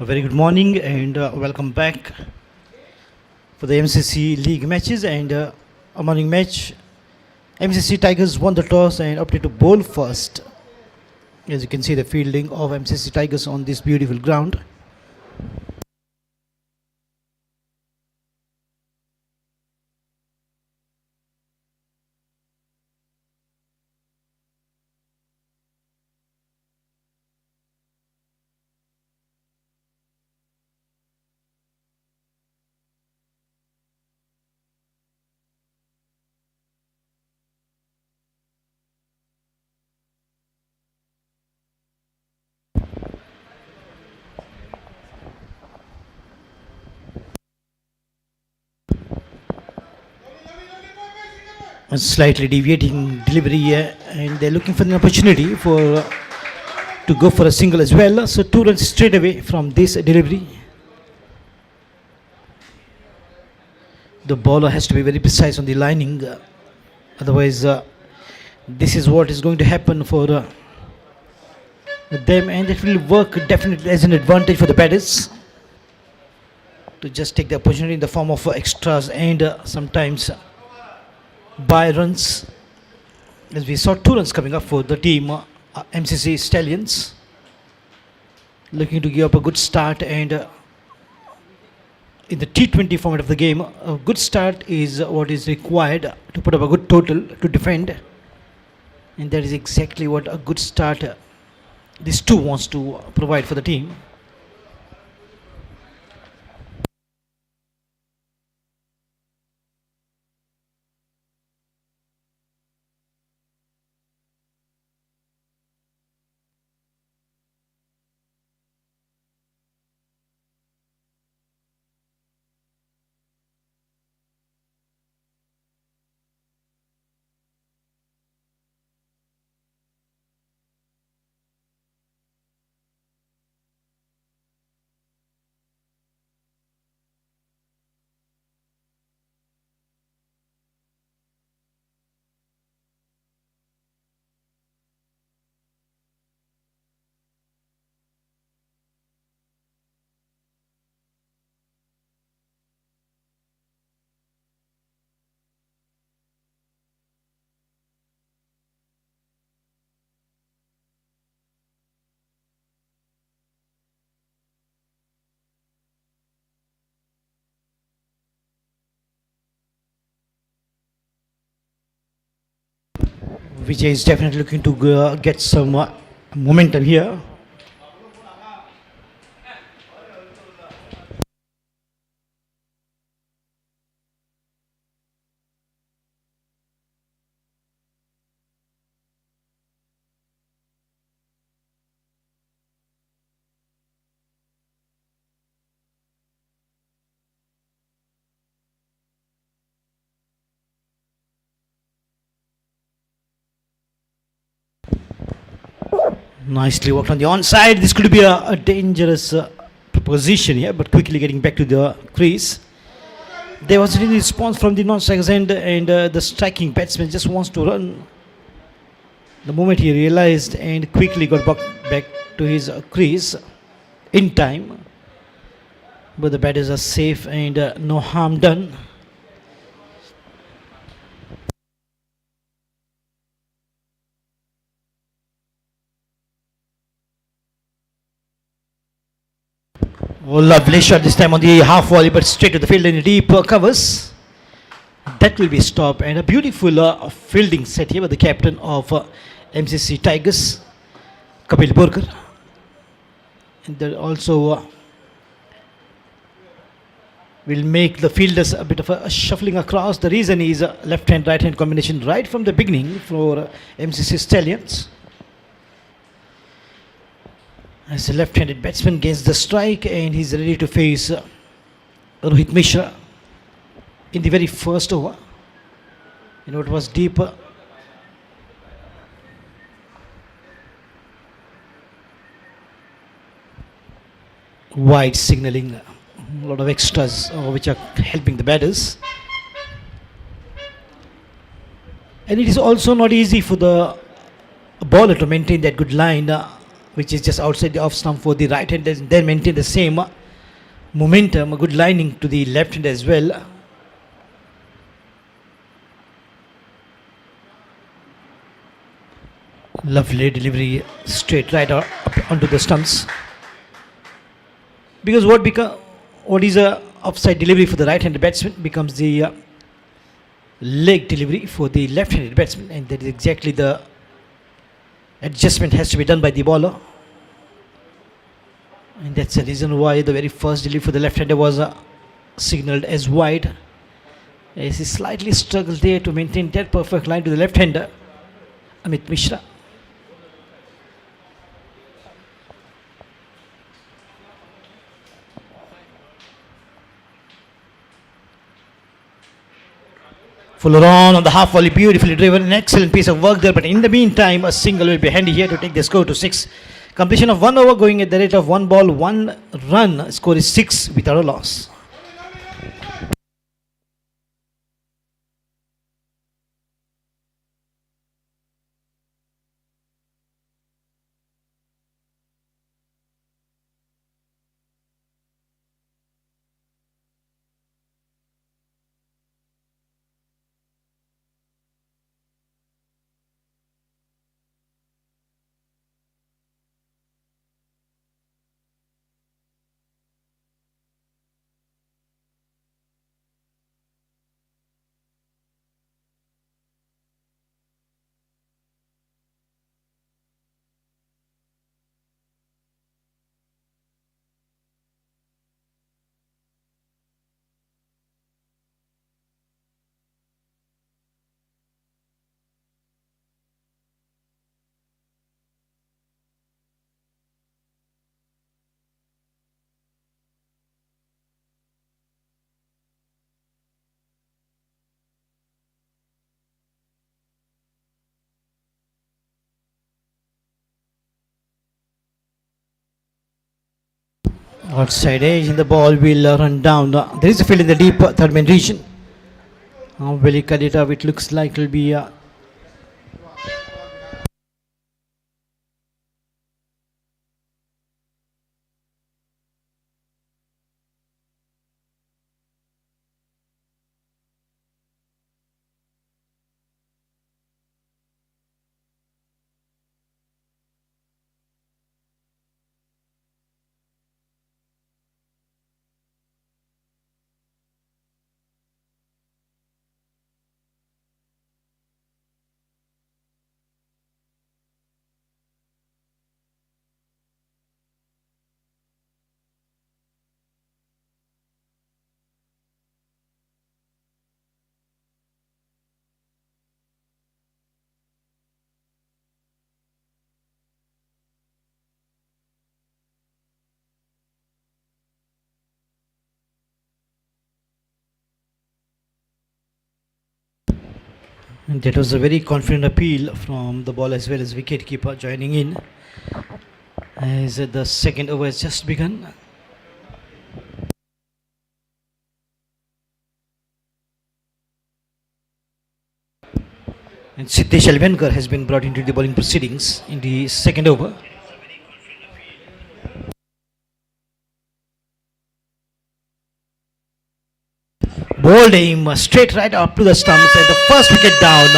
A very good morning and welcome back for the MCC League matches and a morning match. MCC Tigers won the toss and opted to bowl first. As you can see, the fielding of MCC Tigers on this beautiful ground. A slightly deviating delivery and they're looking for an opportunity to go for a single as well. So 2 runs straight away from this delivery. The bowler has to be very precise on the lining, otherwise this is what is going to happen for them, and it will work definitely as an advantage for the batters to just take the opportunity in the form of extras and sometimes buy runs, as we saw 2 runs coming up for the team MCC Stallions, looking to give up a good start. And in the T20 format of the game, a good start is what is required to put up a good total to defend, and that is exactly what a good start this two wants to provide for the team. Vijay is definitely looking to get some momentum here. Nicely worked on the onside. This could be a dangerous proposition here, but quickly getting back to the crease. There was any response from the non-strikers end, and the striking batsman just wants to run. The moment he realized and quickly got back to his crease in time. But the batters are safe and no harm done. Oh, lovely shot this time on the half volley, but straight to the field in the deep covers. That will be stopped, and a beautiful fielding set here by the captain of MCC Tigers, Kapil Borkar. And that also will make the fielders a bit of a shuffling across. The reason is left hand right hand combination right from the beginning for MCC Stallions. As a left-handed batsman gains the strike, and he's ready to face Rohit Mishra in the very first over. You know, it was deeper. Wide signalling, a lot of extras which are helping the batters. And it is also not easy for the bowler to maintain that good line which is just outside the off stump for the right hand, then maintain the same momentum, a good lining to the left hand as well. Lovely delivery, straight right up onto the stumps. Because what is a offside delivery for the right-handed batsman becomes the leg delivery for the left-handed batsman, and that is exactly the adjustment has to be done by the bowler. And that's the reason why the very first delivery for the left-hander was signalled as wide. As he slightly struggled there to maintain that perfect line to the left-hander, Amit Mishra. Fuller on the half volley, beautifully driven, an excellent piece of work there. But in the meantime, a single will be handy here to take the score to 6. Completion of 1 over going at the rate of 1 ball, 1 run. Score is 6 without a loss. Outside edge and the ball will run down. There is a field in the deep third man region. Will he cut it up? It looks like it will be and that was a very confident appeal from the ball as well as wicketkeeper joining in as the second over has just begun. And Siddesh Alvenkar has been brought into the bowling proceedings in the second over. Bowled him straight right up to the stumps and the first wicket down.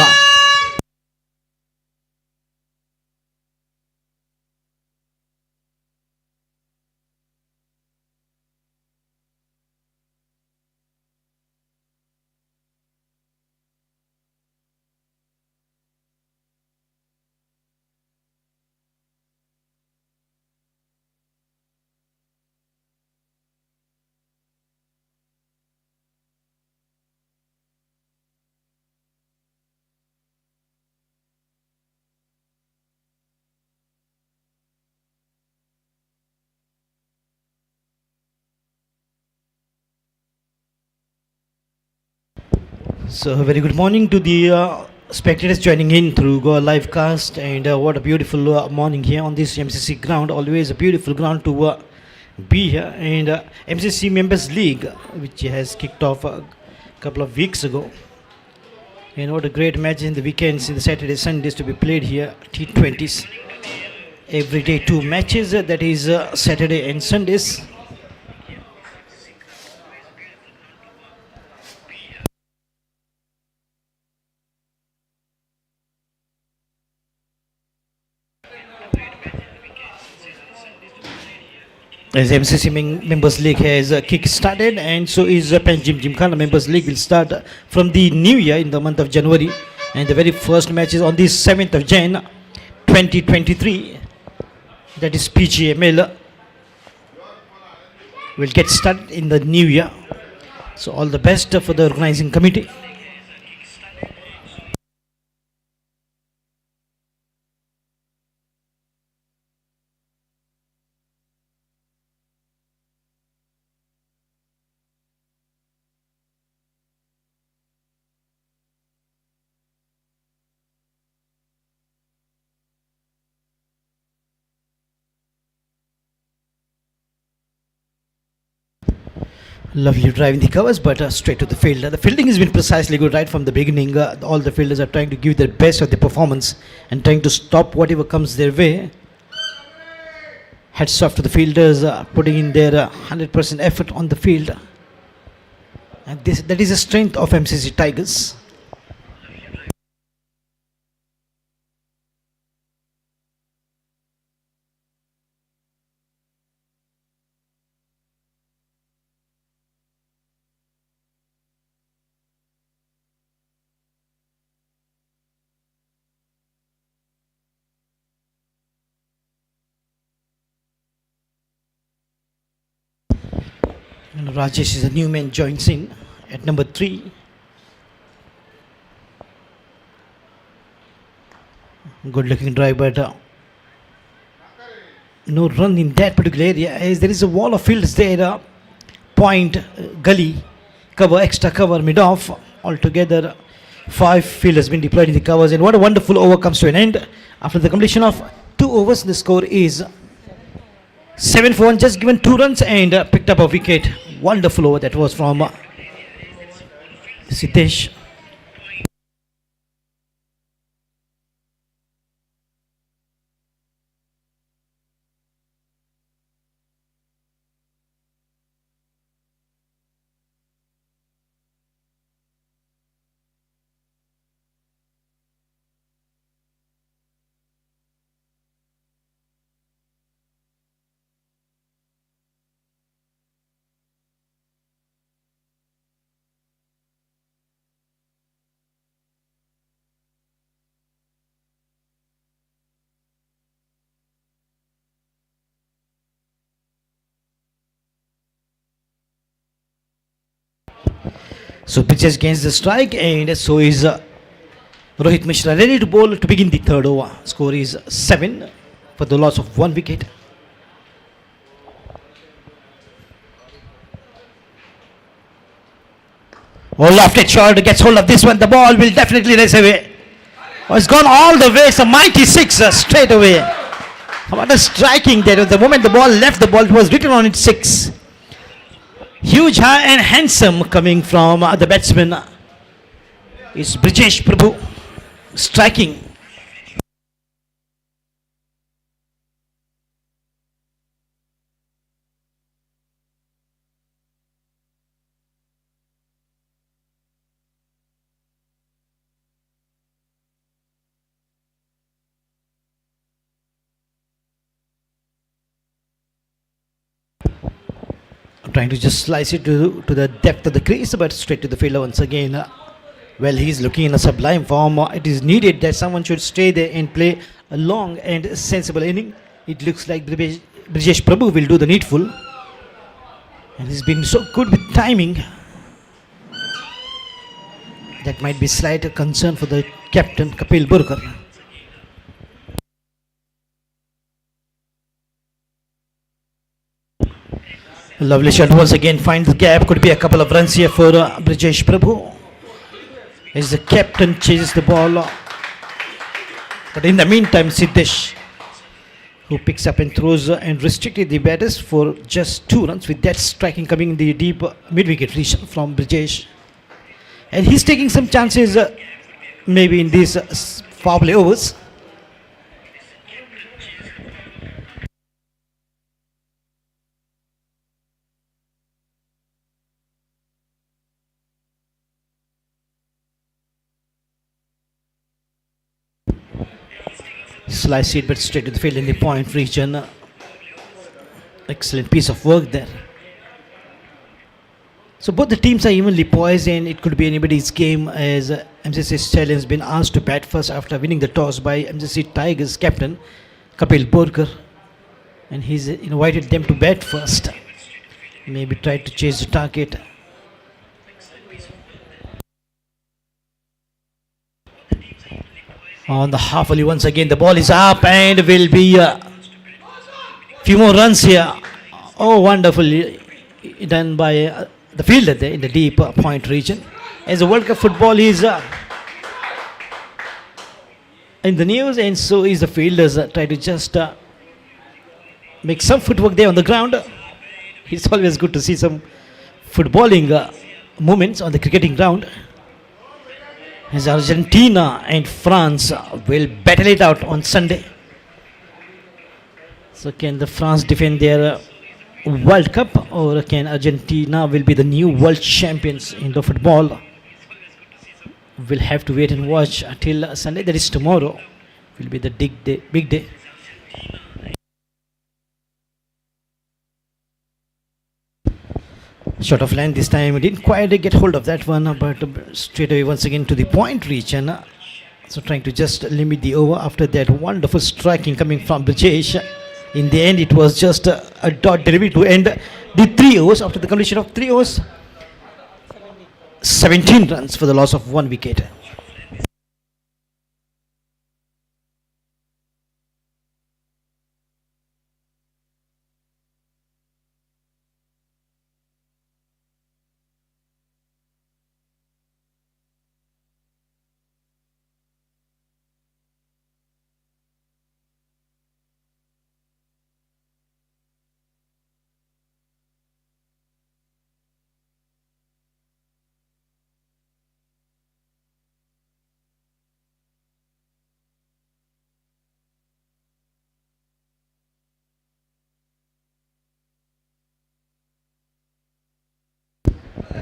So a very good morning to the spectators joining in through Goa Livecast, and what a beautiful morning here on this MCC ground. Always a beautiful ground to be here, and MCC Members League, which has kicked off a couple of weeks ago. And what a great match in the weekends, in the Saturday, Sundays to be played here, T20s. every day 2 matches, that is Saturday and Sundays. As MCC Members League has kick-started, and so is Panjim Gymkhana Members League will start from the new year in the month of January, and the very first match is on the 7th of Jan 2023, that is PGML will get started in the new year. So all the best for the organizing committee. Lovely drive in the covers, but straight to the field. The fielding has been precisely good right from the beginning. All the fielders are trying to give their best of their performance and trying to stop whatever comes their way. Hats off to the fielders putting in their 100% effort on the field. And that is the strength of MCC Tigers. And Rajesh is a new man, joins in at number 3. Good looking drive, but no run in that particular area, as there is a wall of fields there. Point, gully, cover, extra cover, mid-off. Altogether 5 fielders been deployed in the covers, and what a wonderful over comes to an end. After the completion of 2 overs, the score is 7 for 1, just given 2 runs and picked up a wicket. Wonderful over that was from Siddesh. So pitches gains the strike, and so is Rohit Mishra ready to bowl to begin the 3rd over. Score is 7 for the loss of 1 wicket. Oh, lofted shot, gets hold of this one. The ball will definitely race away. Oh, it's gone all the way. It's a mighty 6 straight away. What a striking there. The moment the ball left the ball, it was written on it 6. Huge, high and handsome coming from the batsman is Brijesh Prabhu, striking. Trying to just slice it to the depth of the crease, but straight to the fielder once again. Well, he's looking in a sublime form. It is needed that someone should stay there and play a long and sensible inning. It looks like Brijesh Prabhu will do the needful. And he's been so good with timing. That might be slight concern for the captain, Kapil Burkar. Lovely shot once again, finds the gap. Could be a couple of runs here for Brijesh Prabhu, as the captain chases the ball. But in the meantime, Siddesh, who picks up and throws and restricted the batters for just 2 runs, with that striking coming in the deep mid-wicket position from Brijesh. And he's taking some chances maybe in these power play overs. slice it, but straight to the field in the point region. Excellent piece of work there. So both the teams are evenly poised, and it could be anybody's game as MCC Stallions been asked to bat first after winning the toss by MCC Tigers captain Kapil Borkar, and he's invited them to bat first. Maybe try to chase the target. On the half volley once again, the ball is up and will be a few more runs here. Oh, wonderfully done by the fielder there in the deep point region. As the World Cup football is in the news, and so is the fielders try to just make some footwork there on the ground. It's always good to see some footballing movements on the cricketing ground. As Argentina and France will battle it out on Sunday. So can the France defend their World Cup, or can Argentina will be the new world champions in the football? We'll have to wait and watch until Sunday. That is tomorrow. Will be the big day. Short of line this time. We didn't quite get hold of that one, but straight away once again to the point region. So trying to just limit the over after that wonderful striking coming from Brijesh. In the end, it was just a dot delivery to end the 3 overs. After the completion of 3 overs, 17 runs for the loss of 1 wicket.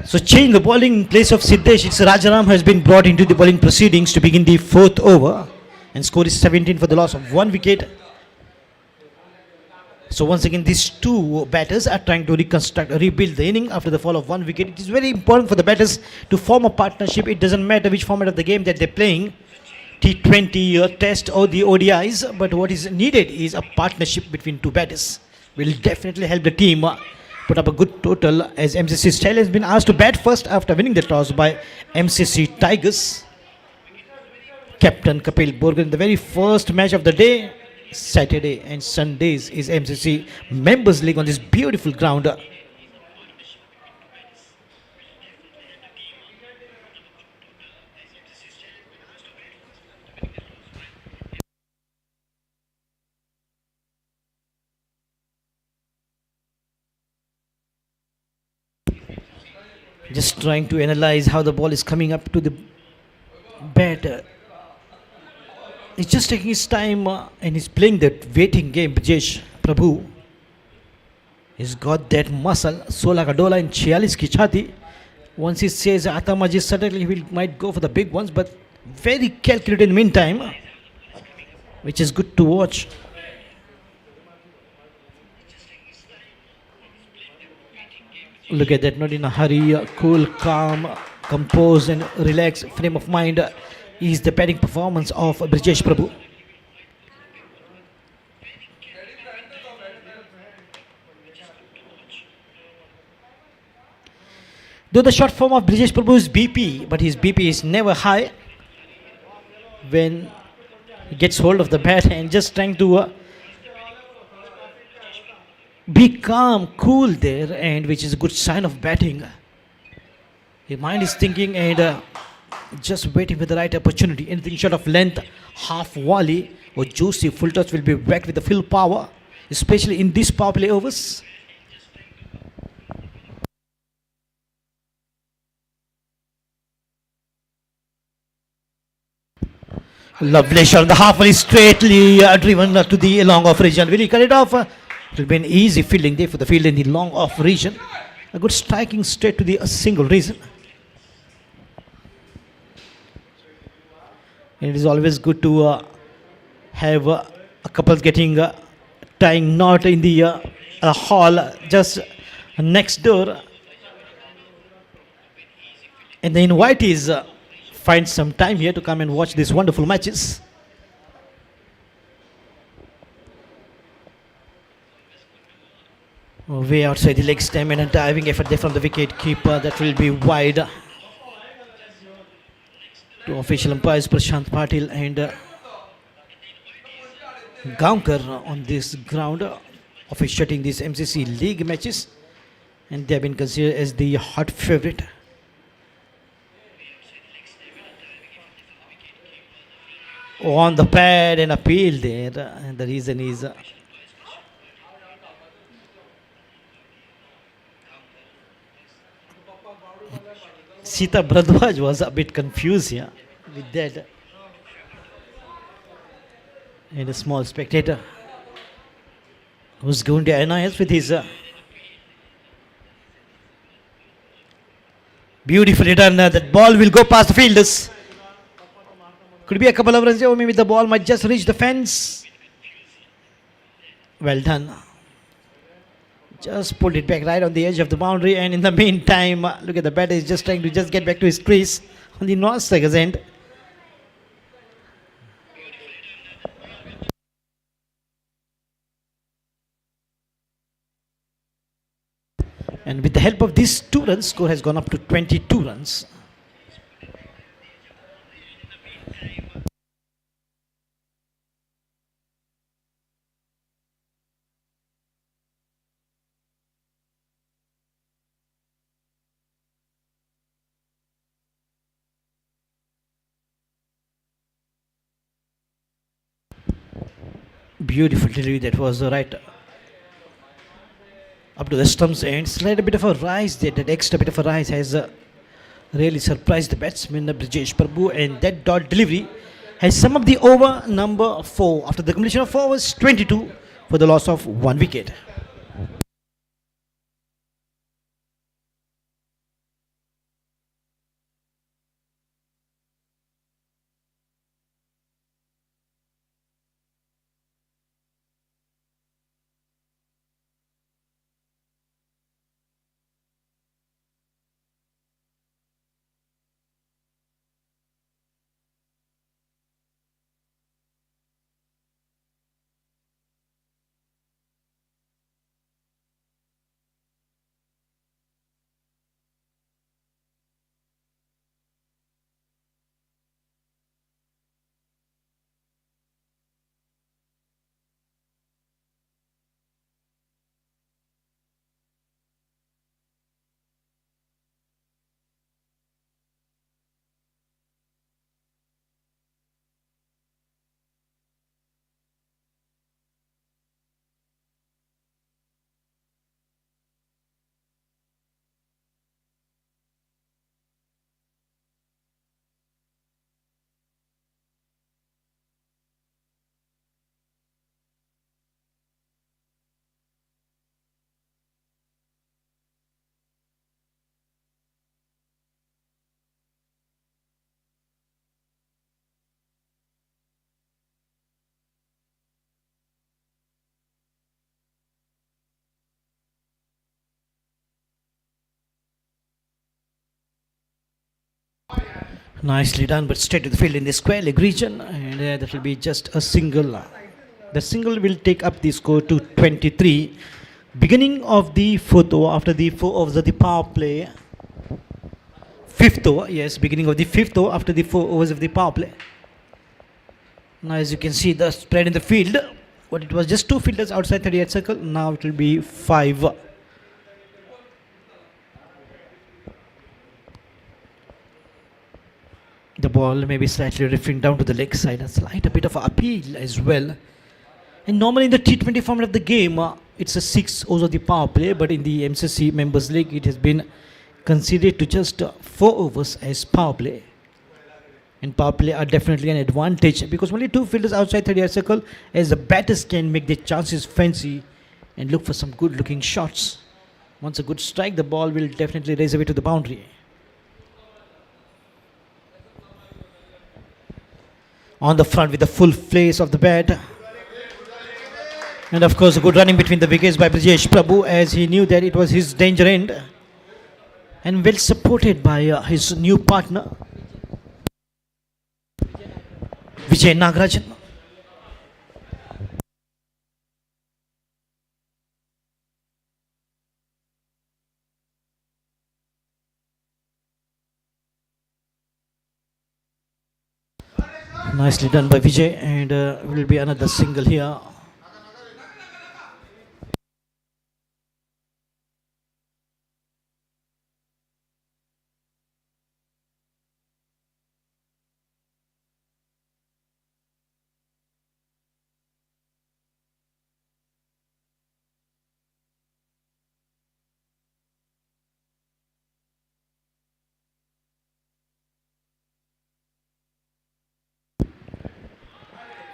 So change the bowling in place of Siddesh. It's Rajaram has been brought into the bowling proceedings to begin the 4th over, and score is 17 for the loss of 1 wicket. So once again, these two batters are trying to rebuild the inning after the fall of 1 wicket. It is very important for the batters to form a partnership. It doesn't matter which format of the game that they're playing, T20 Test or the ODIs, but what is needed is a partnership between two batters. Will definitely help the team put up a good total, as MCC Style has been asked to bat first after winning the toss by MCC Tigers captain Kapil Borkar in the very first match of the day. Saturday and Sundays is MCC Members League on this beautiful ground. Just trying to analyze how the ball is coming up to the bat. He's just taking his time and he's playing that waiting game. Brijesh Prabhu, he's got that muscle. 16 ka dola and 46 ki chhati. Once he says Atamaji, certainly he might go for the big ones, but very calculated in the meantime, which is good to watch. Look at that, not in a hurry, cool, calm, composed and relaxed frame of mind is the batting performance of Brijesh Prabhu. Though the short form of Brijesh Prabhu is BP, but his BP is never high when he gets hold of the bat and just trying to be calm, cool there, and which is a good sign of batting. His mind is thinking and just waiting for the right opportunity. Anything short of length, half volley or juicy full toss will be whacked with the full power, especially in these power play overs. Lovely shot. The half volley straightly driven to the long off region. Will he cut it off? It will be an easy fielding day for the field in the long off region. A good striking straight to the single reason. And it is always good to have A couple getting tying knot in the hall just next door. And the invitees find some time here to come and watch these wonderful matches. Way outside the leg stem and a diving effort there from the wicket keeper. That will be wide. Two official umpires, Prashant Patil and Gaonkar on this ground, officiating these MCC league matches, and they have been considered as the hot favorite. On the pad and appeal there, and the reason is Sita Bhardwaj was a bit confused here with that. And a small spectator who's going to annoy us with his beautifully done. That ball will go past the fielders. Could be a couple of runs or maybe the ball might just reach the fence. Well done. Just pulled it back right on the edge of the boundary, and in the meantime, look at the batter is just trying to just get back to his crease on the North Tigers end. And with the help of these 2 runs, score has gone up to 22 runs. Beautiful delivery, that was right up to the stumps and slight a bit of a rise there. That extra bit of a rise has really surprised the batsman Brijesh Prabhu, and that dot delivery has summed up the over number 4 after the completion of 4 overs, 22 for the loss of 1 wicket. Nicely done, but straight to the field in the square leg region, and that will be just a single. The single will take up the score to 23. Beginning of the 4th over after the 4 overs of the power play. 5th over, yes, beginning of the 5th over after the 4 overs of the power play. Now, as you can see, the spread in the field, but it was just 2 fielders outside 38 circle. Now it will be 5. The ball may be slightly drifting down to the leg side, a slight a bit of appeal as well. And normally in the T20 format of the game, it's a 6 overs of the power play, but in the MCC Members League, it has been considered to just 4 overs as power play. And power play are definitely an advantage because only 2 fielders outside 38 circle, as the batters can make their chances fancy and look for some good looking shots. Once a good strike, the ball will definitely race away to the boundary. On the front with the full face of the bat, And of course, a good running between the wickets by Brijesh Prabhu, as he knew that it was his danger end, and well supported by his new partner Vijay Nagarajan. Nicely done by Vijay, and will be another single here.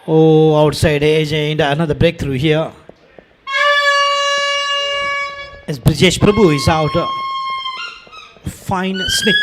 Oh, outside edge, and another breakthrough here. As Brijesh Prabhu is out. Fine snick.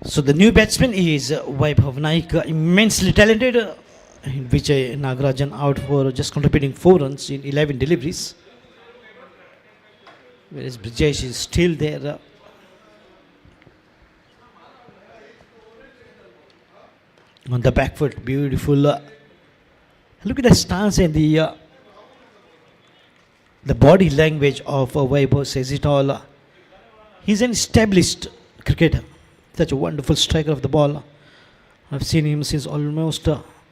So the new batsman is Vaibhav Naik, immensely talented. Vijay Nagarajan out for just contributing 4 runs in 11 deliveries. Whereas Brijesh is still there. On the back foot, beautiful. Look at the stance and the body language of Vaibhav says it all. He's an established cricketer. Such a wonderful striker of the ball. I've seen him since almost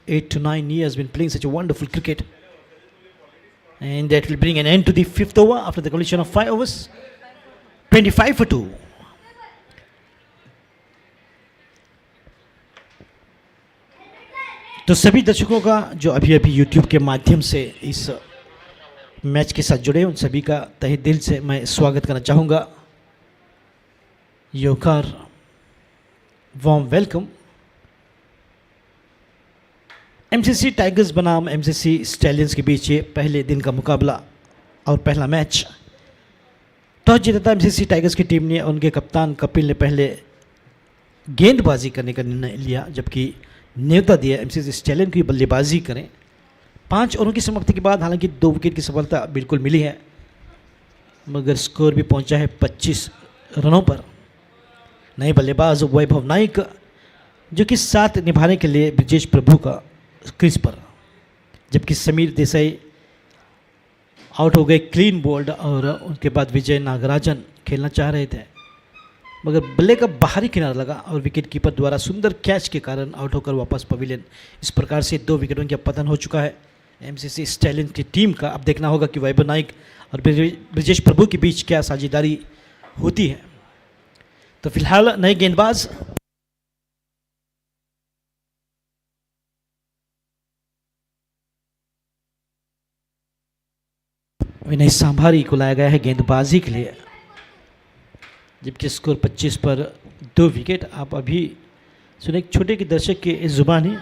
8 to 9 years, been playing such a wonderful cricket. And that will bring an end to the 5th over after the completion of 5 overs. 25 for 2. तो सभी दर्शकों का जो अभी अभी YouTube के माध्यम से इस मैच के साथ जुड़े, उन सभी का तहे दिल से मैं स्वागत करना चाहूँगा. योकार वार्म वेलकम. MCC टाइगर्स बनाम MCC स्टैलियंस के बीच ये पहले दिन का मुकाबला और पहला मैच. टॉस जीता था MCC टाइगर्स की टीम ने. उनके कप्तान कपिल ने पहले गेंदबाजी करने का निर्णय लिया, जबकि न्योता दिया MCC स्टैलियन की बल्लेबाजी करें. 5 ओवरों की समाप्ति के बाद हालांकि 2 विकेट की सफलता बिल्कुल मिली है, मगर स्कोर भी पहुंचा है 25 रनों पर. नए बल्लेबाज वैभव नाइक जो कि साथ निभाने के लिए ब्रिजेश प्रभु का क्रीज पर, जबकि समीर देसाई आउट हो गए क्लीन बोल्ड. और उनके बाद विजय नागराजन खेलना चाह रहे थे, मगर बल्ले का बाहरी किनारा लगा और विकेट कीपर द्वारा सुंदर कैच के कारण आउट होकर वापस पवेलियन. इस प्रकार से 2 विकेटों का पतन हो चुका है MCC स्टैलियन की टीम का. अब देखना होगा कि वैभव नाइक और ब्रिजेश प्रभु के बीच क्या साझेदारी होती है। तो फिलहाल नए गेंदबाज विनय सांभारी को लाया गया है गेंदबाजी के लिए, जबकि स्कोर 25 पर 2 विकेट। आप अभी सुने एक छोटे के दर्शक के जुबानी।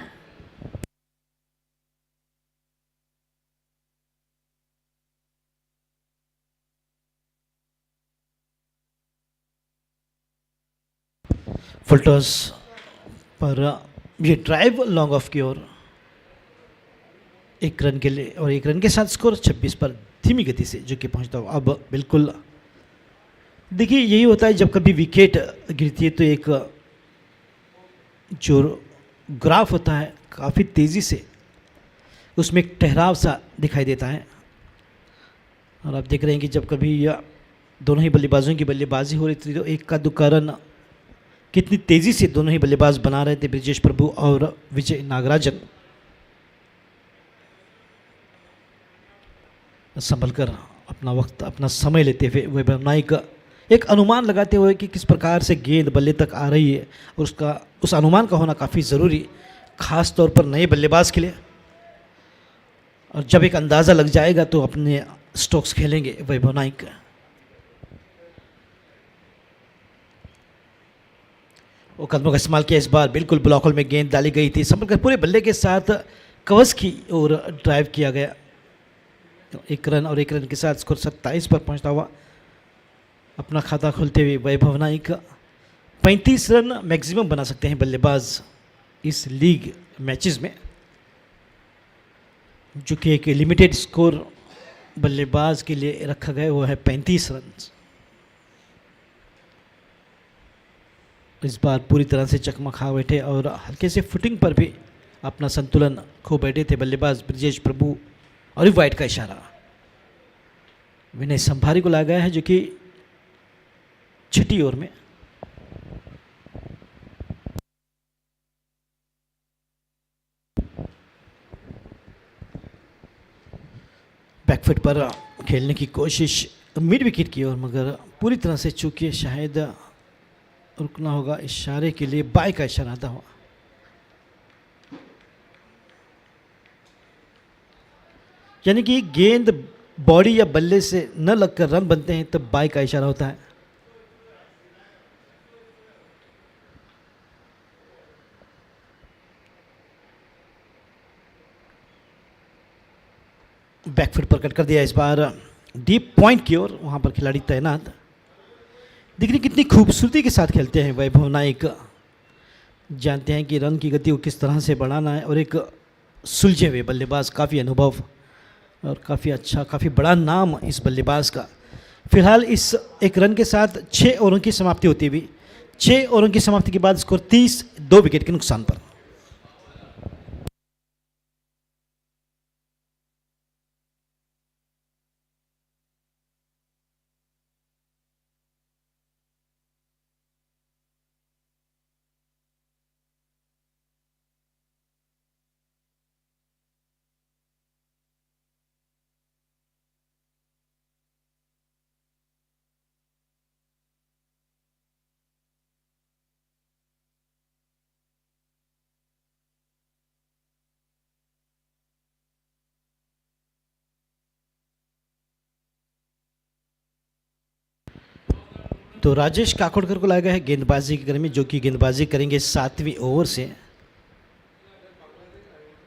फुलटॉस पर ये ड्राइव लॉन्ग ऑफ की ओर 1 रन के लिए, और 1 रन के साथ स्कोर 26 पर धीमी गति से जो कि पहुंचता हुआ। अब बिल्कुल देखिए यही होता है जब कभी विकेट गिरती है तो एक जो ग्राफ होता है काफ़ी तेज़ी से उसमें एक ठहराव सा दिखाई देता है। और आप देख रहे हैं कि जब कभी दोनों ही बल्लेबाजों की बल्लेबाजी हो रही थी तो एक का दुक्का रन कितनी तेज़ी से दोनों ही बल्लेबाज बना रहे थे, ब्रिजेश प्रभु और विजय नागराजन। संभल कर अपना वक्त अपना समय लेते हुए वैभव नाइक एक अनुमान लगाते हुए कि किस प्रकार से गेंद बल्ले तक आ रही है, और उस अनुमान का होना काफ़ी ज़रूरी, ख़ास तौर पर नए बल्लेबाज के लिए। और जब एक अंदाज़ा लग जाएगा तो अपने स्ट्रोक्स खेलेंगे वैभव नाइक। वो कदमों का इस्तेमाल किया इस बार, बिल्कुल ब्लॉक होल में गेंद डाली गई थी, संभल कर पूरे बल्ले के साथ कवच की ओर ड्राइव किया गया। 1 रन और 1 रन के साथ स्कोर 27 पर पहुंचता हुआ अपना खाता खोलते हुए वैभव नाइक 35 रन मैक्सिमम बना सकते हैं बल्लेबाज इस लीग मैचेस में, जो कि एक लिमिटेड स्कोर बल्लेबाज के लिए रखा गया वो है 35 रन। इस बार पूरी तरह से चकमा खा बैठे और हल्के से फुटिंग पर भी अपना संतुलन खो बैठे थे बल्लेबाज ब्रिजेश प्रभु। और वाइड का इशारा विनय संभारी को लाया गया है, जो कि छठी ओवर में बैकफुट पर खेलने की कोशिश मिड विकेट की ओर, मगर पूरी तरह से चूके शायद रुकना होगा। इशारे के लिए बाय का इशारा आता हुआ, यानी कि गेंद बॉडी या बल्ले से न लगकर रन बनते हैं तब बाय का इशारा होता है। बैकफुट पर कट कर दिया इस बार डीप पॉइंट की ओर, वहां पर खिलाड़ी तैनात। देखिए कितनी खूबसूरती के साथ खेलते हैं वैभव नाइक, जानते हैं कि रन की गति को किस तरह से बढ़ाना है, और एक सुलझे हुए बल्लेबाज, काफ़ी अनुभव और काफ़ी अच्छा, काफ़ी बड़ा नाम इस बल्लेबाज का। फिलहाल इस 1 रन के साथ 6 ओवरों की समाप्ति होती हुई, 6 ओवरों की समाप्ति के बाद स्कोर 30, 2 विकेट के नुकसान पर। तो राजेश काकोडकर को लाया गया है गेंदबाजी के घर में, जो कि गेंदबाजी करेंगे 7वीं ओवर से।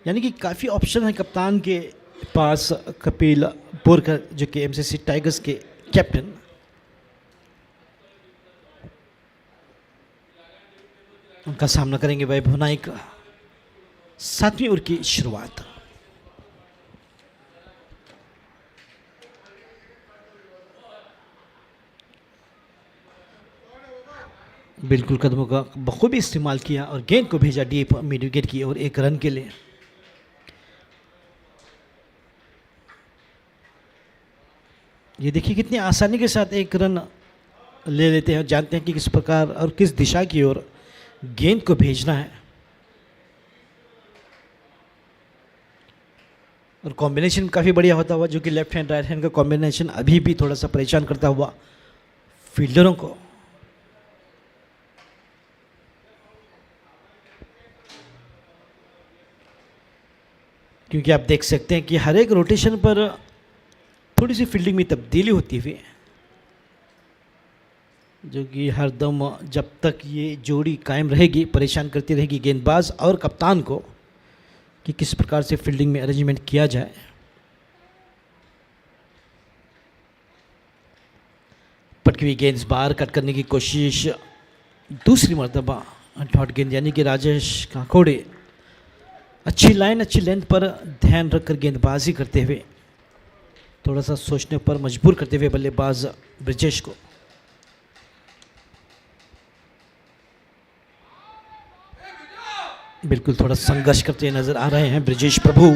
यानी कि काफ़ी ऑप्शन है कप्तान के पास। कपिल बोरकर जो कि एमसीसी टाइगर्स के कैप्टन, उनका सामना करेंगे वैभव नाइक। 7वीं ओवर की शुरुआत। बिल्कुल कदमों का बखूबी इस्तेमाल किया और गेंद को भेजा डीप मिड विकेट की ओर 1 रन के लिए। ये देखिए कितनी आसानी के साथ 1 रन ले लेते हैं, जानते हैं कि किस प्रकार और किस दिशा की ओर गेंद को भेजना है। और कॉम्बिनेशन काफ़ी बढ़िया होता हुआ, जो कि लेफ्ट हैंड राइट हैंड का कॉम्बिनेशन अभी भी थोड़ा सा परेशान करता हुआ फील्डरों को। क्योंकि आप देख सकते हैं कि हर एक रोटेशन पर थोड़ी सी फील्डिंग में तब्दीली होती हुई, जो कि हर दम जब तक ये जोड़ी कायम रहेगी परेशान करती रहेगी गेंदबाज और कप्तान को कि किस प्रकार से फील्डिंग में अरेंजमेंट किया जाए। पटकी हुई गेंद बाहर कट करने की कोशिश, दूसरी मरतबा डॉट गेंद, यानी कि राजेश काकोड़े अच्छी लाइन अच्छी लेंथ पर ध्यान रखकर गेंदबाजी करते हुए थोड़ा सा सोचने पर मजबूर करते हुए बल्लेबाज ब्रिजेश को। बिल्कुल थोड़ा संघर्ष करते नजर आ रहे हैं ब्रिजेश प्रभु,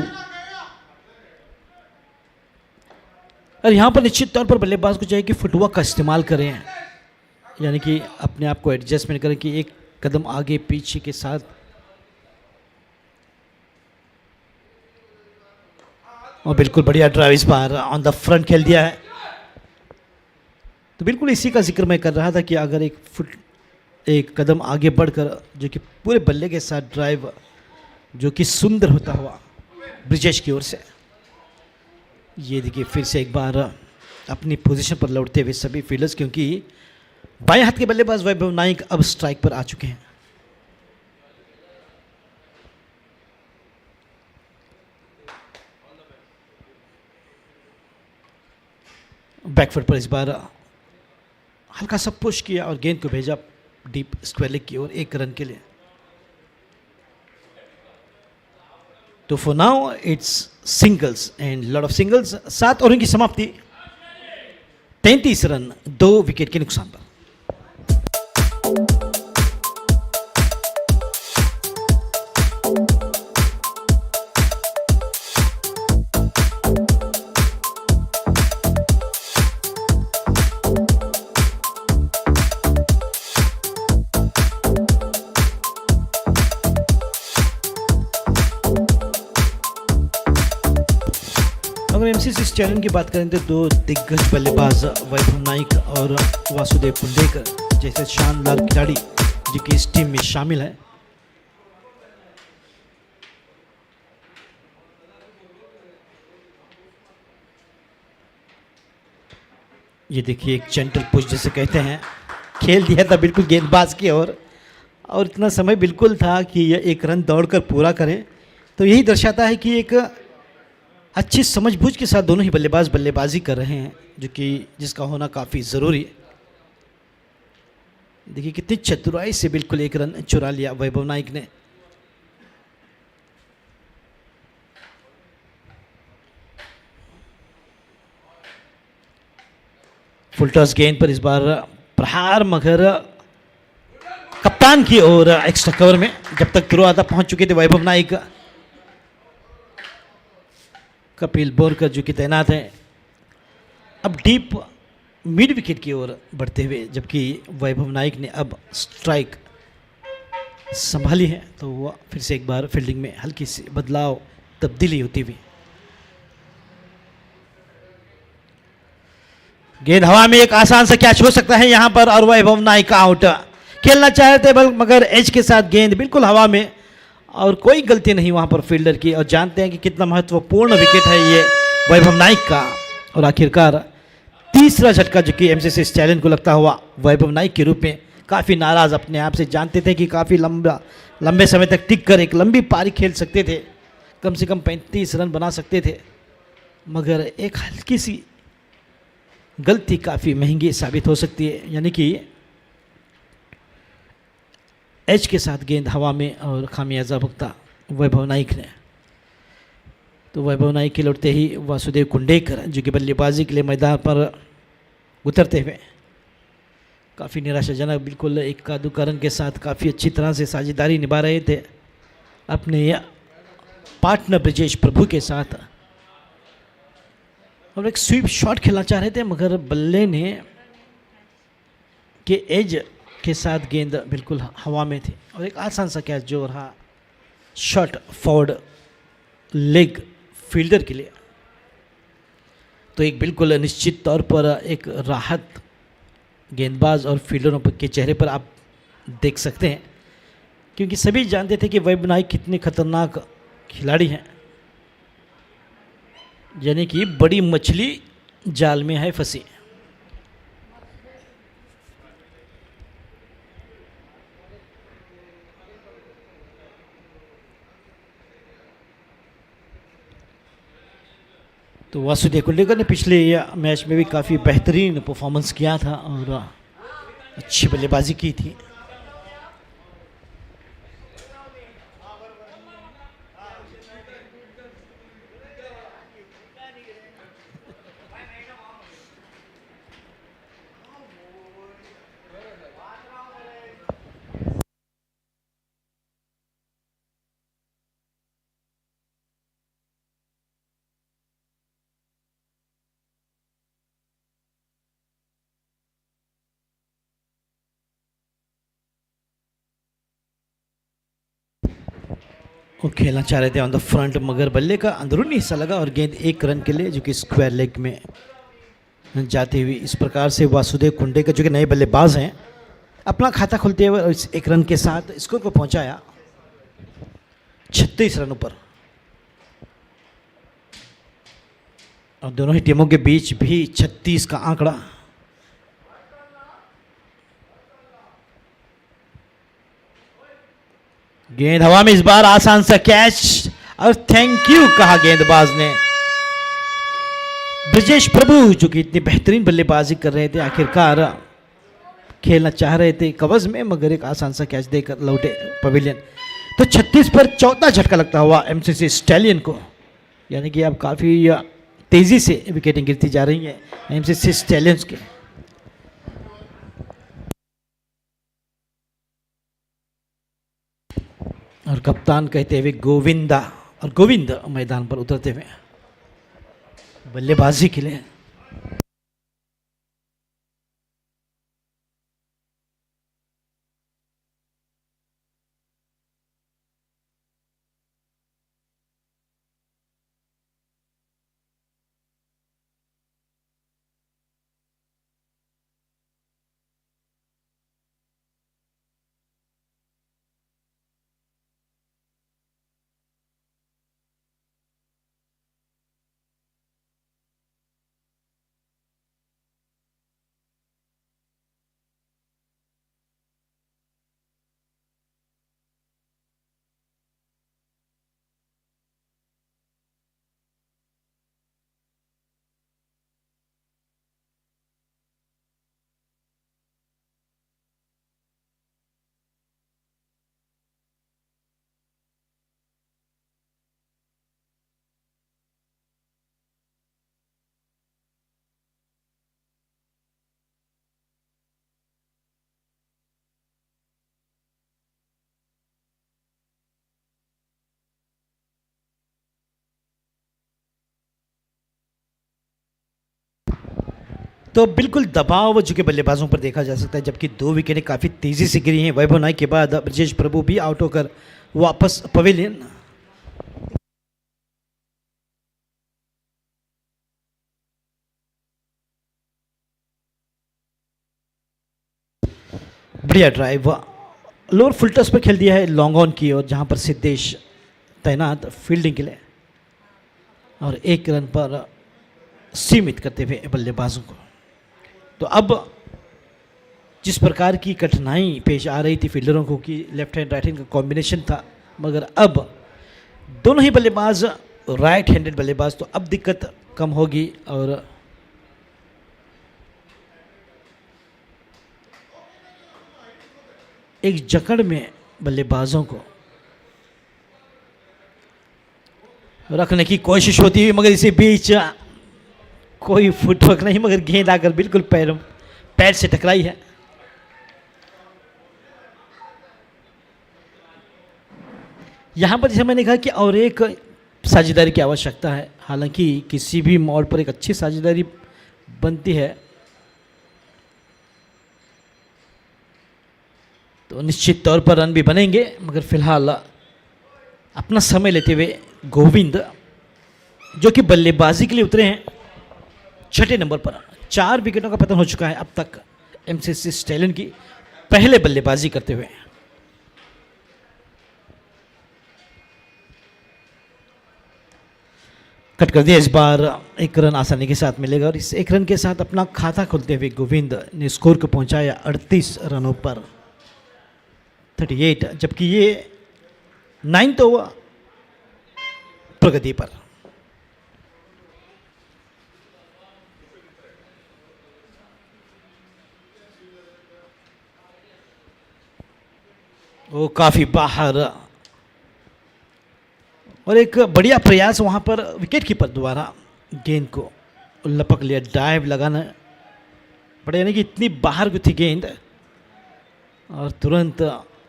और यहाँ पर निश्चित तौर पर बल्लेबाज को चाहिए कि फुटवर्क का इस्तेमाल करें, यानी कि अपने आप को एडजस्टमेंट करें कि एक कदम आगे पीछे के साथ। और बिल्कुल बढ़िया ड्राइव इस बार ऑन द फ्रंट खेल दिया है। तो बिल्कुल इसी का जिक्र मैं कर रहा था कि अगर एक कदम आगे बढ़कर जो कि पूरे बल्ले के साथ ड्राइव जो कि सुंदर होता हुआ ब्रिजेश की ओर से, ये देखिए फिर से एक बार अपनी पोजीशन पर लौटते हुए सभी फील्डर्स, क्योंकि बाएं हाथ के बल्लेबाज वैभव नाइक अब स्ट्राइक पर आ चुके हैं। बैकफुट पर इस बार हल्का सा पुश किया और गेंद को भेजा डीप स्क्वायर लेग की ओर 1 रन के लिए। तो for now it's singles and lot of singles. 7 over की समाप्ति, 33 रन 2 विकेट के नुकसान पर। अगर एमसीसी स्टैलियन की बात करें तो 2 दिग्गज बल्लेबाज वैभव नाइक और वासुदेव कुंडेकर जैसे शानदार खिलाड़ी जो कि इस टीम में शामिल है। ये देखिए एक जेंटल पुश जिसे कहते हैं, खेल दिया था बिल्कुल गेंदबाज की ओर, और इतना समय बिल्कुल था कि यह 1 रन दौड़कर पूरा करें। तो यही दर्शाता है कि एक अच्छी समझबूझ के साथ दोनों ही बल्लेबाज बल्लेबाजी कर रहे हैं, जो कि जिसका होना काफ़ी ज़रूरी है। देखिए कितनी चतुराई से बिल्कुल 1 रन चुरा लिया वैभव नाइक ने। फुल टॉस गेंद पर इस बार प्रहार, मगर कप्तान की ओर एक्स्ट्रा कवर में जब तक थ्रो आता पहुंच चुके थे वैभव नाइक। कपिल बोरकर जो कि तैनात है अब डीप मिड विकेट की ओर बढ़ते हुए, जबकि वैभव नाइक ने अब स्ट्राइक संभाली है। तो वो फिर से एक बार फील्डिंग में हल्की सी बदलाव तब्दीली होती हुई। गेंद हवा में, एक आसान सा कैच हो सकता है यहां पर, और वैभव नाइक आउट। खेलना चाहे थे मगर एज के साथ गेंद बिल्कुल हवा में, और कोई गलती नहीं वहां पर फील्डर की। और जानते हैं कि कितना महत्वपूर्ण विकेट है ये वैभव नाइक का। और आखिरकार तीसरा झटका जो कि एमसीसी स्टैलियन को लगता हुआ वैभव नाइक के रूप में काफ़ी नाराज़ अपने आप से, जानते थे कि काफ़ी लंबे समय तक टिक कर एक लंबी पारी खेल सकते थे, कम से कम 35 रन बना सकते थे, मगर एक हल्की सी गलती काफ़ी महंगी साबित हो सकती है। यानी कि एज के साथ गेंद हवा में और खामियाजा भुगता वैभव नाइक ने। तो वैभव नाइक के लौटते ही वासुदेव कुंडेकर जो कि बल्लेबाजी के लिए मैदान पर उतरते हुए काफ़ी निराशाजनक, बिल्कुल इक्का दुक्का रन के साथ काफ़ी अच्छी तरह से साझेदारी निभा रहे थे अपने पार्टनर ब्रिजेश प्रभु के साथ, और एक स्वीप शॉट खेलना चाह रहे थे, मगर बल्ले ने के एज के साथ गेंद बिल्कुल हवा में थी, और एक आसान सा कैच जो रहा शॉट फॉरवर्ड लेग फील्डर के लिए तो एक बिल्कुल निश्चित तौर पर एक राहत गेंदबाज और फील्डरों के चेहरे पर आप देख सकते हैं, क्योंकि सभी जानते थे कि वैभव नायक कितने खतरनाक खिलाड़ी हैं, यानी कि बड़ी मछली जाल में है फंसी। तो वासुदेव कुंडेकर ने पिछले मैच में भी काफ़ी बेहतरीन परफॉर्मेंस किया था और अच्छी बल्लेबाजी की थी। वो खेलना चाह रहे थे ऑन द फ्रंट, मगर बल्ले का अंदरूनी हिस्सा लगा और गेंद 1 रन के लिए जो कि स्क्वायर लेग में जाती हुई। इस प्रकार से वासुदेव कुंडेकर जो कि नए बल्लेबाज हैं अपना खाता खोलते हुए और इस 1 रन के साथ स्कोर को पहुंचाया 36 रनों पर। और दोनों ही टीमों के बीच भी 36 का आंकड़ा। गेंद हवा में, इस बार आसान सा कैच और थैंक यू कहा गेंदबाज ने। ब्रजेश प्रभु जो कि इतनी बेहतरीन बल्लेबाजी कर रहे थे, आखिरकार खेलना चाह रहे थे कवच में, मगर एक आसान सा कैच देकर लौटे पवेलियन। तो 36 पर चौथा झटका लगता हुआ एमसीसी स्टैलियन को, यानी कि अब काफ़ी तेज़ी से विकेटें गिरती जा रही हैं एमसीसी स्टैलियंस के। और कप्तान कहते हुए गोविंदा, और गोविंद मैदान पर उतरते हुए बल्लेबाजी के लिए। तो बिल्कुल दबाव जो कि बल्लेबाजों पर देखा जा सकता है, जबकि 2 विकेटें काफ़ी तेज़ी से गिरी हैं। वैभव नायक के बाद ब्रजेश प्रभु भी आउट होकर वापस पवेलियन। बढ़िया ड्राइव लोअर फुल टॉस पर खेल दिया है लॉन्ग ऑन की ओर, जहां पर सिद्धेश तैनात फील्डिंग के लिए, और 1 रन पर सीमित करते हुए बल्लेबाजों को। तो अब जिस प्रकार की कठिनाई पेश आ रही थी फील्डरों को कि लेफ्ट हैंड राइट हैंड का कॉम्बिनेशन था, मगर अब दोनों ही बल्लेबाज राइट हैंडेड बल्लेबाज, तो अब दिक्कत कम होगी। और एक जकड़ में बल्लेबाजों को रखने की कोशिश होती है, मगर इसी बीच कोई फुटवर्क नहीं, मगर गेंद आकर बिल्कुल पैर से टकराई है। यहां पर जैसे मैंने कहा कि और एक साझेदारी की आवश्यकता है, हालांकि किसी भी मोड़ पर एक अच्छी साझेदारी बनती है तो निश्चित तौर पर रन भी बनेंगे, मगर फिलहाल अपना समय लेते हुए गोविंद जो कि बल्लेबाजी के लिए उतरे हैं छठे नंबर पर। 4 विकेटों का पतन हो चुका है अब तक एमसीसी स्टैलियन की पहले बल्लेबाजी करते हुए। कट कर दिया, इस बार 1 रन आसानी के साथ मिलेगा और इस 1 रन के साथ अपना खाता खोलते हुए गोविंद ने स्कोर को पहुंचाया 38 रनों पर 38, जबकि ये 9th ओवर प्रगति पर। वो काफी बाहर और एक बढ़िया प्रयास वहां पर विकेट कीपर द्वारा गेंद को लपक लिया, डाइव लगाना पड़ा, यानी कि इतनी बाहर थी गेंद और तुरंत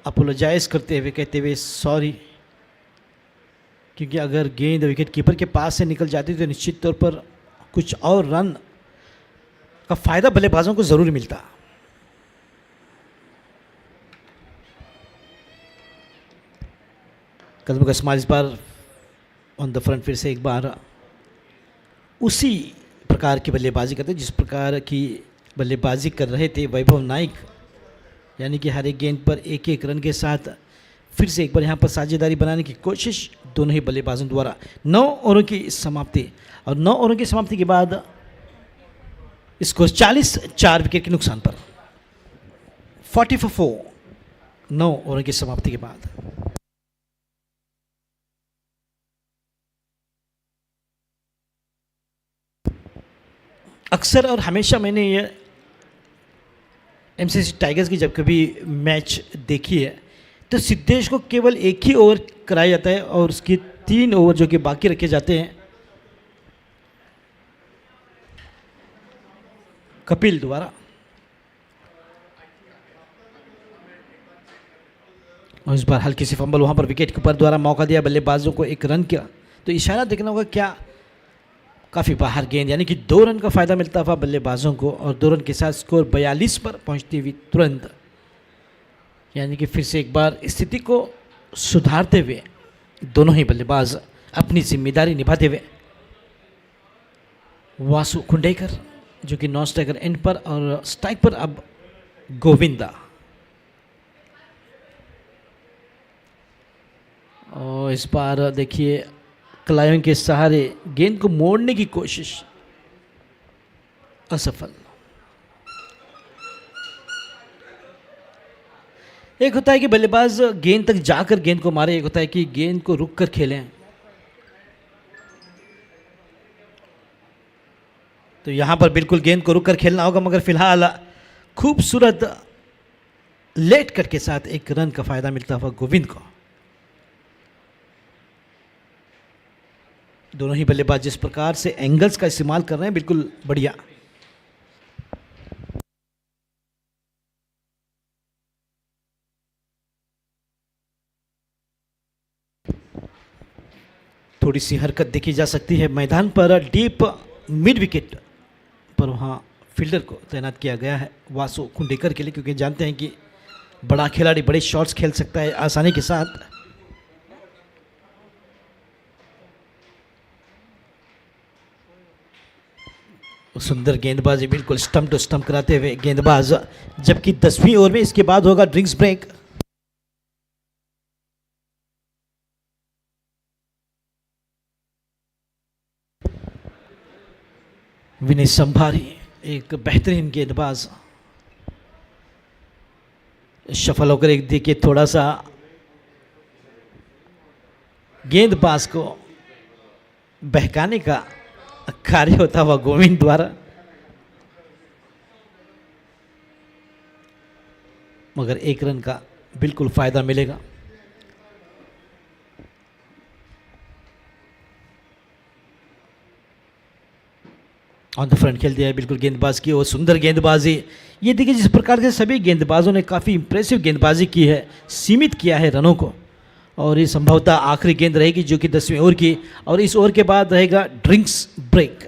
अपोलोजाइज करते हुए कहते हुए सॉरी, क्योंकि अगर गेंद विकेट कीपर के पास से निकल जाती तो निश्चित तौर पर कुछ और रन का फायदा बल्लेबाजों को जरूर मिलता। कदम का इस्तेमाल इस बार ऑन द फ्रंट, फिर से एक बार उसी प्रकार की बल्लेबाजी करते जिस प्रकार की बल्लेबाजी कर रहे थे वैभव नाइक, यानी कि हर एक गेंद पर 1-1 रन के साथ फिर से एक बार यहाँ पर साझेदारी बनाने की कोशिश दोनों ही बल्लेबाजों द्वारा। 9 ओवरों की समाप्ति और 9 ओवरों की समाप्ति के बाद स्कोर 40, 4 विकेट के नुकसान पर 40 for 4 9 ओवरों की समाप्ति के बाद। अक्सर और हमेशा मैंने ये एमसीसी टाइगर्स की जब कभी मैच देखी है तो सिद्धेश को केवल एक ही ओवर कराया जाता है और उसके 3 ओवर जो कि बाकी रखे जाते हैं कपिल द्वारा। और इस बार हल्की सी फंबल, वहां पर विकेट कीपर द्वारा मौका दिया बल्लेबाजों को 1 रन का, तो इशारा देखना होगा क्या काफ़ी बाहर गेंद, यानी कि 2 रन का फायदा मिलता था बल्लेबाजों को और 2 रन के साथ स्कोर 42 पर पहुंचती हुई तुरंत, यानी कि फिर से एक बार स्थिति को सुधारते हुए दोनों ही बल्लेबाज अपनी जिम्मेदारी निभाते हुए। वासु खुंडेकर जो कि नॉन स्ट्राइकर एंड पर और स्ट्राइक पर अब गोविंदा, और इस बार देखिए क्लाइंग के सहारे गेंद को मोड़ने की कोशिश असफल। एक होता है कि बल्लेबाज गेंद तक जाकर गेंद को मारे, एक होता है कि गेंद को रुक कर खेलें। तो यहां पर बिल्कुल गेंद को रुक कर खेलना होगा, मगर फिलहाल खूबसूरत लेट कट के साथ 1 रन का फायदा मिलता हुआ गोविंद को। दोनों ही बल्लेबाज जिस प्रकार से एंगल्स का इस्तेमाल कर रहे हैं बिल्कुल बढ़िया। थोड़ी सी हरकत देखी जा सकती है मैदान पर, डीप मिड विकेट पर वहां फील्डर को तैनात किया गया है वासु खुंडेकर के लिए, क्योंकि जानते हैं कि बड़ा खिलाड़ी बड़े शॉट्स खेल सकता है आसानी के साथ। सुंदर गेंदबाजी, बिल्कुल स्टंप टू स्टंप कराते हुए गेंदबाज, जबकि 10वीं ओवर में इसके बाद होगा ड्रिंक्स ब्रेक। विनय संभारी एक बेहतरीन गेंदबाज, सफल होकर एक देखिए थोड़ा सा गेंदबाज को बहकाने का कार्य होता हुआ गोविंद द्वारा, मगर 1 रन का बिल्कुल फायदा मिलेगा। ऑन द फ्रंट खेल दिया है बिल्कुल गेंदबाज की, और सुंदर गेंदबाजी। ये देखिए जिस प्रकार से सभी गेंदबाजों ने काफ़ी इंप्रेसिव गेंदबाजी की है, सीमित किया है रनों को, और ये संभवतः आखिरी गेंद रहेगी जो कि 10वीं ओवर की, और इस ओवर के बाद रहेगा ड्रिंक्स ब्रेक।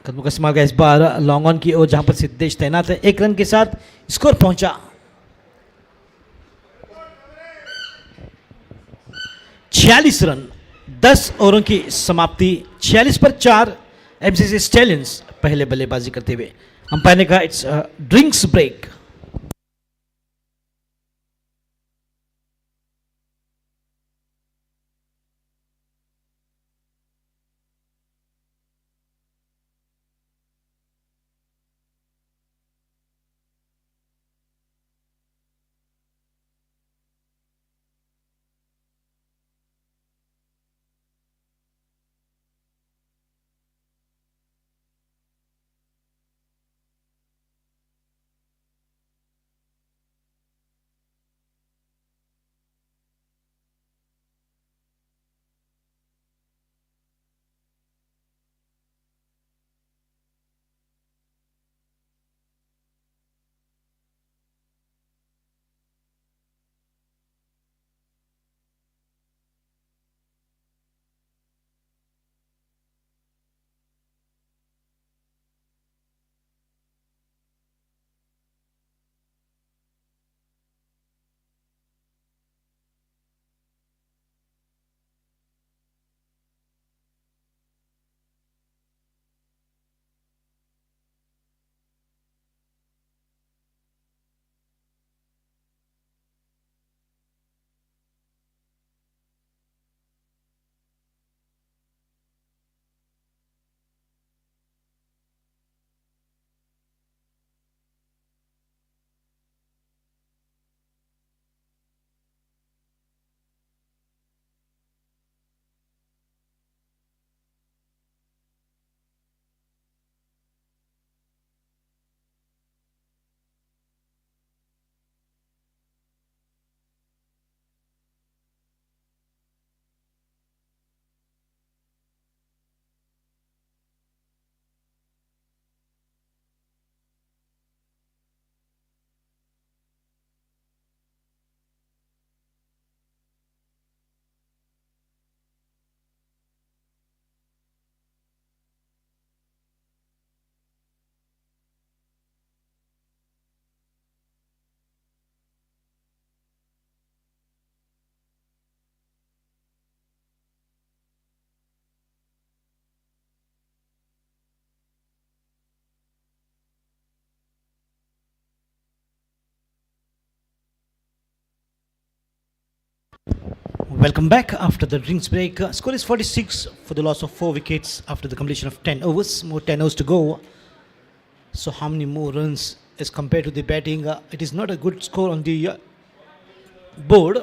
कदमों का इस्तेमाल का इस बार लॉन्ग ऑन की ओर जहां पर सिद्धेश तैनात है। 1 रन के साथ स्कोर पहुंचा 46 रन 10 ओवरों की समाप्ति 46 पर 4 एमसीसी स्टैलियंस पहले बल्लेबाजी करते हुए अंपायर ने कहा it's drinks break. Welcome back after the drinks break. Score is 46 for the loss of 4 wickets after the completion of 10 overs. More 10 overs to go. So how many more runs as compared to the batting? It is not a good score on the board.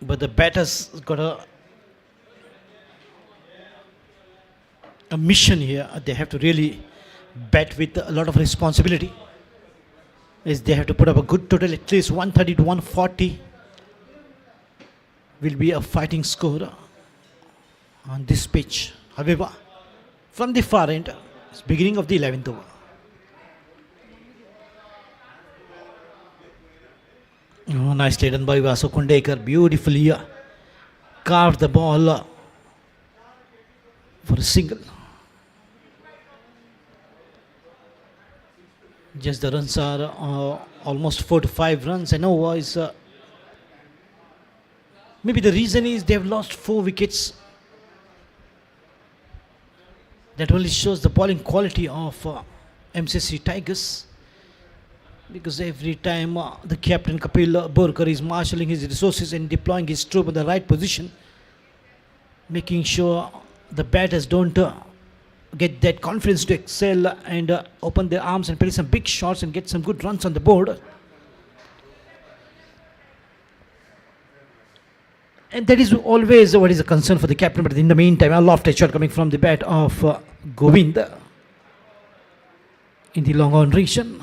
But the batters got a mission here. They have to really bat with a lot of responsibility. As they have to put up a good total, at least 130 to 140. Will be a fighting score on this pitch. However, from the far end, it's beginning of the 11th over. Oh, nicely done by Vasu Kundekar. Beautifully carved the ball for a single. Just the runs are almost 4 to 5 runs. And over is maybe the reason is they have lost 4 wickets. That only shows the bowling quality of MCC Tigers. Because every time the captain Kapil Borkar is marshalling his resources and deploying his troop in the right position, making sure the batters don't get that confidence to excel and open their arms and play some big shots and get some good runs on the board. And that is always what is a concern for the captain. But in the meantime, a lofted shot coming from the bat of Govind in the long on region.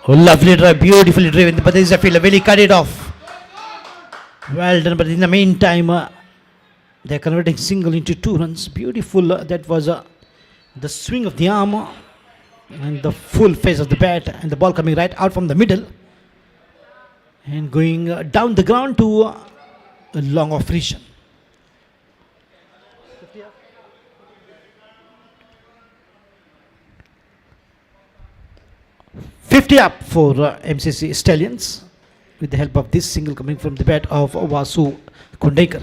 Oh, lovely drive, beautifully driven, but there is a fielder, really cut it off. Well done, but in the meantime, they are converting single into 2 runs. Beautiful, that was the swing of the arm And the full face of the bat and the ball coming right out from the middle and going down the ground to a long off region. 50 up for MCC Stallions with the help of this single coming from the bat of Vasu Kundekar.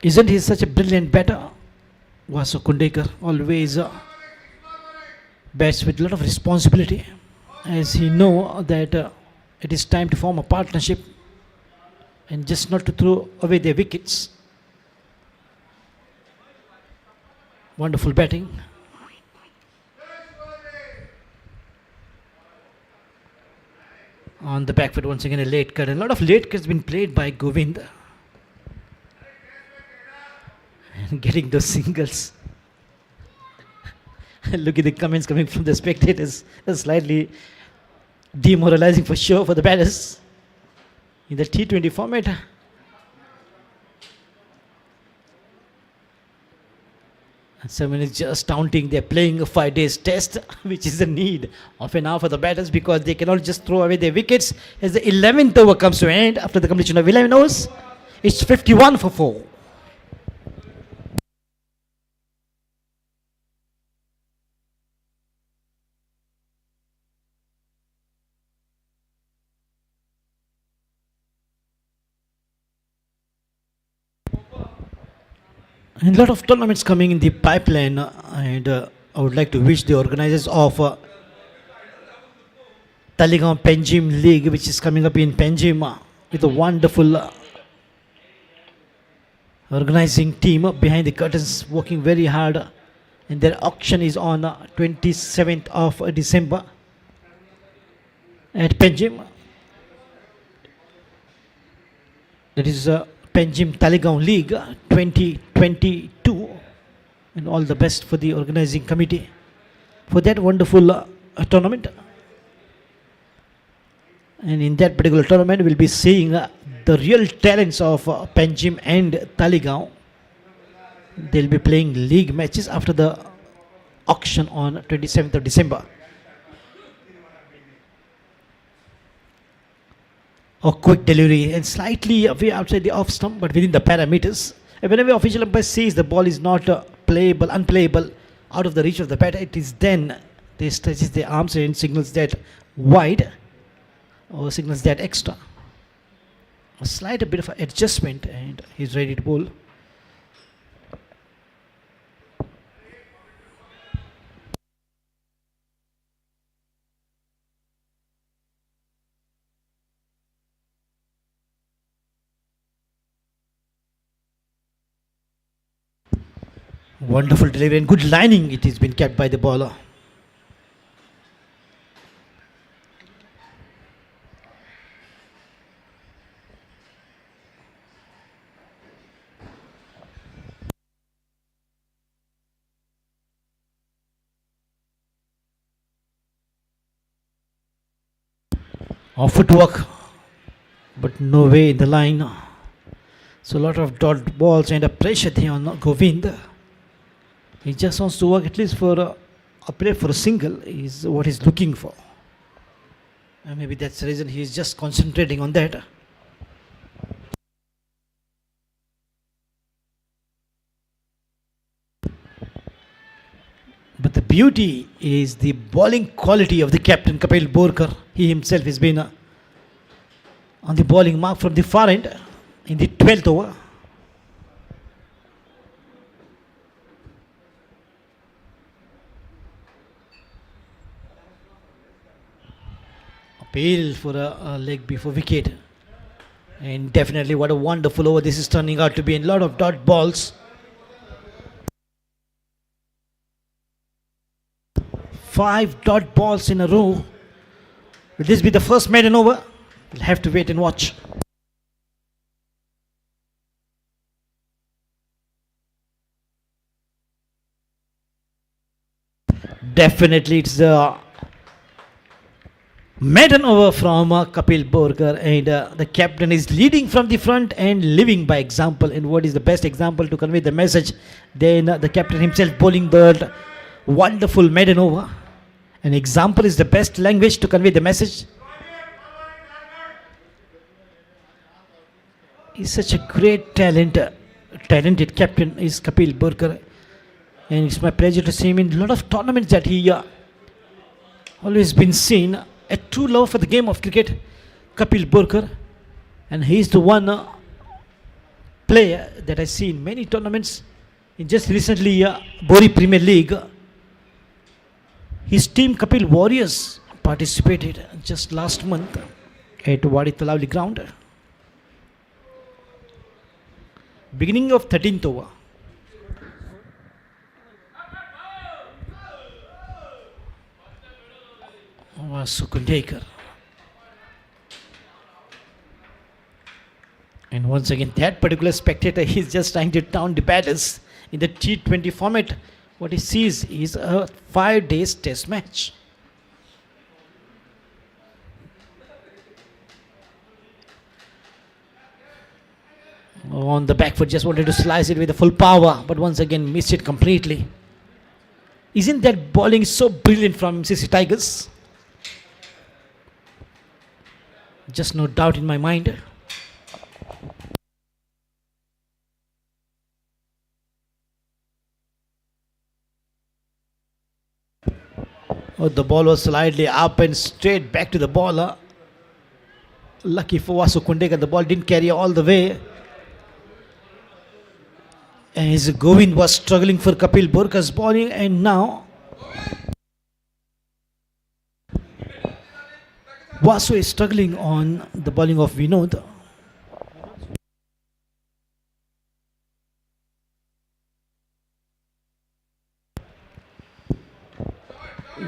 Isn't he such a brilliant batter? Vasu Kundekar always bats with a lot of responsibility, as he know that it is time to form a partnership and just not to throw away their wickets. Wonderful batting. On the back foot once again a late cut. A lot of late cuts been played by Govind. And getting those singles. Look at the comments coming from the spectators. That's slightly demoralizing for sure for the batters. In the T20 format. Someone is just taunting they're playing a 5 days test, which is the need of an hour for the batters because they cannot just throw away their wickets as the 11th over comes to an end after the completion of 11 overs. It's 51 for 4. And a lot of tournaments coming in the pipeline, and I would like to wish the organizers of Taligaon Penjim League, which is coming up in Penjim, with a wonderful organizing team behind the curtains, working very hard. And their auction is on 27th of December at Penjim. That is Penjim Taligaon League 2022, and all the best for the organizing committee for that wonderful tournament. And in that particular tournament we'll be seeing the real talents of Penjim and Taligaon. They'll be playing league matches after the auction on 27th of December. A quick delivery and slightly away outside the off stump, but within the parameters. And whenever official umpire says the ball is not playable, unplayable, out of the reach of the batter, it is then they stretches their arms and signals that wide or signals that extra. A slight bit of adjustment and he's ready to bowl. Wonderful delivery and good lining. It has been kept by the bowler. Off footwork, but no way in the line. So a lot of dot balls and a pressure there on Govind. He just wants to work at least for a play for a single is what he's looking for. And maybe that's the reason he is just concentrating on that. But the beauty is the bowling quality of the captain Kapil Borkar. He himself has been on the bowling mark from the far end in the 12th over. Appeal for a leg before wicket. And definitely what a wonderful over this is turning out to be. A lot of dot balls. 5 dot balls in a row. Will this be the first maiden over? We'll have to wait and watch. Definitely it's the Maiden over from Kapil Borkar, and the captain is leading from the front and living by example. And what is the best example to convey the message? Then the captain himself bowling that wonderful maiden over. An example is the best language to convey the message. He's such a great talented captain is Kapil Borkar, and it's my pleasure to see him in a lot of tournaments that he always been seen. A true love for the game of cricket, Kapil Borkar, and he's the one player that I see in many tournaments. In just recently, Bori Premier League, his team Kapil Warriors participated just last month at Wadi Talavli ground. Beginning of 13th over. Sukundekar. And once again, that particular spectator is just trying to down the batters in the T20 format. What he sees is a 5 day test match. On the back foot, just wanted to slice it with the full power, but once again missed it completely. Isn't that bowling so brilliant from MCC Tigers? Just no doubt in my mind. Oh, the ball was slightly up and straight back to the bowler. Lucky for Vasu Kundekar, the ball didn't carry all the way. And his Govind was struggling for Kapil Borkar's bowling, and now Vasu is struggling on the bowling of Vinod.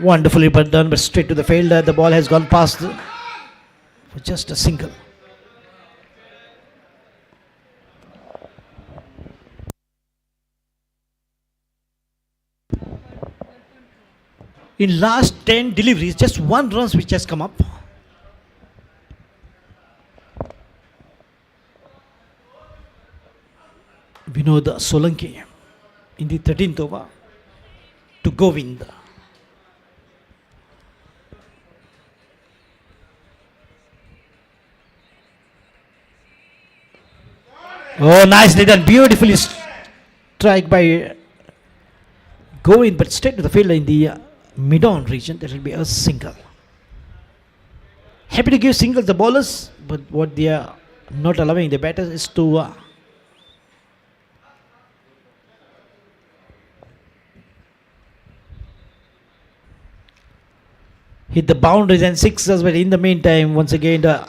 Wonderfully but done, but straight to the fielder. The ball has gone past for just a single. In last 10 deliveries, just one run which has come up. Vinod Solanki in the 13th over to Govind. Oh, nicely done. Beautifully strike by Govind, but straight to the fielder in the mid-on region. That will be a single. Happy to give singles the bowlers, but what they are not allowing the batters is to hit the boundaries and sixes, but in the meantime, once again, the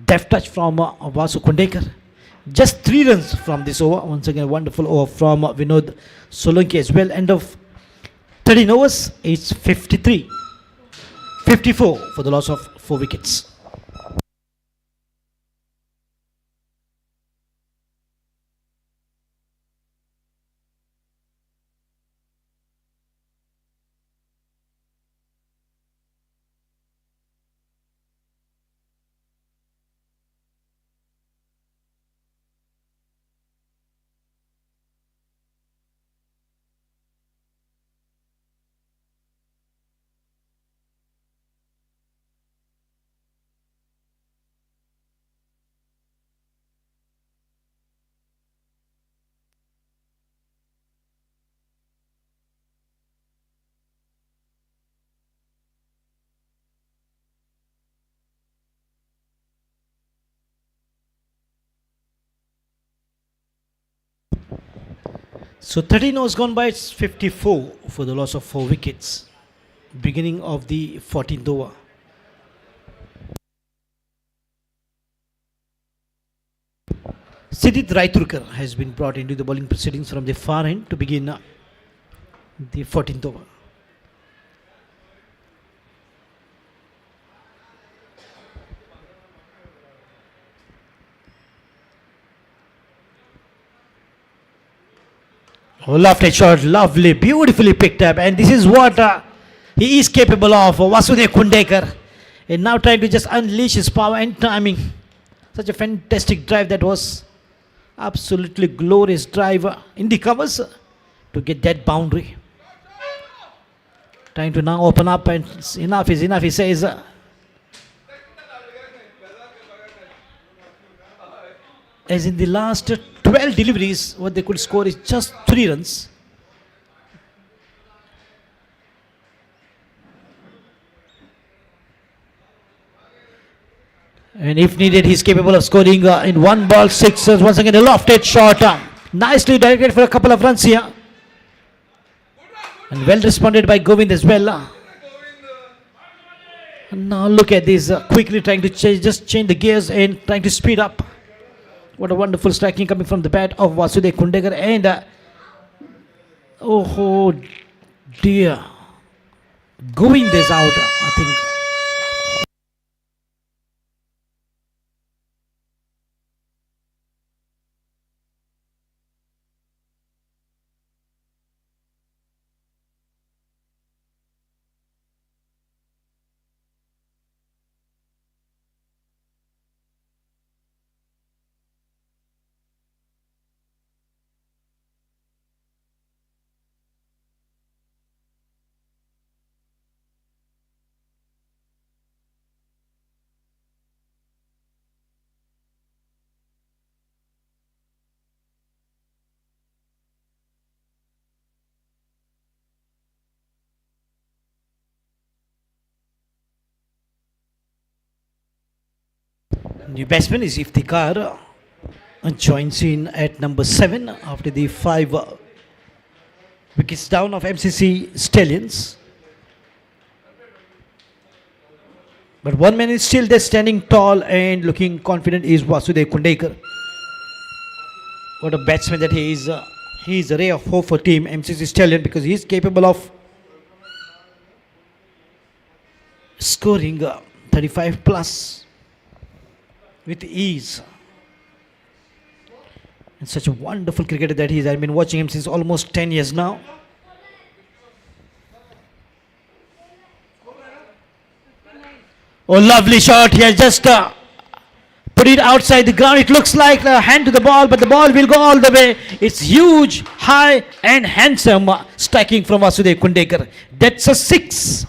deft touch from Vasu Kundekar. Just 3 runs from this over. Once again, wonderful over from Vinod Solanki as well. End of 13 overs, it's 54 for the loss of 4 wickets. So 13 overs gone by, it's 54 for the loss of 4 wickets. Beginning of the 14th over. Sidit Raiturkar has been brought into the bowling proceedings from the far end to begin the 14th over. Oh, lofted shot, lovely, beautifully picked up, and this is what He is capable of Vasudev Kundekar. And now trying to just unleash his power and timing. Such a fantastic drive that was. Absolutely glorious drive in the covers to get that boundary. Trying to now open up, and enough is enough, he says. As in the last 12 deliveries, what they could score is just 3 runs. And if needed, he's capable of scoring in 1 ball 6 runs. Once again, a lofted shot. Nicely directed for a couple of runs here. And well responded by Govind as well. And now look at this. Quickly trying to change the gears and trying to speed up. What a wonderful striking coming from the bat of Vasudev Kundekar. And oh dear. Govind is out, I think. New batsman is Iftikhar, joins in at number 7 after the 5 wickets down of MCC Stallions. But one man is still there standing tall and looking confident is Vasudev Kundekar. What a batsman that he is. He is a ray of hope for team MCC Stallion because he is capable of scoring 35 plus with ease. And such a wonderful cricketer that he is. I've been watching him since almost 10 years now. Oh, lovely shot. He has just put it outside the ground. It looks like a hand to the ball, but the ball will go all the way. It's huge, high and handsome striking from Vasudev Kundekar. That's a 6.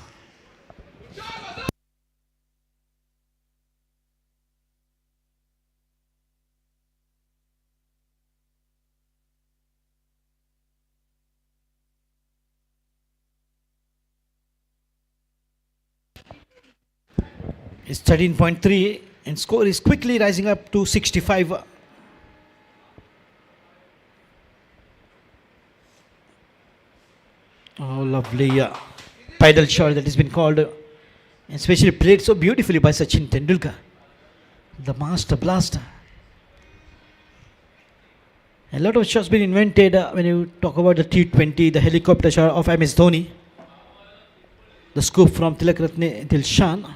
It's 13.3 and score is quickly rising up to 65. Oh, lovely pedal shot that has been called, and especially played so beautifully by Sachin Tendulkar, the master blaster. A lot of shots been invented when you talk about the T20, the helicopter shot of MS Dhoni, the scoop from Tilak Ratne Dilshan,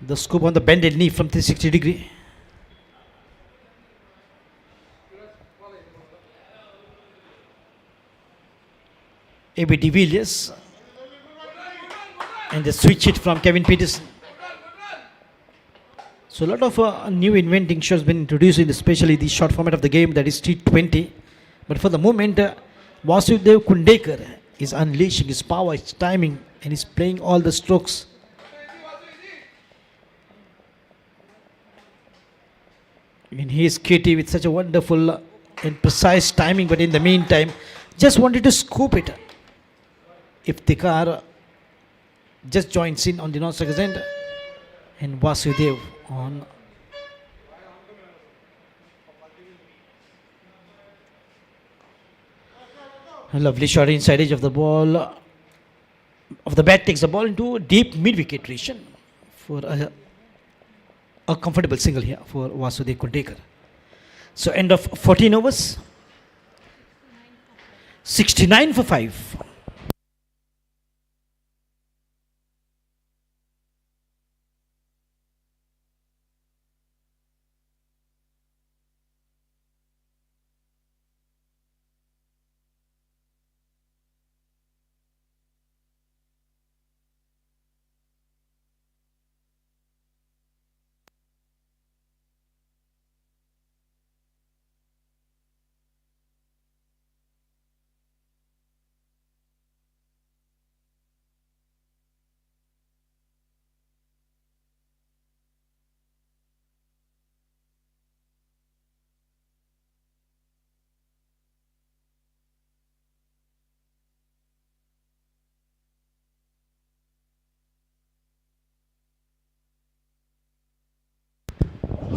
the scoop on the bended knee from 360 degree. A.B. de Villiers and the switch hit from Kevin Peterson. So a lot of new inventing shots been introduced in especially the short format of the game, that is T20. But for the moment, Vasudev Kundekar is unleashing his power, his timing, and is playing all the strokes. And he is kitty with such a wonderful and precise timing, but in the meantime, just wanted to scoop it. Iftikhar just joins in on the non-strikers end, and Vasudev on. A lovely shot inside edge of the ball. Of the bat takes the ball into deep mid-wicket region for a comfortable single here for Vasudev Kundekar. So end of 14 overs. 69 for 5.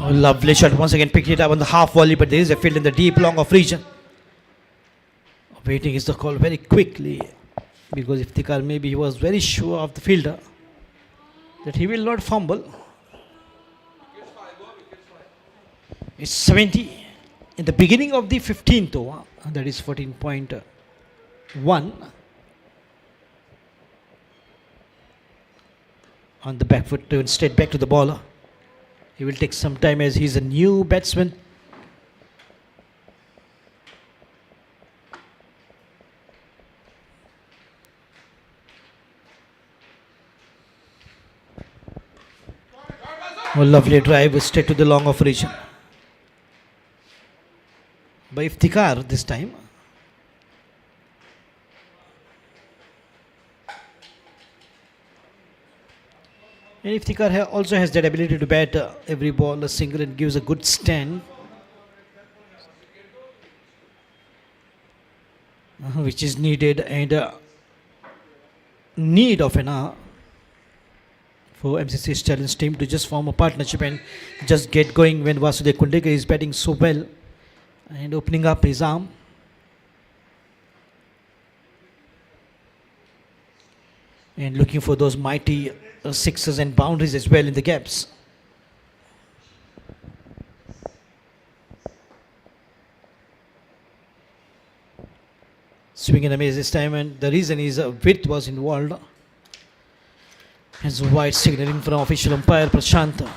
Oh, lovely shot. Once again picked it up on the half volley, but there is a field in the deep long off region. Waiting is the call very quickly, because if Tikar maybe he was very sure of the fielder that he will not fumble. It's 70 in the beginning of the 15th over, that is 14.1. On the back foot, turn straight back to the bowler. He will take some time as he's a new batsman. Oh, lovely drive straight to the long off region by Iftikhar this time. And Iftikhar also has that ability to bat every ball a single and gives a good stand, which is needed, and need of an hour for MCC Stallions team to just form a partnership and just get going when Vasudev Kundekar is batting so well and opening up his arm. And looking for those mighty sixes and boundaries as well in the gaps. Swing and a miss this time, and the reason is width was involved. His wide signaling from official umpire Prashant.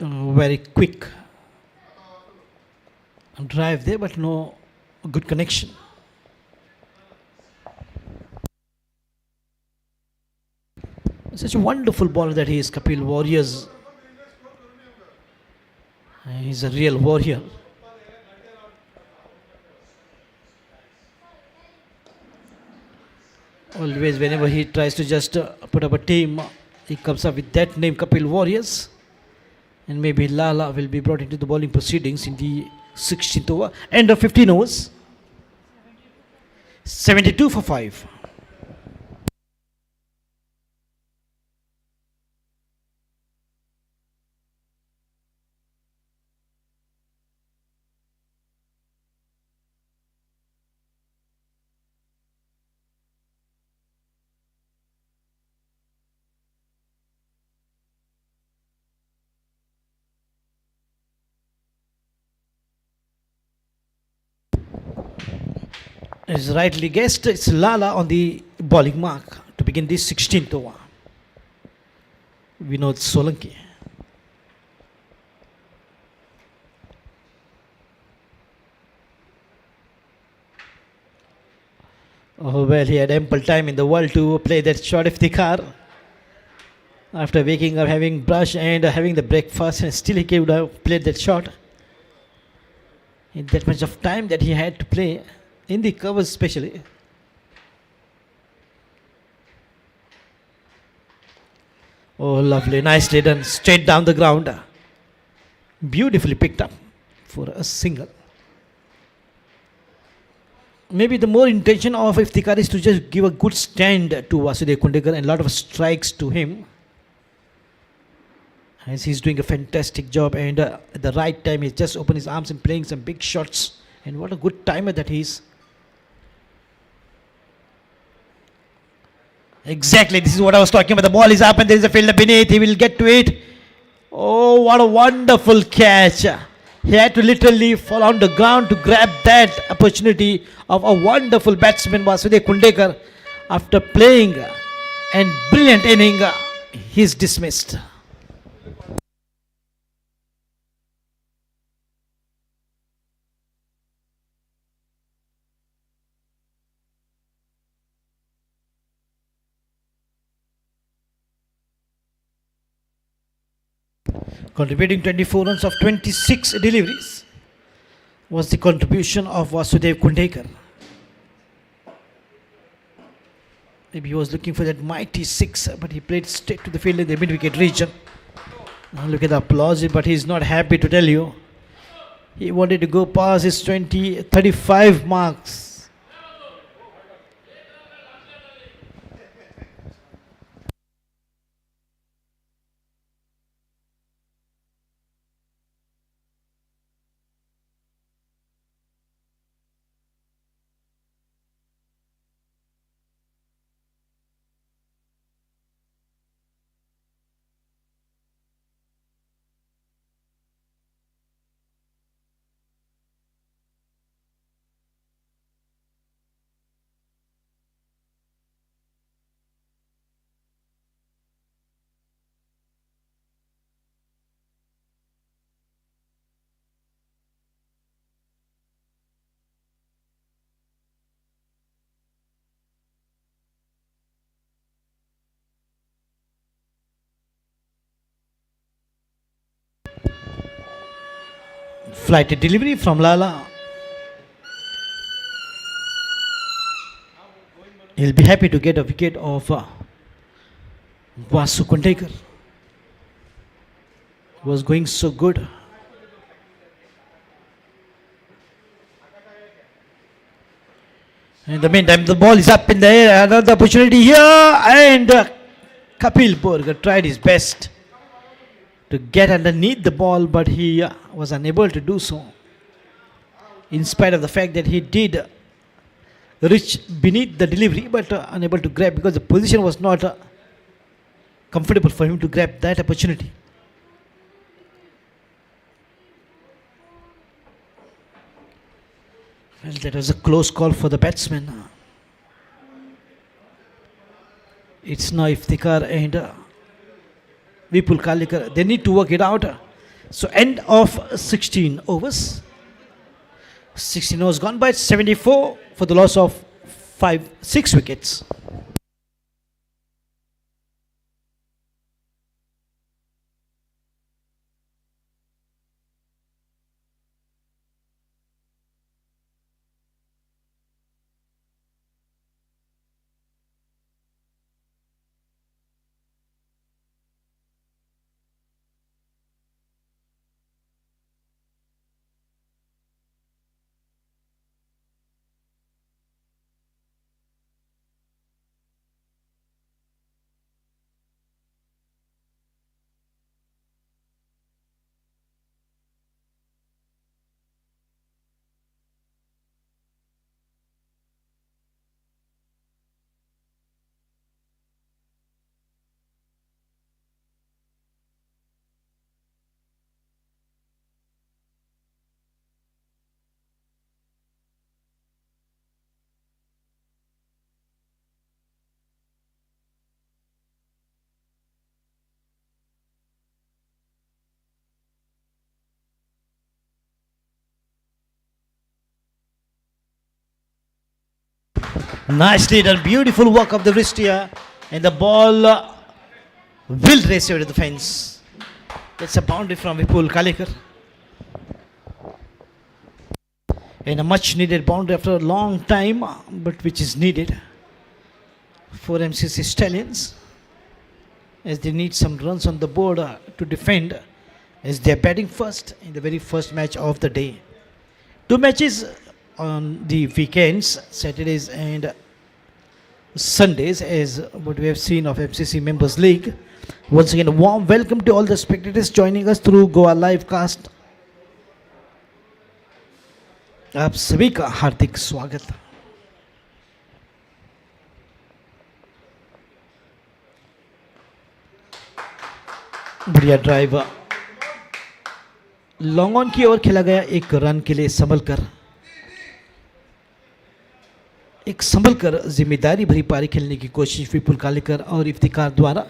Very quick drive there, but no good connection. Such a wonderful bowler that he is, Kapil Warriors. He's a real warrior. Always, whenever he tries to just put up a team, he comes up with that name, Kapil Warriors. And maybe Lala will be brought into the bowling proceedings in the 16th over. End of 15 overs. 72 for 5. As rightly guessed, it's Lala on the bowling mark to begin this 16th over. Vinod Solanki. Oh, well, he had ample time in the world to play that shot of the car. After waking up, having brush and having the breakfast, and still he could have played that shot. In that much of time that he had to play. In the covers especially. Oh, lovely. Nicely done. Straight down the ground. Beautifully picked up for a single. Maybe the more intention of Iftikhar is to just give a good stand to Vasudev Kundekar and a lot of strikes to him. As he's doing a fantastic job, and at the right time he's just opened his arms and playing some big shots. And what a good timer that he is. Exactly, this is what I was talking about. The ball is up and there is a fielder beneath. He will get to it. Oh, what a wonderful catch. He had to literally fall on the ground to grab that opportunity of a wonderful batsman, Vasudev Kundekar. After playing and brilliant inning, he's dismissed. Contributing 24 runs of 26 deliveries was the contribution of Vasudev Kundekar. Maybe he was looking for that mighty six, but he played straight to the field in the mid-wicket region. Now look at the applause, but he's not happy to tell you. He wanted to go past his 35 marks. Flight delivery from Lala. He'll be happy to get a wicket of Vasu Kundekar. Was going so good. In the meantime, the ball is up in the air. Another opportunity here, and Kapil Burger tried his best to get underneath the ball, but he was unable to do so. In spite of the fact that he did reach beneath the delivery, but unable to grab because the position was not comfortable for him to grab that opportunity. Well, that was a close call for the batsman. It's now Iftikhar and Vipul Kalikar. They need to work it out. So end of 16 overs. 16 overs gone by, 74 for the loss of 6 wickets. Nicely done, beautiful work of the wrist here, and the ball will race over the fence. That's a boundary from Vipul Kalikar, and a much needed boundary after a long time, but which is needed for MCC Stallions, as they need some runs on the board to defend, as they are batting first in the very first match of the day. 2 matches on the weekends, Saturdays and Sundays, as what we have seen of MCC Members League. Once again, a warm welcome to all the spectators joining us through Goa Livecast. आप सभी का हार्दिक स्वागत. बढ़िया drive long on की ओर खेला गया, एक run के लिए संभल कर जिम्मेदारी भरी पारी खेलने की कोशिश विपुल कालिकर और इफ्तिखार द्वारा.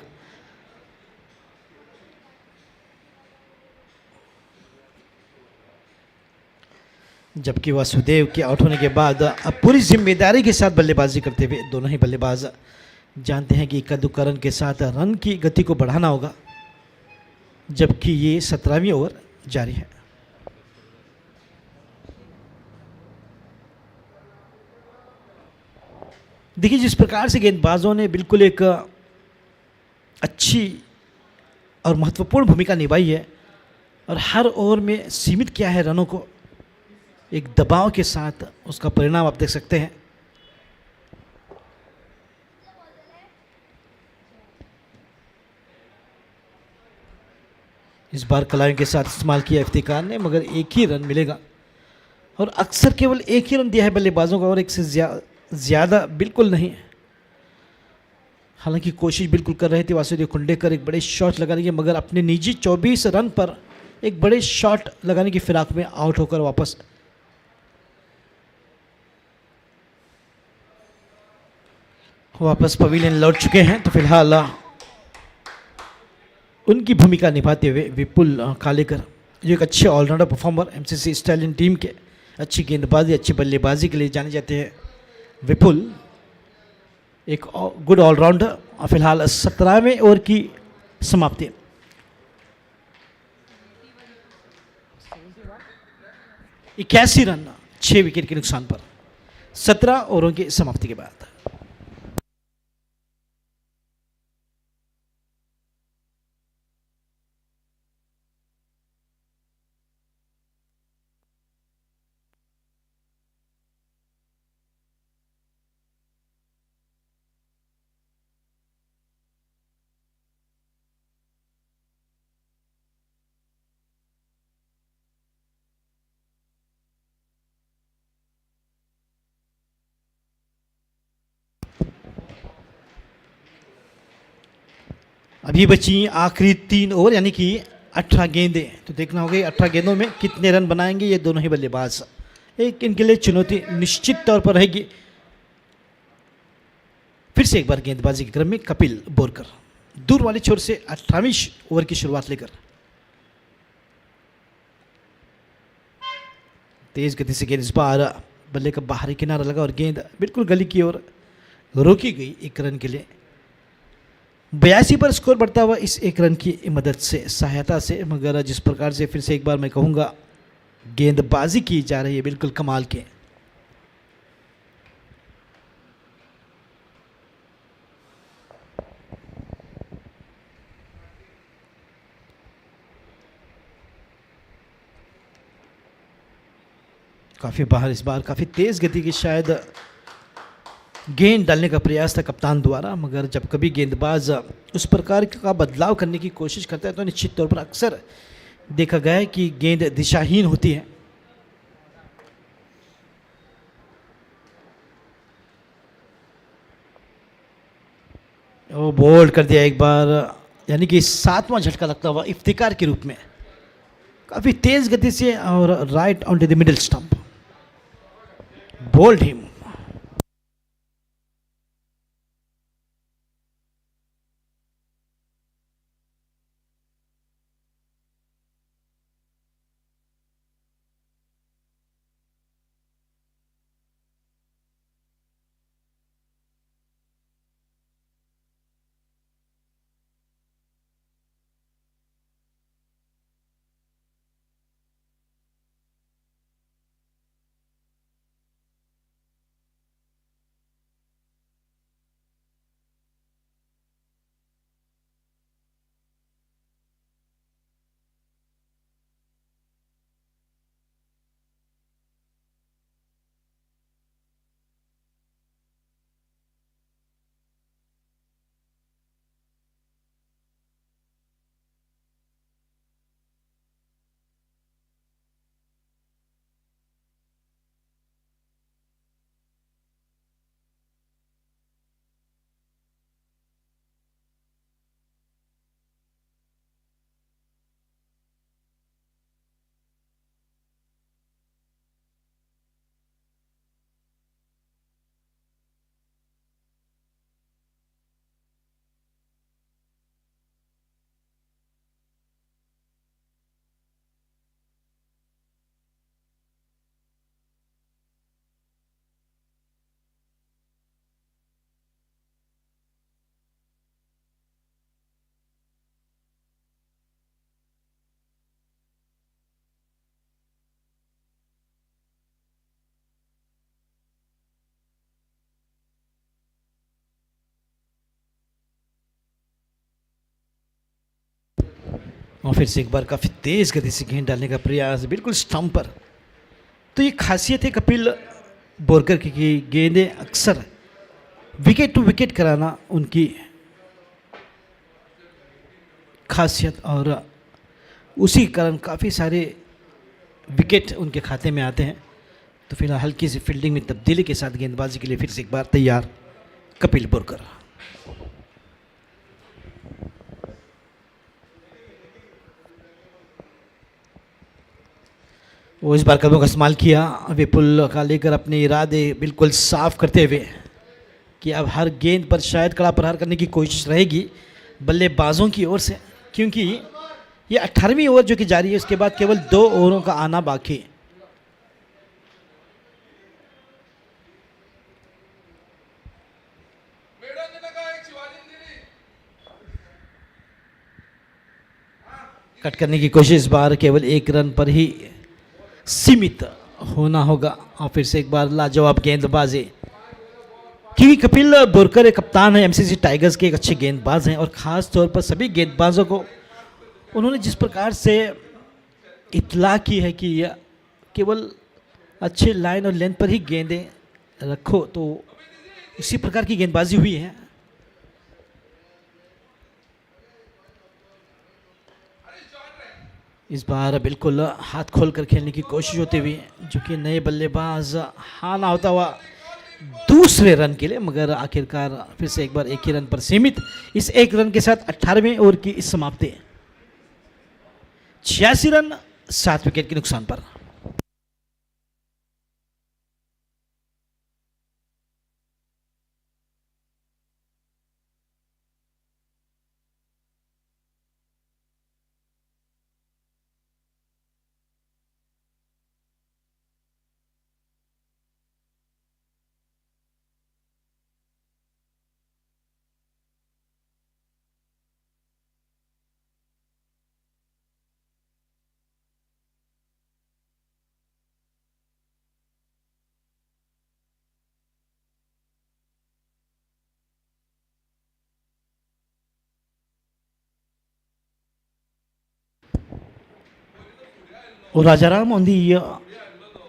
जबकि वासुदेव के आउट होने के बाद अब पूरी जिम्मेदारी के साथ बल्लेबाजी करते हुए दोनों ही बल्लेबाज जानते हैं कि इक्का दुक्का रन के साथ रन की गति को बढ़ाना होगा, जबकि ये 17वीं ओवर जारी है. देखिए, जिस प्रकार से गेंदबाजों ने बिल्कुल एक अच्छी और महत्वपूर्ण भूमिका निभाई है और हर ओवर में सीमित किया है रनों को, एक दबाव के साथ उसका परिणाम आप देख सकते हैं। इस बार कलाइयों के साथ इस्तेमाल किया इफ्तिकार ने, मगर एक ही रन मिलेगा और अक्सर केवल एक ही रन दिया है बल्लेबाजों का और एक से ज़्यादा बिल्कुल नहीं। हालांकि कोशिश बिल्कुल कर रहे थे वासुदेव खुंडेकर एक बड़े शॉट लगाने की, मगर अपने निजी 24 रन पर एक बड़े शॉट लगाने की फिराक में आउट होकर वापस पवेलियन लौट चुके हैं। तो फिलहाल उनकी भूमिका निभाते हुए विपुल कालेकर, जो एक अच्छे allrounder performer MCC stallion team के, अच्छी गेंदबाजी अच्छी बल्लेबाजी के लिए जाने जाते हैं। विपुल एक गुड ऑलराउंडर। फिलहाल 17वें ओवर की समाप्ति। इक्यासी रन 6 विकेट के नुकसान पर 17 ओवरों की समाप्ति के बाद। अभी बची आखिरी 3 ओवर यानी कि 18 गेंदें। तो देखना होगा 18 गेंदों में कितने रन बनाएंगे ये दोनों ही बल्लेबाज। एक इनके लिए चुनौती निश्चित तौर पर रहेगी। फिर से एक बार गेंदबाजी के क्रम में कपिल बोरकर दूर वाली छोर से 18वीं ओवर की शुरुआत लेकर तेज गति से गेंद इस बार बल्ले का बाहरी किनारा लगा और गेंद बिल्कुल गली की ओर रोकी गई एक रन के लिए। 82 पर स्कोर बढ़ता हुआ इस एक रन की मदद से, सहायता से। मगर जिस प्रकार से फिर से एक बार मैं कहूँगा गेंदबाजी की जा रही है बिल्कुल कमाल के। काफ़ी बाहर इस बार काफ़ी तेज़ गति की शायद गेंद डालने का प्रयास था कप्तान द्वारा, मगर जब कभी गेंदबाज उस प्रकार का बदलाव करने की कोशिश करता है तो निश्चित तौर पर अक्सर देखा गया है कि गेंद दिशाहीन होती है। वो बोल्ड कर दिया एक बार, यानी कि 7वां झटका लगता हुआ इफ्तिकार के रूप में काफ़ी तेज़ गति से और right on to the middle stump, bowled him. और फिर से एक बार काफ़ी तेज़ गति से गेंद डालने का प्रयास बिल्कुल स्टंप पर। तो ये खासियत है कपिल बोरकर की कि गेंदें अक्सर विकेट टू विकेट कराना उनकी खासियत, और उसी कारण काफ़ी सारे विकेट उनके खाते में आते हैं। तो फिलहाल हल्की सी फील्डिंग में तब्दीली के साथ गेंदबाजी के लिए फिर से एक बार तैयार कपिल बोरकर। वो इस बार कदमों का इस्तेमाल किया विपुल का लेकर अपने इरादे बिल्कुल साफ करते हुए कि अब हर गेंद पर शायद कड़ा प्रहार करने की कोशिश रहेगी बल्लेबाजों की ओर से, क्योंकि ये 18वीं ओवर जो कि जारी है, उसके बाद केवल 2 ओवरों का आना बाकी। कट करने की कोशिश, इस बार केवल 1 रन पर ही सीमित होना होगा। और फिर से एक बार लाजवाब गेंदबाजी, क्योंकि कपिल बोरकर एक कप्तान है एमसीसी टाइगर्स के, एक अच्छे गेंदबाज हैं, और ख़ास तौर पर सभी गेंदबाजों को उन्होंने जिस प्रकार से इत्तला की है कि केवल अच्छे लाइन और लेंथ पर ही गेंदें रखो, तो उसी प्रकार की गेंदबाजी हुई है। इस बार बिल्कुल हाथ खोलकर खेलने की कोशिश होती हुई, जो कि नए बल्लेबाज हाना होता हुआ दूसरे रन के लिए, मगर आखिरकार फिर से एक बार 1 ही रन पर सीमित। इस 1 रन के साथ 18वें ओवर की इस समाप्ति 86 रन 7 विकेट के नुकसान पर। Rajaram on the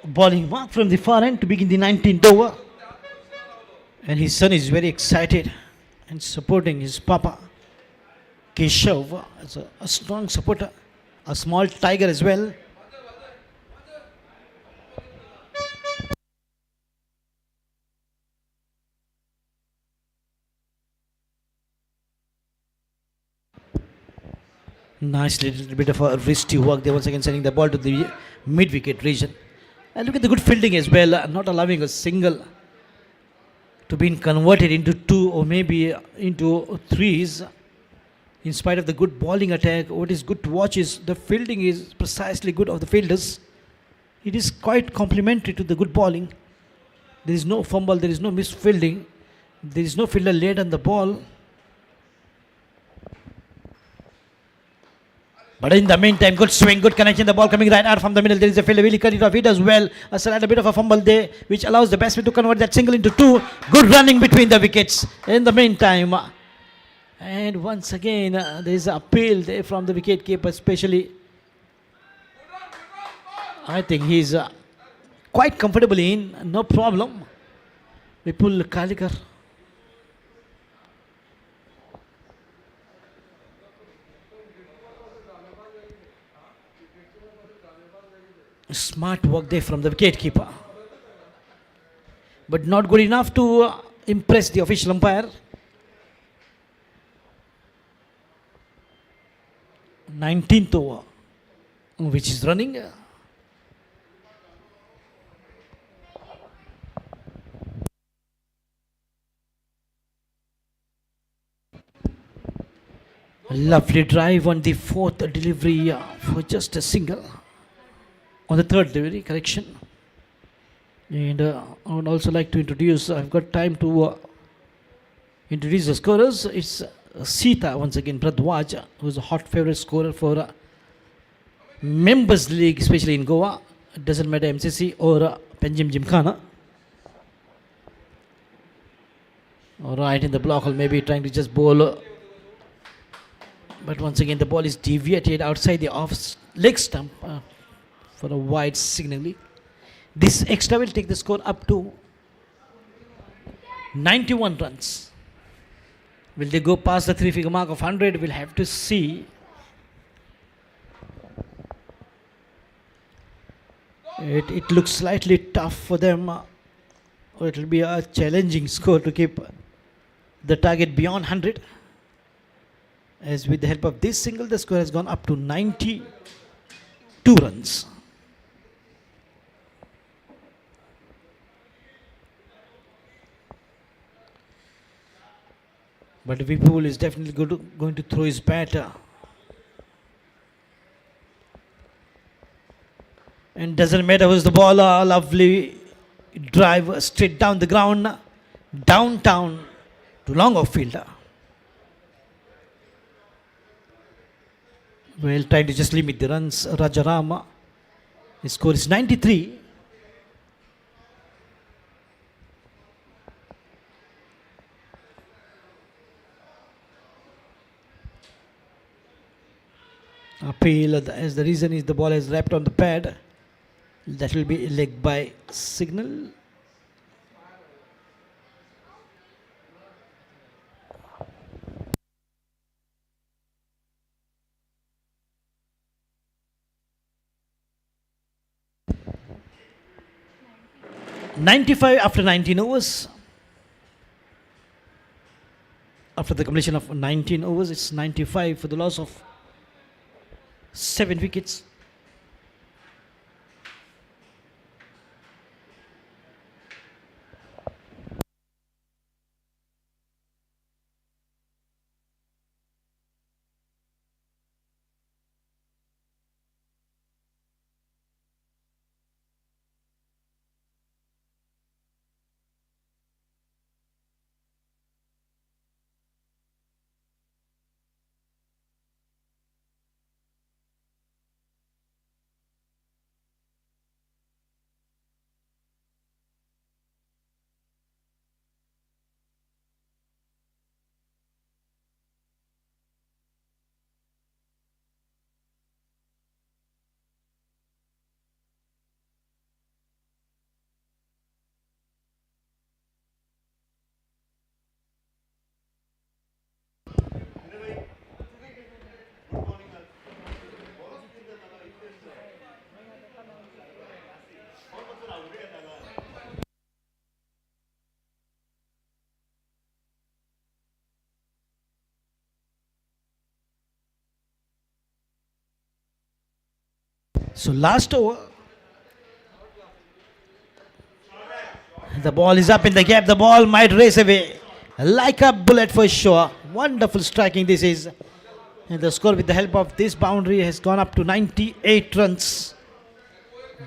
bowling mark from the far end to begin the 19th over. And his son is very excited and supporting his papa, Keshav, as a strong supporter, a small tiger as well. Nice little bit of a wristy work there, once again sending the ball to the mid-wicket region. And look at the good fielding as well, not allowing a single to be converted into 2 or maybe into 3s. In spite of the good bowling attack, what is good to watch is the fielding is precisely good of the fielders. It is quite complementary to the good bowling. There is no fumble, there is no missed fielding, there is no fielder late on the ball. But in the meantime, good swing, good connection, the ball coming right out from the middle. There is a fielder, really cut it off. He does well. A bit of a fumble there, which allows the batsman to convert that single into 2. Good running between the wickets in the meantime. And once again, there is an appeal there from the wicket keeper, especially. I think he's quite comfortable in, no problem. Vipul Kalikar. Smart work there from the wicketkeeper, but not good enough to impress the official umpire. 19th over, which is running. Lovely drive on the 4th delivery for just a single. On the 3rd delivery, correction. And I would also like to introduce, I've got time to introduce the scorers. It's Sita, once again, Bradwaj, who's a hot favorite scorer for Members League, especially in Goa. It doesn't matter MCC or Penjim Gymkhana. All right, in the block hole, maybe trying to just bowl. But once again, the ball is deviated outside the off leg stump. For a wide signaling. This extra will take the score up to 91 runs. Will they go past the three-figure mark of 100? We'll have to see. It looks slightly tough for them. It will be a challenging score to keep the target beyond 100. As with the help of this single, the score has gone up to 92 runs. But Vipul is definitely going to throw his bat. And doesn't matter who's the bowler, lovely drive straight down the ground, downtown to long off fielder. Well, trying to just limit the runs. Rajarama, his score is 93. Appeal, as the reason is the ball is wrapped on the pad. That will be a leg by signal. (95) after 19 overs. After the completion of 19 overs, it's 95 for the loss of 7 wickets. So last over, the ball is up in the gap. The ball might race away like a bullet for sure. Wonderful striking this is. And the score with the help of this boundary has gone up to 98 runs.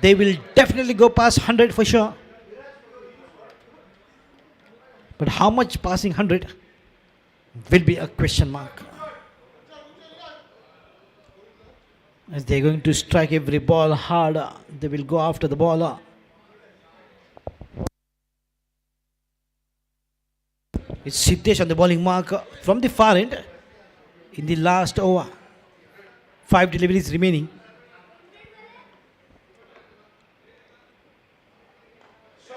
They will definitely go past 100 for sure. But how much passing 100 will be a question mark. As they're going to strike every ball hard, they will go after the ball. It's Siddesh on the bowling mark from the far end in the last over. 5 deliveries remaining.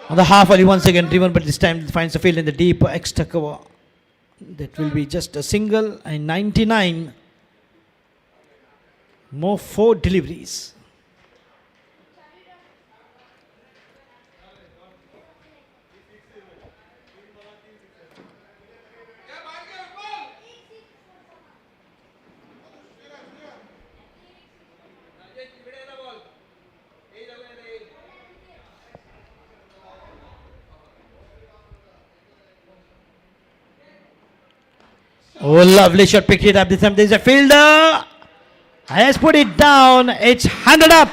On the half volley once again driven, but this time finds the field in the deep extra cover. That will be just a single and 99. More 4 deliveries. Oh, lovely shot, picked it up. This time there's a fielder. Has put it down. It's 100 up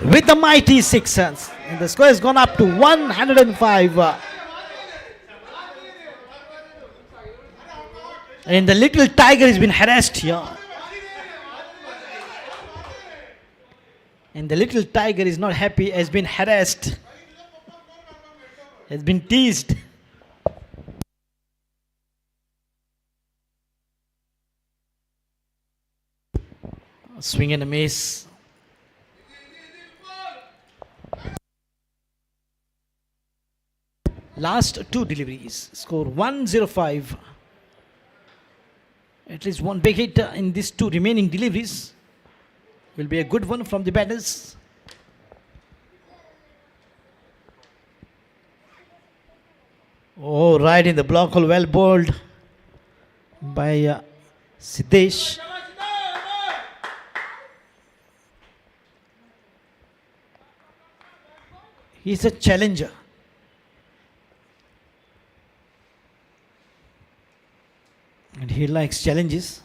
with the mighty 6 runs. And the score has gone up to 105. And the little tiger has been harassed here. And the little tiger is not happy, has been harassed, has been teased. Swing and a miss. Last two deliveries. Score 105. At least one big hit in these two remaining deliveries. Will be a good one from the batters. Oh, right in the block hole. Well bowled by Siddesh. He's a challenger. And he likes challenges.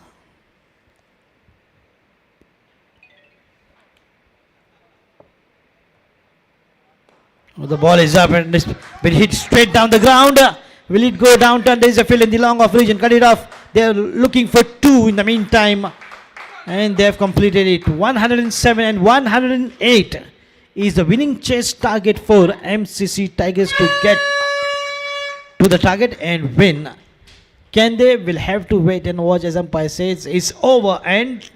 Oh, the ball is up and it's been hit straight down the ground. Will it go down? There is a field in the long off region. Cut it off. They are looking for two in the meantime. And they have completed it. 107 and 108 is the winning chase target for MCC Tigers to get to the target and win. Can they? Will have to wait and watch as umpire says it's over and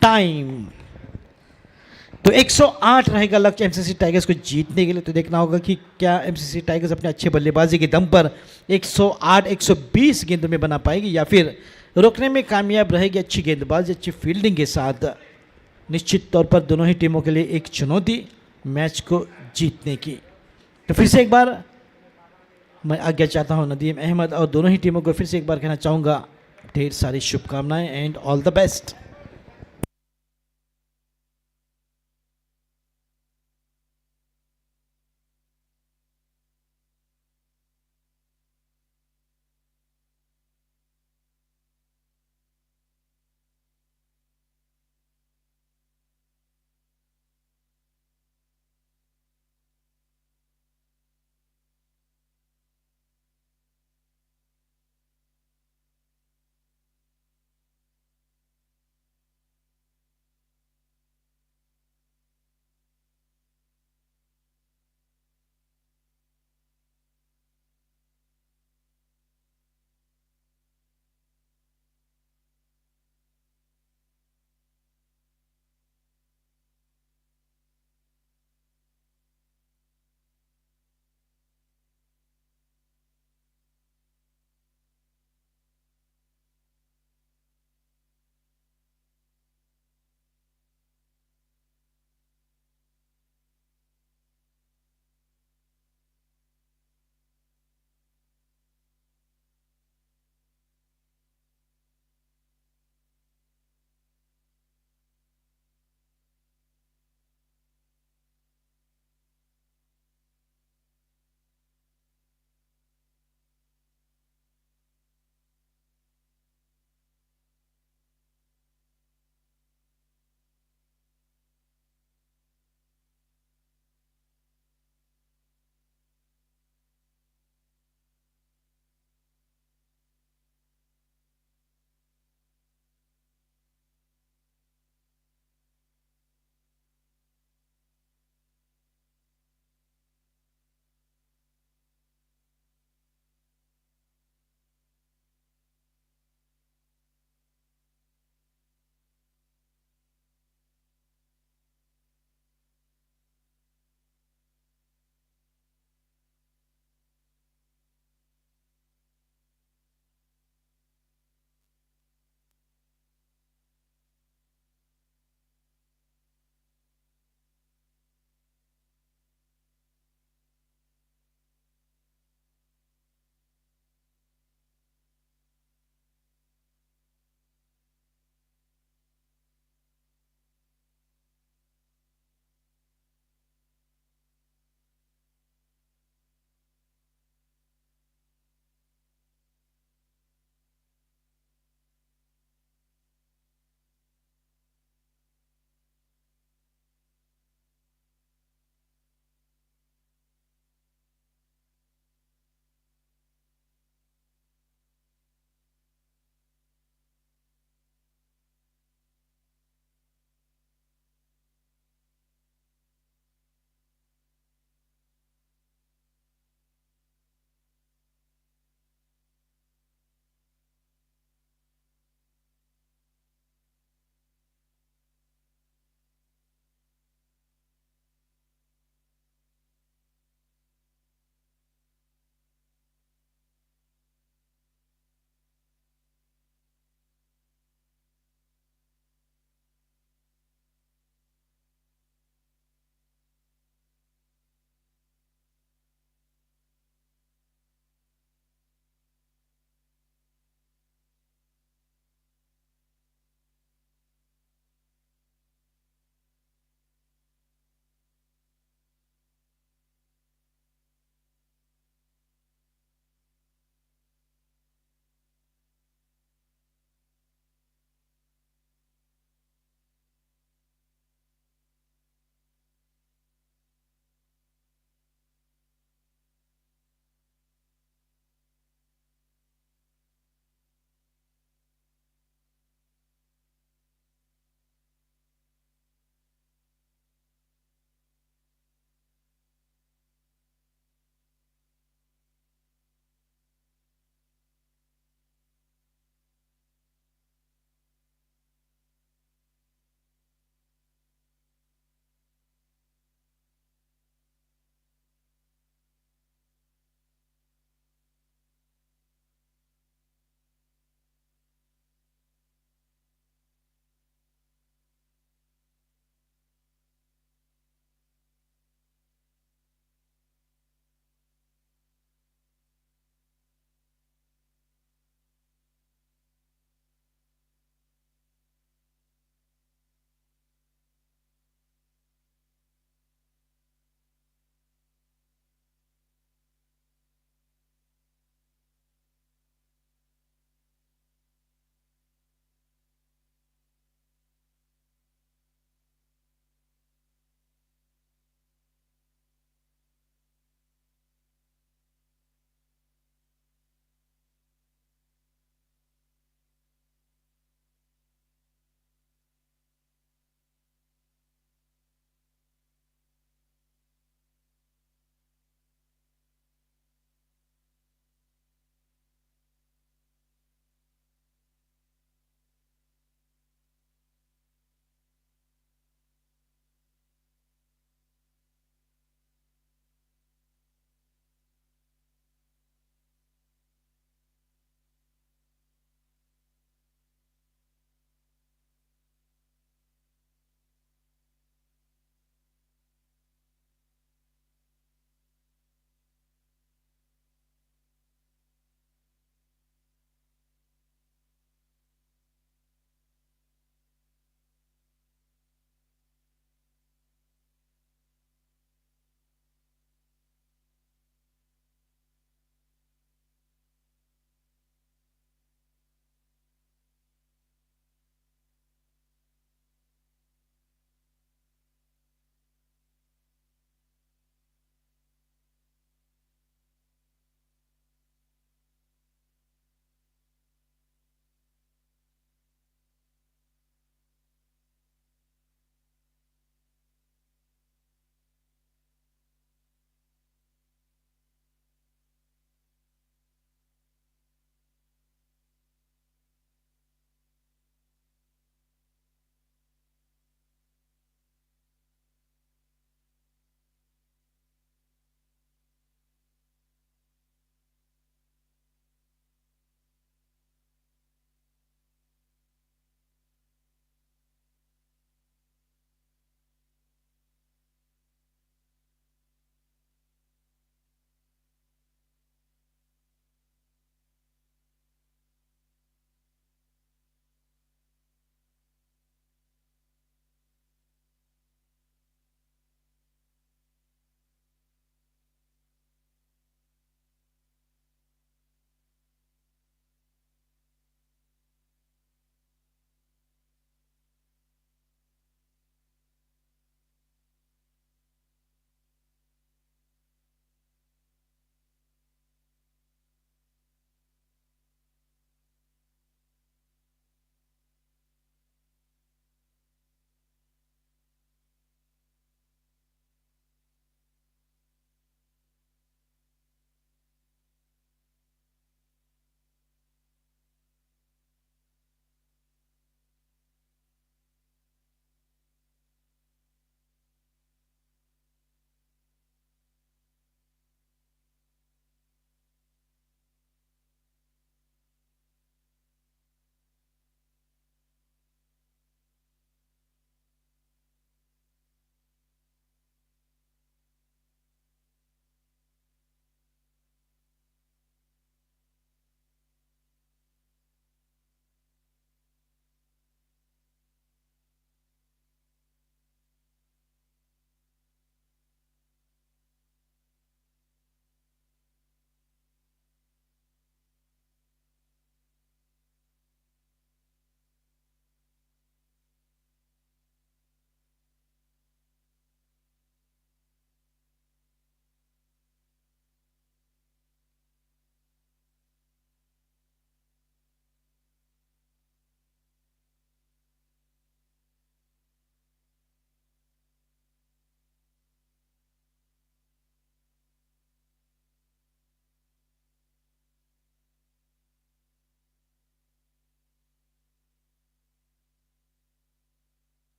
time. तो 108 रहेगा लक्ष्य MCC tigers को जीतने के लिए. तो देखना होगा कि क्या एमसीसी टाइगर्स अपने अच्छे बल्लेबाजी के दम पर 108 120 गेंदों में बना पाएगी या फिर रोकने में कामयाब रहेगी अच्छी गेंदबाजी अच्छी फील्डिंग के साथ. निश्चित तौर पर दोनों ही टीमों के लिए एक चुनौती मैच को जीतने की. तो फिर से एक बार मैं आज्ञा चाहता हूं नदीम अहमद और दोनों ही टीमों को फिर से एक बार कहना चाहूँगा ढेर सारी शुभकामनाएं and all the best.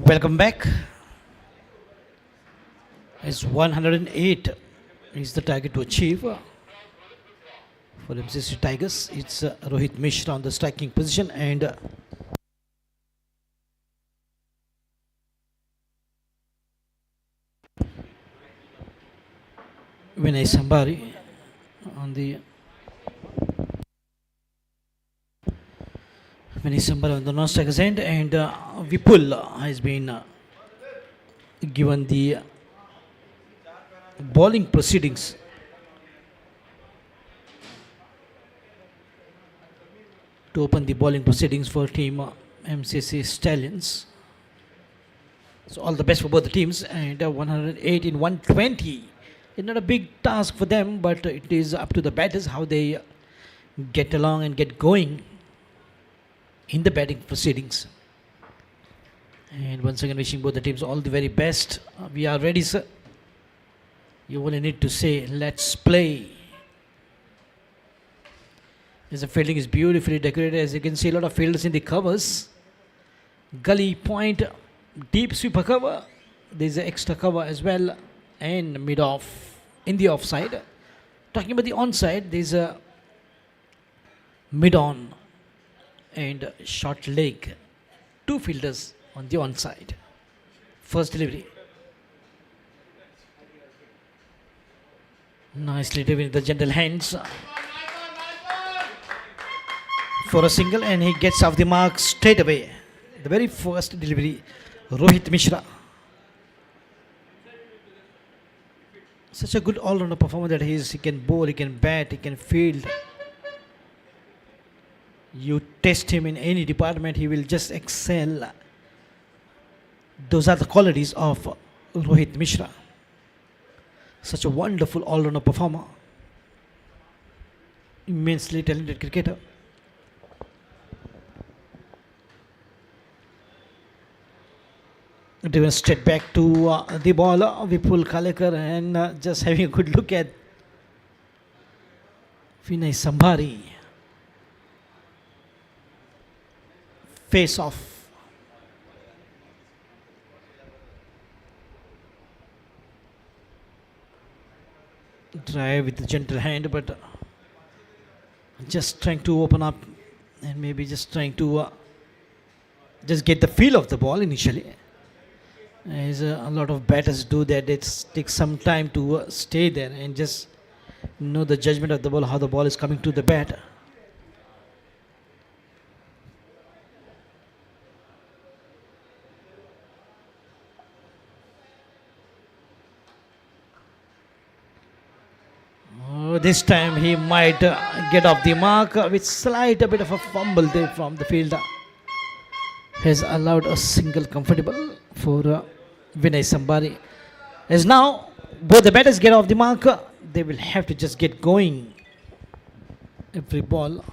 Welcome back. It's 108 is the target to achieve for MCC Tigers. It's Rohit Mishra on the striking position and Vinay Sambari on the non-strikers end, and Vipul has been given the bowling proceedings. To open the bowling proceedings for team MCC Stallions. So all the best for both the teams, and 108 in 120. It's not a big task for them, but it is up to the batters how they get along and get going in the batting proceedings. And once again, wishing both the teams all the very best. We are ready, sir. You only need to say, let's play. As the fielding is beautifully decorated, as you can see, a lot of fielders in the covers. Gully point, deep sweeper cover. There's an extra cover as well, and mid-off in the offside. Talking about the onside, there's a mid-on and short leg. Two fielders on the onside. First delivery. Nicely driven with the gentle hands for a single, and he gets off the mark straight away. The very first delivery, Rohit Mishra. Such a good all-rounder performer that he is. He can bowl, he can bat, he can field. You test him in any department, he will just excel. Those are the qualities of Rohit Mishra. Such a wonderful all-rounder performer. Immensely talented cricketer. Driven straight back to the ball, Vipul Kalekar, and just having a good look at Vinay Sambari. Face off. Drive with the gentle hand, but just trying to open up and maybe just trying to just get the feel of the ball initially. As a lot of batters do that, it takes some time to stay there and just know the judgment of the ball, how the ball is coming to the bat. This time he might get off the mark with slight a bit of a fumble there from the fielder. Has allowed a single comfortable for Vinay Sambari. As now both the batters get off the mark, they will have to just get going. Every ball.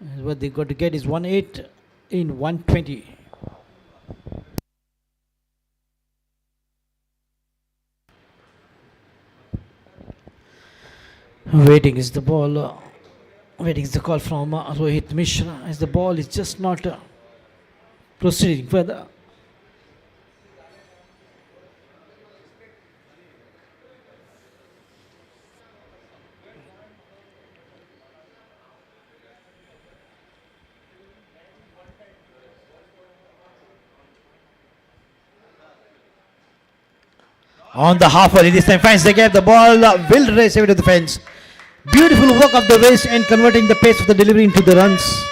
And what they got to get is 1-8 in 120. Waiting is the ball. Waiting is the call from Rohit Mishra, as the ball is just not proceeding further. On the half volley, this time finds the gap. The ball will race away to the fence. Beautiful work of the race and converting the pace of the delivery into the runs.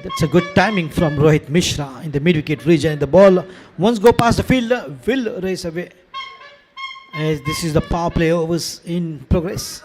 That's a good timing from Rohit Mishra in the mid-wicket region. And the ball, once go past the field, will race away. As this is the power play overs in progress.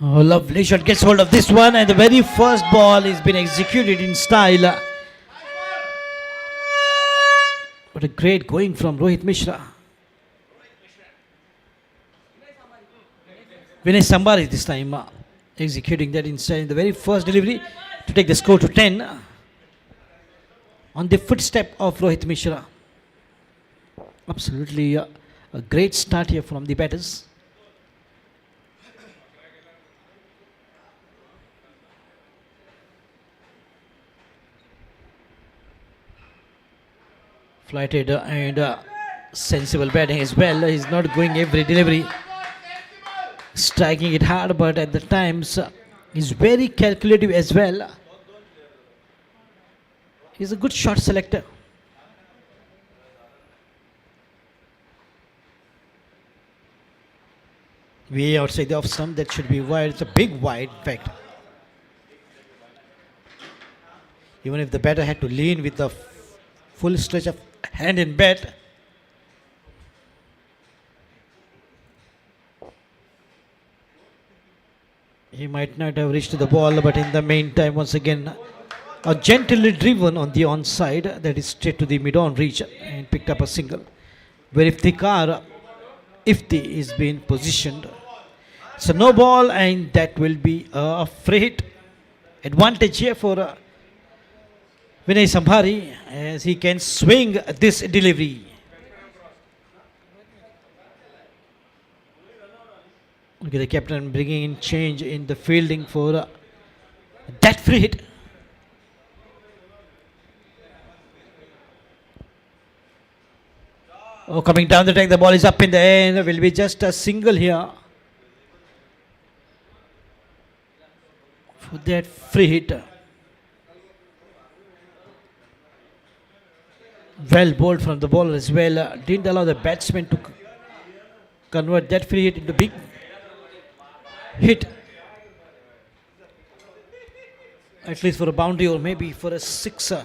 Oh, lovely shot, gets hold of this one, and the very first ball is been executed in style. What a great going from Rohit Mishra. Vinay Sambari this time executing that inside the very first delivery to take the score to 10 on the footstep of Rohit Mishra. Absolutely a great start here from the batters. Flighted and sensible batting as well. He's not going every delivery, striking it hard, but at the times he's very calculative as well. He's a good shot selector. Way outside the off stump, that should be wide. It's a big wide, in fact. Even if the batter had to lean with the full stretch of hand in bat, he might not have reached the ball, but in the meantime, once again, a gently driven on the onside, that is straight to the mid-on reach and picked up a single. Where if the car, if the is being positioned, so no ball, and that will be a free hit. Advantage here for Vinay Sambari as he can swing this delivery. Look at the captain bringing in change in the fielding for that free hit. Oh, coming down the track, the ball is up in the air. Will be just a single here for that free hit. Well bowled from the bowler as well. Didn't allow the batsman to convert that free hit into big hit. At least for a boundary or maybe for a sixer.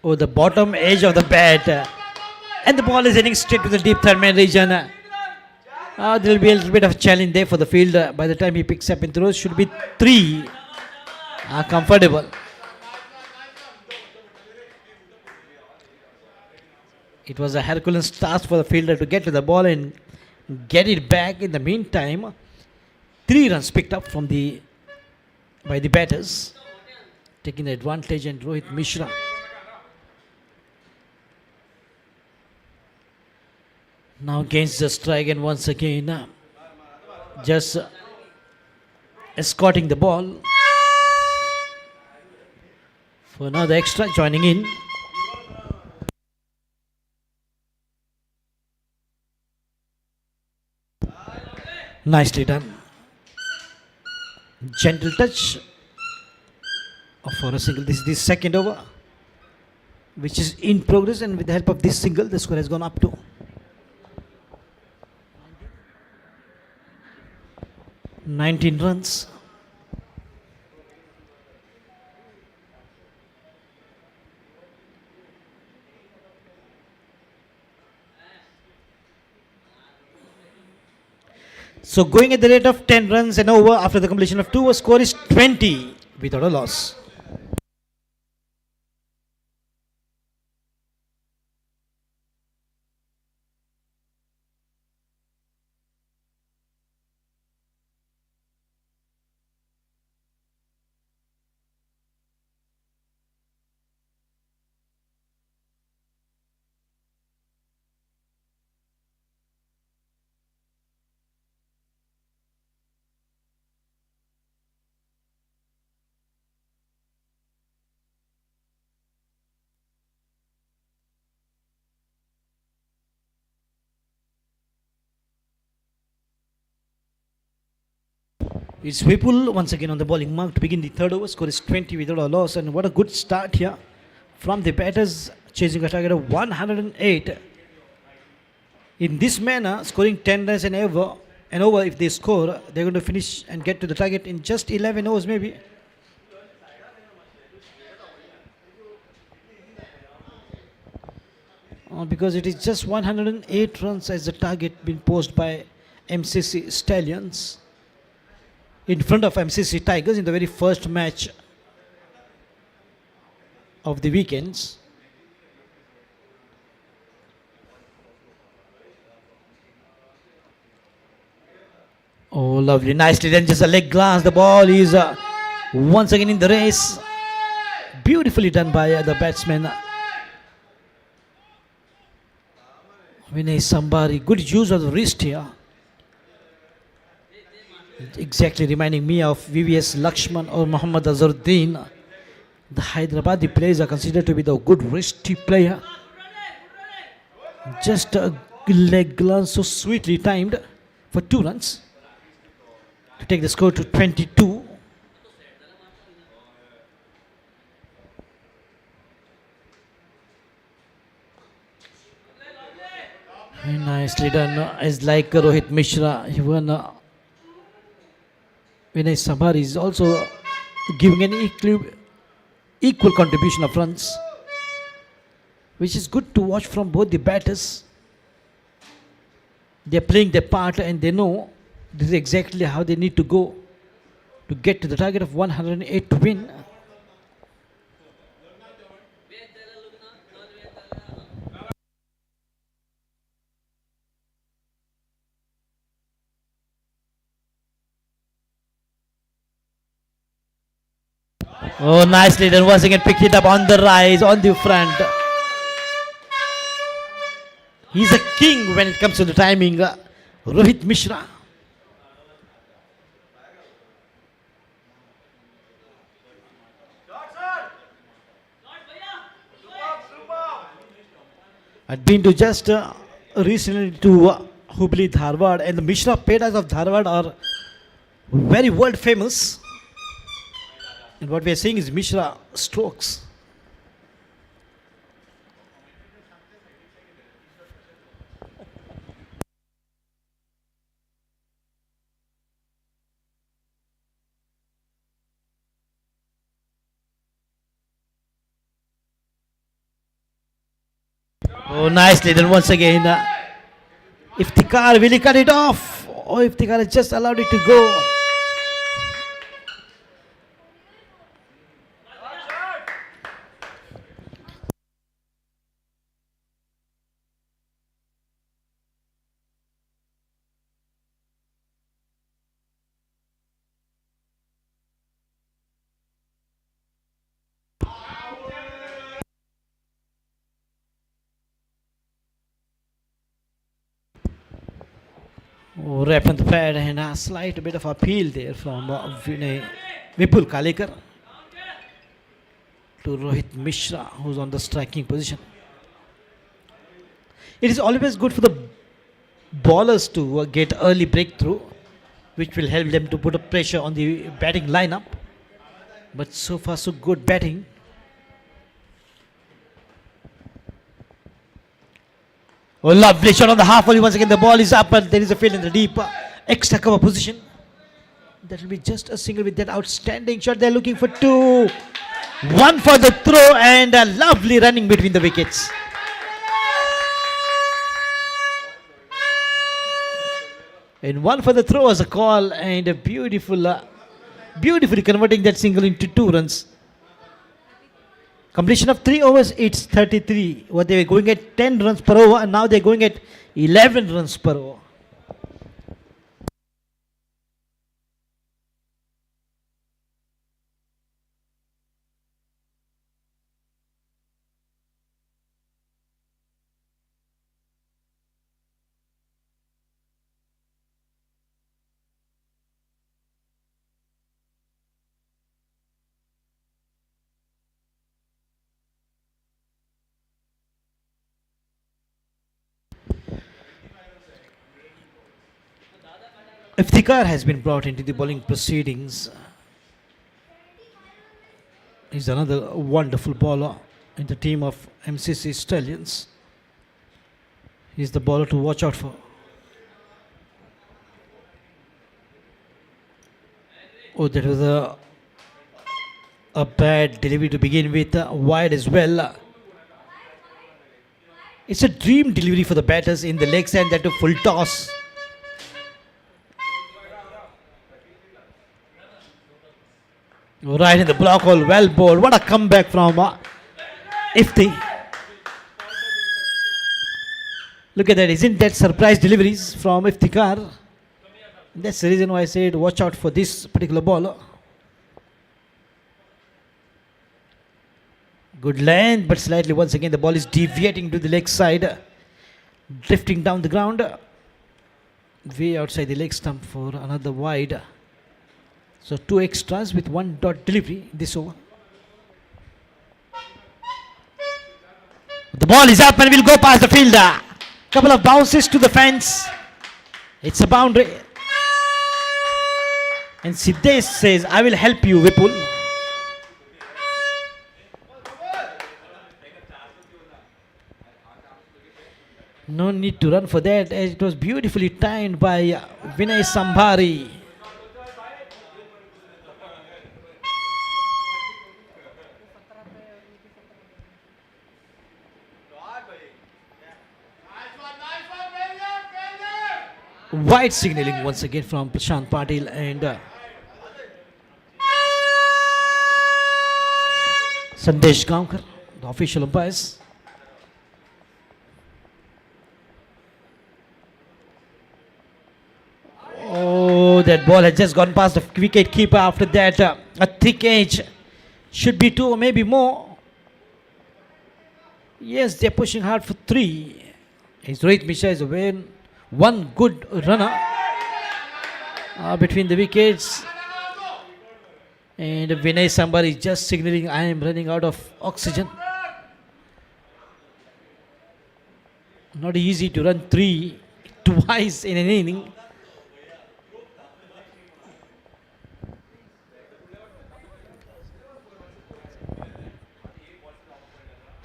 Oh, the bottom edge of the bat. And the ball is heading straight to the deep third man region. There will be a little bit of a challenge there for the fielder. By the time he picks up and throws, should be 3. Comfortable. It was a Herculean task for the fielder to get to the ball and get it back. In the meantime, 3 runs picked up from by the batters, taking the advantage, and Rohit Mishra now gains the strike, and once again just escorting the ball for another extra, joining in. Nicely done. Gentle touch for a single. This is the second over, which is in progress, and with the help of this single, the score has gone up to 19 runs. So going at the rate of 10 runs and over after the completion of 2, score is 20 without a loss. It's Vipul once again on the bowling mark to begin the third over. Score is 20 without a loss, and what a good start here from the batters, chasing a target of 108. In this manner, scoring 10 runs and over, if they score, they're going to finish and get to the target in just 11 overs maybe. because it is just 108 runs as the target been posed by MCC Stallions in front of MCC Tigers in the very first match of the weekends. Oh, lovely. Nicely done. Just a leg glance. The ball is once again in the race. Beautifully done by the batsman. Vinay Sambari. Good use of the wrist here. Exactly reminding me of VVS Lakshman or Muhammad Azharuddin. The Hyderabadi players are considered to be the good wristy player. Just a leg glance so sweetly timed for 2 runs to take the score to 22. Very nicely done. As like Rohit Mishra, even Vinay Sambari is also giving an equal contribution of runs, which is good to watch from both the batters. They are playing their part and they know this is exactly how they need to go to get to the target of 108 to win. Oh, nicely done. Once again, picked it up on the rise, on the front. He's a king when it comes to the timing. Rohit Mishra. I'd been to just recently to Hubli, Dharwad, and the Mishra Pedas of Dharwad are very world famous. And what we are seeing is Mishra strokes. Oh, nicely done once again. Iftikhar, will he cut it off? Oh, Iftikhar has just allowed it to go. Oh, rep on the pad and a slight bit of appeal there from Vipul Kalekar to Rohit Mishra, who's on the striking position. It is always good for the bowlers to get early breakthrough, which will help them to put a pressure on the batting lineup. But so far so good batting. Oh, lovely shot on the half volley. Once again, the ball is up and there is a field in the deep extra cover position. That will be just a single with that outstanding shot. They're looking for 2. 1 for the throw and a lovely running between the wickets. And 1 for the throw was a call and a beautifully converting that single into 2 runs. Completion of 3 overs, it's 33. What they were going at 10 runs per over, and now they're going at 11 runs per over. Iftikhar has been brought into the bowling proceedings. He's another wonderful bowler in the team of MCC Stallions. He's the bowler to watch out for. Oh, that was a bad delivery to begin with. Wide as well. It's a dream delivery for the batters in the leg side, that a full toss. Right in the block hole, well bowled. What a comeback from Ifti. Look at that, isn't that surprise deliveries from Iftikhar? That's the reason why I said watch out for this particular ball. Good length, but slightly once again the ball is deviating to the leg side, drifting down the ground, way outside the leg stump for another wide. So 2 extras with 1 dot delivery this over. The ball is up and will go past the fielder. Couple of bounces to the fence. It's a boundary. And Siddesh says, I will help you, Vipul. No need to run for that, as it was beautifully timed by Vinay Sambhari. Wide signaling once again from Prashant Patil and Sandesh Gamkar, the official umpires. Oh, that ball has just gone past the wicket keeper. After that, a thick edge. Should be 2 or maybe more. Yes, they're pushing hard for 3. His Rohit Mishra is away. 1 good runner between the wickets. And Vinay Sambhari is just signaling, I am running out of oxygen. Not easy to run 3 twice in an inning.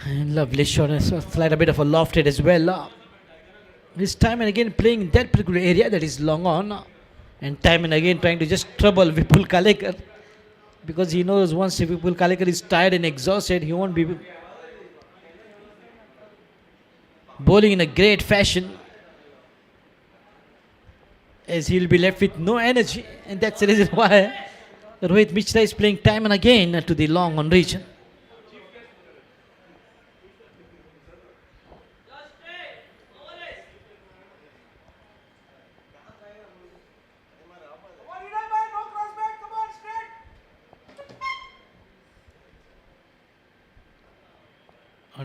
And lovely shot, a slight a bit of a lofted as well. This time and again playing in that particular area that is long on, and time and again trying to just trouble Vipul Kalekar, because he knows once Vipul Kalekar is tired and exhausted, he won't be bowling in a great fashion, as he'll be left with no energy, and that's the reason why Rohit Mishra is playing time and again to the long on region.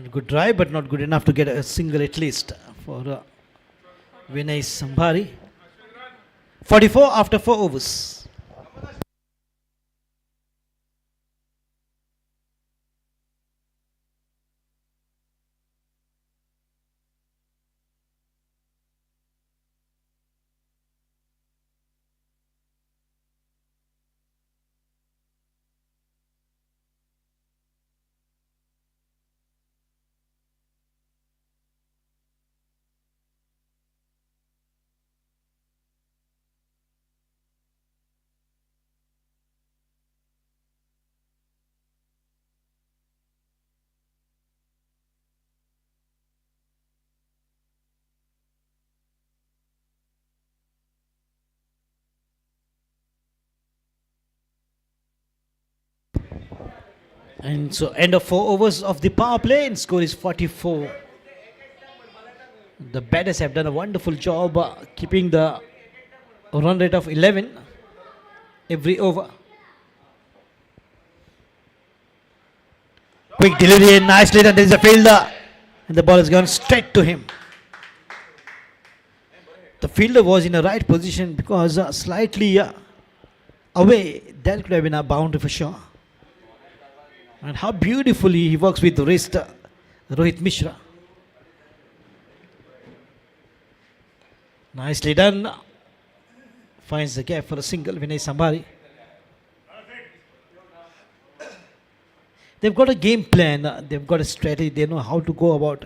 Good drive, but not good enough to get a single at least for Vinay Sambhari. 44 after 4 overs. And so end of 4 overs of the power play, and score is 44. The batters have done a wonderful job keeping the run rate of 11 every over. Quick delivery and nicely done. There is a fielder, and the ball has gone straight to him. The fielder was in a right position because slightly away. That could have been a boundary for sure. And how beautifully he works with the wrist, Rohit Mishra. Nicely done. Finds the gap for a single, Vinay Sambhari. They've got a game plan, they've got a strategy, they know how to go about,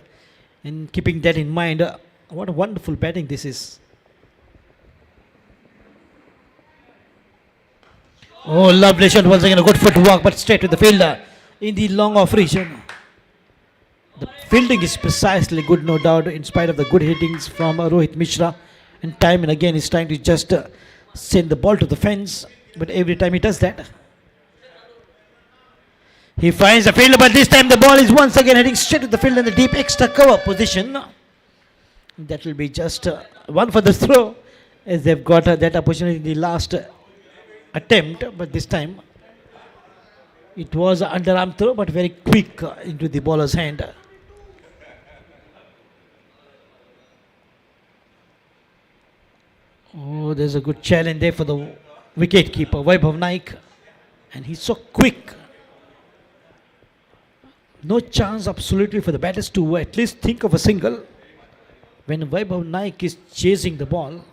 and keeping that in mind, what a wonderful batting this is. Oh, lovely shot once again, a good footwork, but straight to the fielder in the long off region. The Fielding is precisely good, no doubt, in spite of the good hittings from Rohit Mishra. And time and again, he's trying to just send the ball to the fence. But every time he does that, he finds the fielder. But this time, the ball is once again heading straight to the field in the deep extra cover position. That will be just one for the throw, as they've got that opportunity in the last attempt. But this time, it was an underarm throw, but very quick into the bowler's hand. Oh, there's a good challenge there for the wicket keeper, Vaibhav Naik. And he's so quick. No chance absolutely for the batters to at least think of a single when Vaibhav Naik is chasing the ball.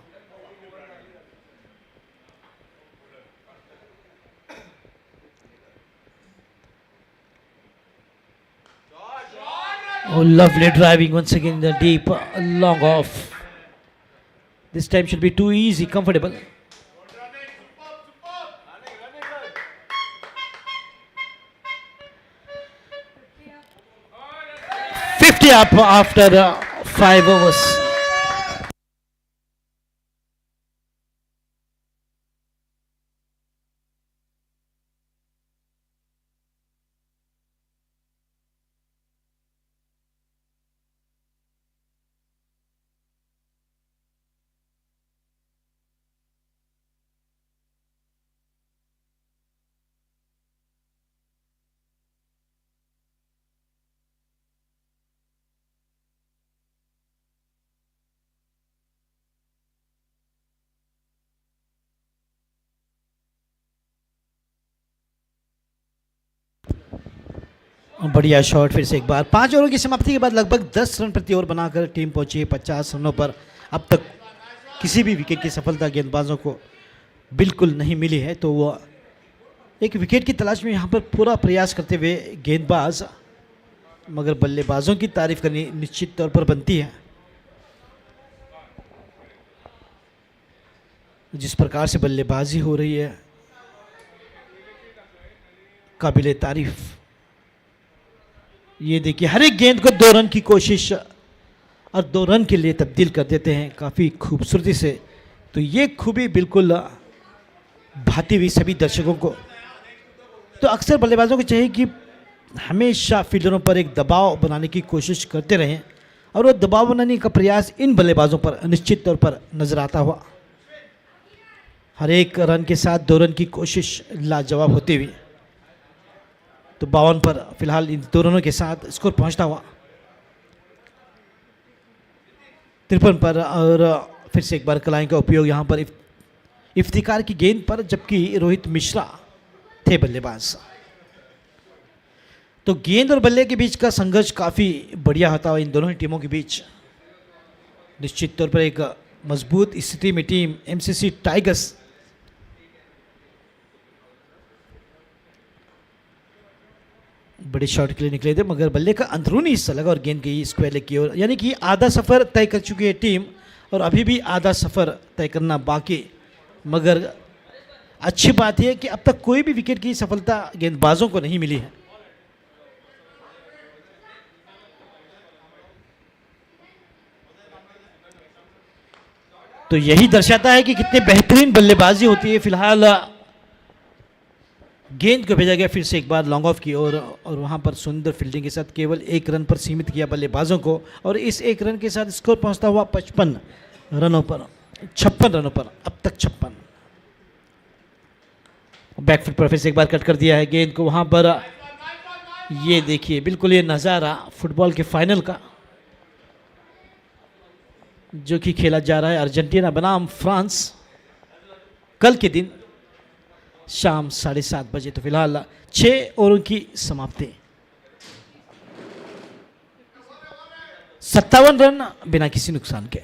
Oh, lovely driving once again in the deep, long off. This time should be too easy, comfortable. Up after 5 overs. बढ़िया shot फिर से एक बार। 5 over की समाप्ति के बाद लगभग 10 run प्रति ओवर बनाकर टीम पहुंची 50 रनों पर। अब तक किसी भी विकेट की सफलता गेंदबाजों को बिल्कुल नहीं मिली है, तो वो एक विकेट की तलाश में यहाँ पर पूरा प्रयास करते हुए गेंदबाज, मगर बल्लेबाजों की तारीफ करनी निश्चित तौर पर बनती है। जिस प्रकार से बल्लेबाजी हो रही है, काबिले तारीफ। ये देखिए, हर एक गेंद को 2 रन की कोशिश और 2 रन के लिए तब्दील कर देते हैं काफ़ी खूबसूरती से। तो ये खूबी बिल्कुल भाती हुई सभी दर्शकों को। तो अक्सर बल्लेबाजों को चाहिए कि हमेशा फील्डरों पर एक दबाव बनाने की कोशिश करते रहें, और वो दबाव बनाने का प्रयास इन बल्लेबाजों पर निश्चित तौर पर नजर आता हुआ। हर एक रन के साथ 2 रन की कोशिश लाजवाब होती हुई। तो 52 पर फिलहाल इन 2 रनों के साथ स्कोर पहुंचता हुआ 53 पर। और फिर से एक बार कलाई का उपयोग यहाँ पर इफ्तिकार की गेंद पर, जबकि रोहित मिश्रा थे बल्लेबाज। तो गेंद और बल्ले के बीच का संघर्ष काफ़ी बढ़िया होता हुआ इन दोनों ही टीमों के बीच। निश्चित तौर पर एक मजबूत स्थिति में टीम एमसीसी टाइगर्स बड़े शॉट के लिए निकले थे, मगर बल्ले का अंदरूनी हिस्सा लगा और गेंद गई स्क्वायर लेग की ओर। यानी कि आधा सफ़र तय कर चुकी है टीम, और अभी भी आधा सफ़र तय करना बाकी। मगर अच्छी बात यह है कि अब तक कोई भी विकेट की सफलता गेंदबाजों को नहीं मिली है। तो यही दर्शाता है कि कितनी बेहतरीन बल्लेबाजी होती है। फिलहाल गेंद को भेजा गया फिर से एक बार लॉन्ग ऑफ की ओर, और वहां पर सुंदर फील्डिंग के साथ केवल 1 रन पर सीमित किया बल्लेबाजों को, और इस 1 रन के साथ स्कोर पहुंचता हुआ 55 रनों पर, 56 रनों पर, अब तक 56। बैकफुट पर फिर से एक बार कट कर दिया है गेंद को वहां पर। ये देखिए, बिल्कुल ये नज़ारा फुटबॉल के फाइनल का जो कि खेला जा रहा है अर्जेंटीना बनाम फ्रांस कल के दिन शाम 7:30 बजे। तो फिलहाल 6 ओवरों की समाप्ति, 57 रन बिना किसी नुकसान के।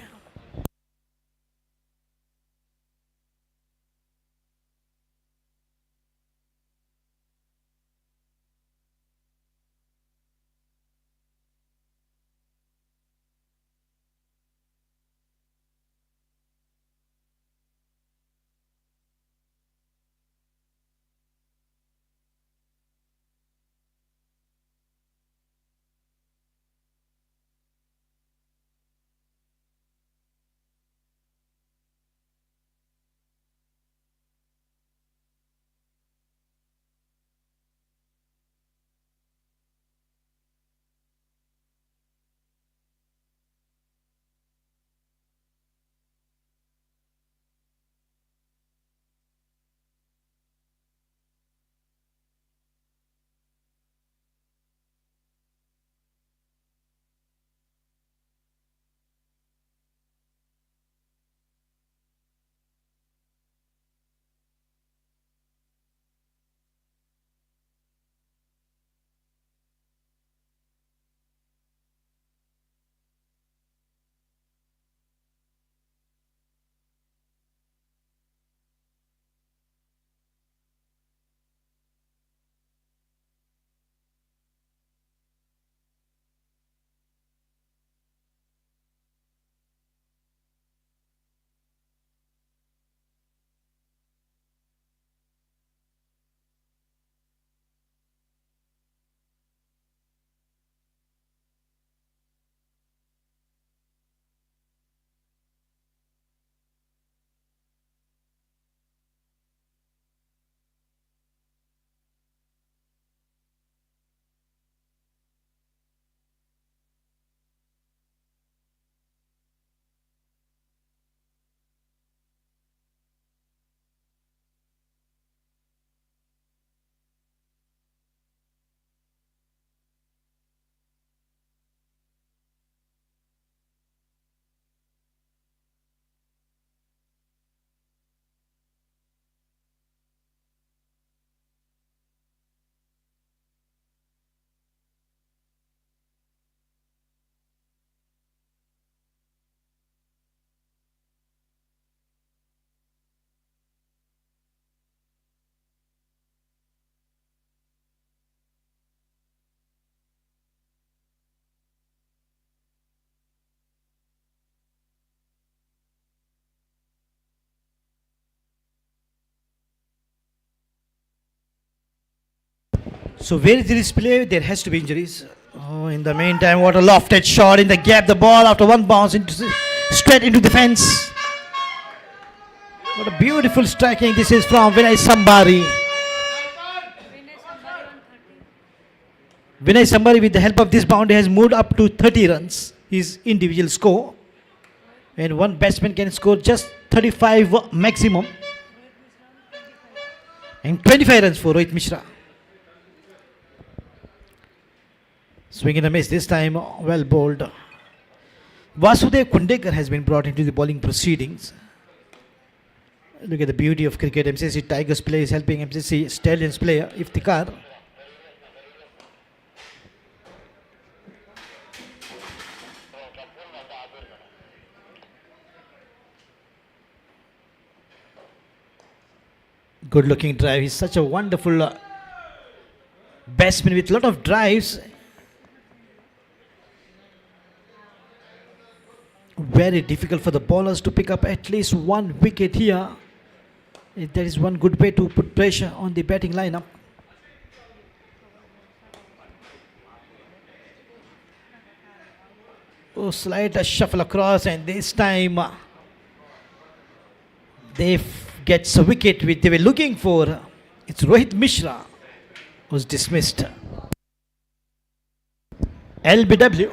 So where is this play? There has to be injuries. Oh, in the meantime, what a lofted shot in the gap. The ball after one bounce straight into the fence. What a beautiful striking this is from Vinay Sambari. Vinay Sambari, with the help of this boundary, has moved up to 30 runs, his individual score. And one batsman can score just 35 maximum. And 25 runs for Rohit Mishra. Swing and a miss this time, well bowled. Vasudev Kundekar has been brought into the bowling proceedings. Look at the beauty of cricket. MCC Tigers play is helping MCC Stallions player Iftikhar. Good looking drive. He's such a wonderful batsman with a lot of drives. Very difficult for the bowlers to pick up at least one wicket here. There is one good way to put pressure on the batting lineup. Oh, slight shuffle across, and this time they gets a wicket which they were looking for. It's Rohit Mishra who's dismissed. LBW.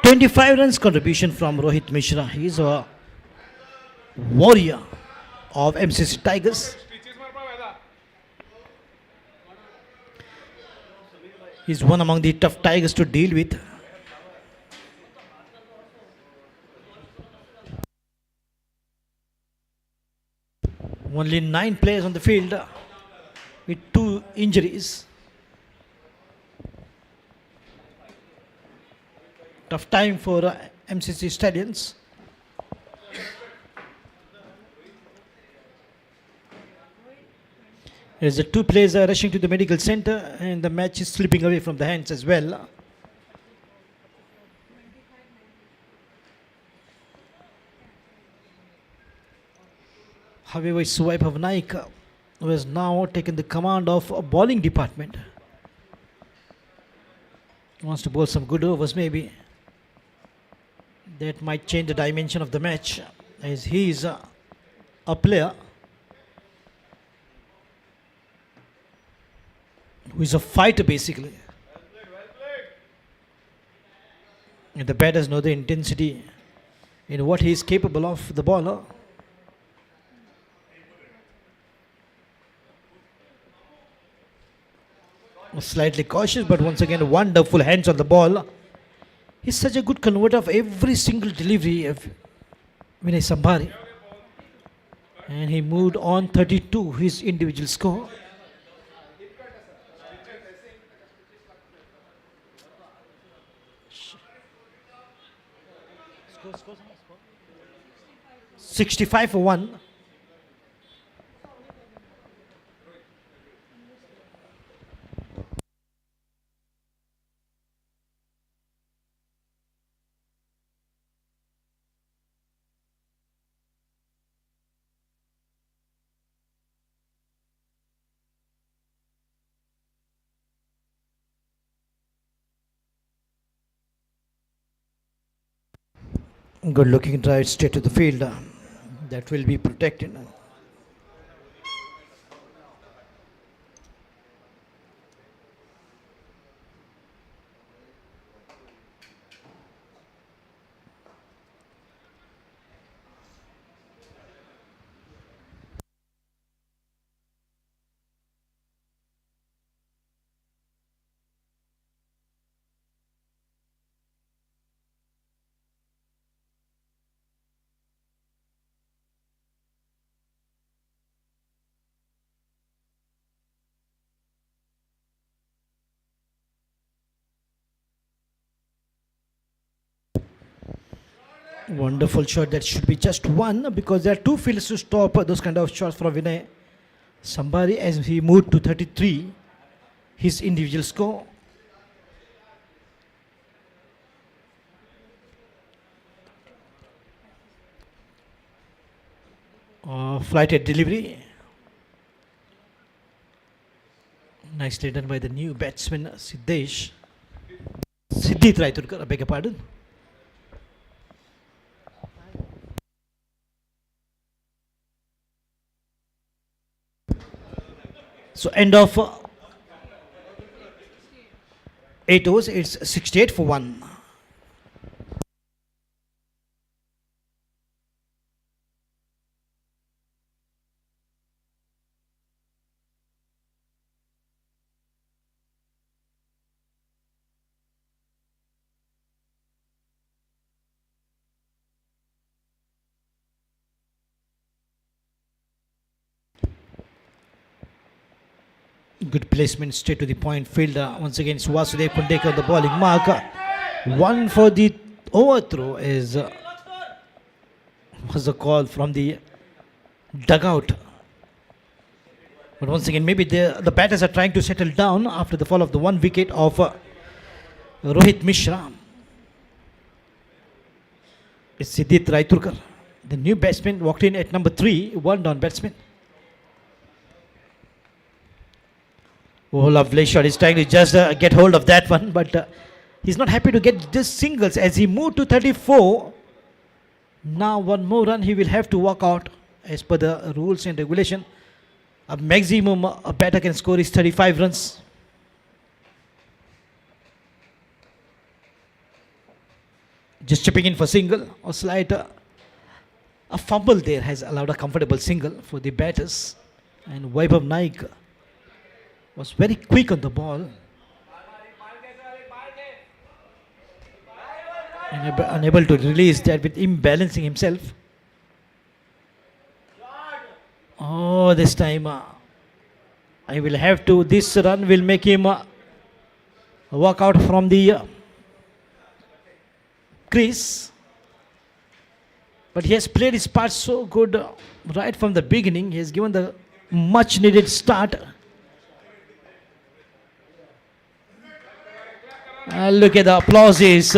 "25 runs contribution from Rohit Mishra. He is a warrior of MCC Tigers. He's one among the tough Tigers to deal with. Only 9 players on the field with 2 injuries. Tough time for MCC Stallions. As the 2 players are rushing to the medical center, and the match is slipping away from the hands as well. However, Suvaibhav Naik, who has now taken the command of a bowling department, wants to bowl some good overs maybe. That might change the dimension of the match, as he is a player who is a fighter basically. And the batters know the intensity in what he is capable of, the bowler. Slightly cautious, but once again wonderful hands on the ball. He's such a good converter of every single delivery of Vinay Sambari. And he moved on 32, his individual score. Score. 65 for 1. Good looking drive straight to the field. That will be protected. Wonderful shot. That should be just one because there are two fields to stop those kind of shots from Vinay Sambari as he moved to 33. His individual score. Flighted delivery. Nicely done by the new batsman Siddhesh. Siddhi Traiturkar, I beg your pardon. So end of 8 overs, it's 68 for 1. Good placement, straight to the point. Fielder once again, Vasudev Kundekar the bowling mark. One for the overthrow was a call from the dugout. But once again, maybe the batters are trying to settle down after the fall of the one wicket of Rohit Mishra. It's Siddhi Traiturkar. The new batsman walked in at number 3, one down batsman. Oh, lovely shot. He's trying to just get hold of that one, but he's not happy to get just singles as he moved to 34. Now one more run he will have to walk out as per the rules and regulation. A maximum a batter can score is 35 runs. Just chipping in for single or slight a fumble there has allowed a comfortable single for the batters, and Vaibhav Naik was very quick on the ball and unable to release that with him balancing himself. Oh, this time I will have to, this run will make him walk out from the crease. But he has played his part so good right from the beginning. He has given the much needed start. Look at the applauses.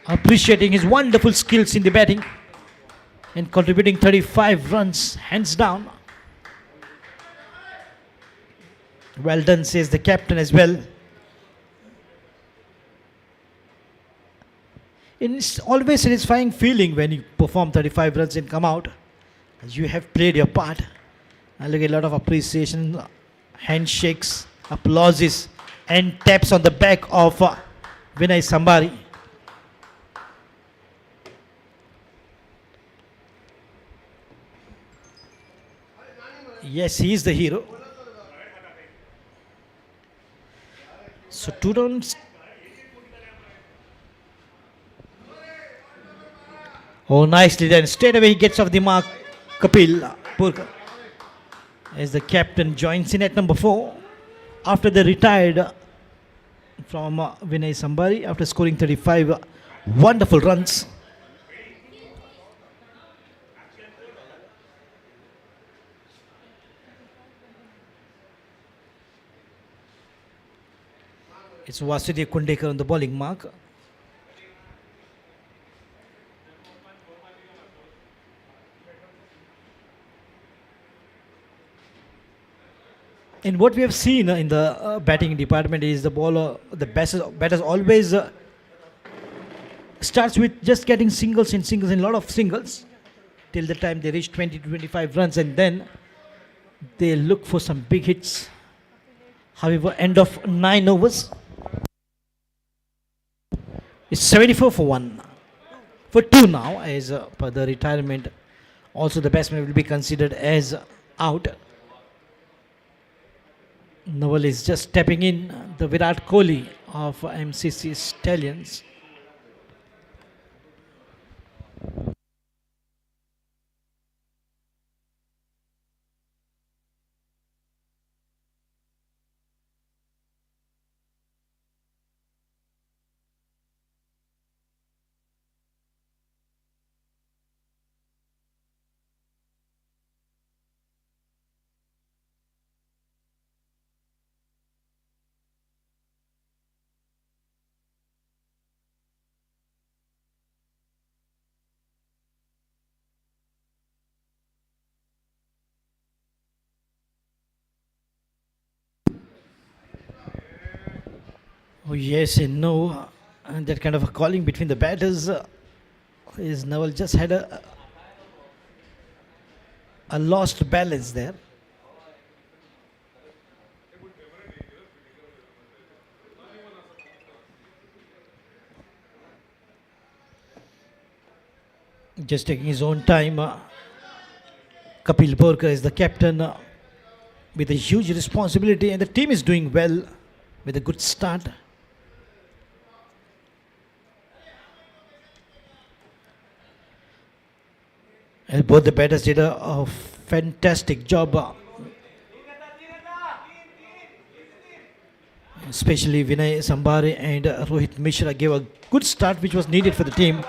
Appreciating his wonderful skills in the batting and contributing 35 runs, hands down. Well done, says the captain as well. It's always a satisfying feeling when you perform 35 runs and come out. You have played your part. I look at a lot of appreciation, handshakes, applauses, and taps on the back of Vinay Sambari. Yes, he is the hero. So 2 runs. Oh, nicely done. Straight away he gets off the mark. Kapil Purkar as the captain joins in at number 4 after they retired from Vinay Sambari after scoring 35 wonderful runs. It's Vasudev Kundekar on the bowling mark. And what we have seen in the batting department is the batters always starts with just getting singles and singles and a lot of singles till the time they reach 20 to 25 runs, and then they look for some big hits. However, end of 9 overs, it's 74 for 1. For 2 now, as per the retirement, also the batsman will be considered as out. Noel is just stepping in, the Virat Kohli of MCC Stallions. Oh yes and no. And that kind of a calling between the batters is Nawal just had a lost balance there. Just taking his own time. Kapil Borkar is the captain with a huge responsibility, and the team is doing well with a good start. And both the batters did a fantastic job, especially Vinay Sambare and Rohit Mishra gave a good start which was needed for the team.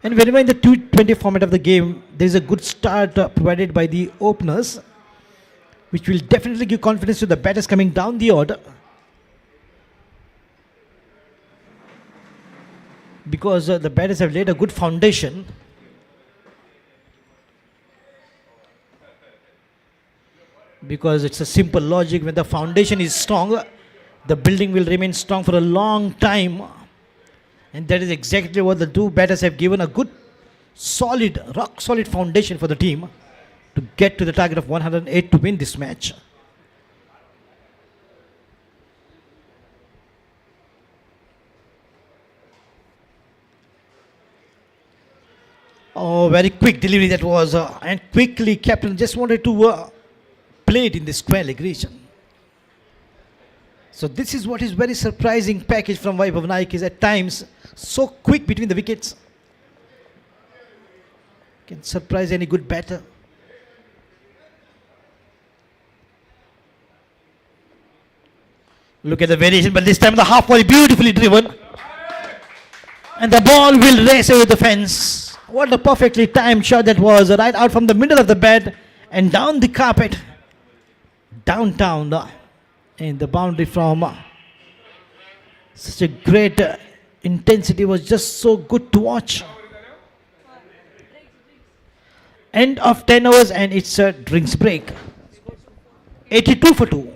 And whenever in the T20 format of the game, there is a good start provided by the openers, which will definitely give confidence to the batters coming down the order. Because the batters have laid a good foundation. Because it's a simple logic, when the foundation is strong, the building will remain strong for a long time. And that is exactly what the two batters have given a good, solid, rock solid foundation for the team to get to the target of 108 to win this match. Oh, very quick delivery that was, and quickly captain just wanted to play it in the square leg region. So this is what is very surprising package from Vaibhav Naik, is at times so quick between the wickets. Can surprise any good batter. Look at the variation, but this time the half volley beautifully driven. And the ball will race over the fence. What a perfectly timed shot that was, right out from the middle of the bat and down the carpet. Downtown in the boundary from such a great intensity, was just so good to watch. End of 10 overs and it's a drinks break. 82 for 2.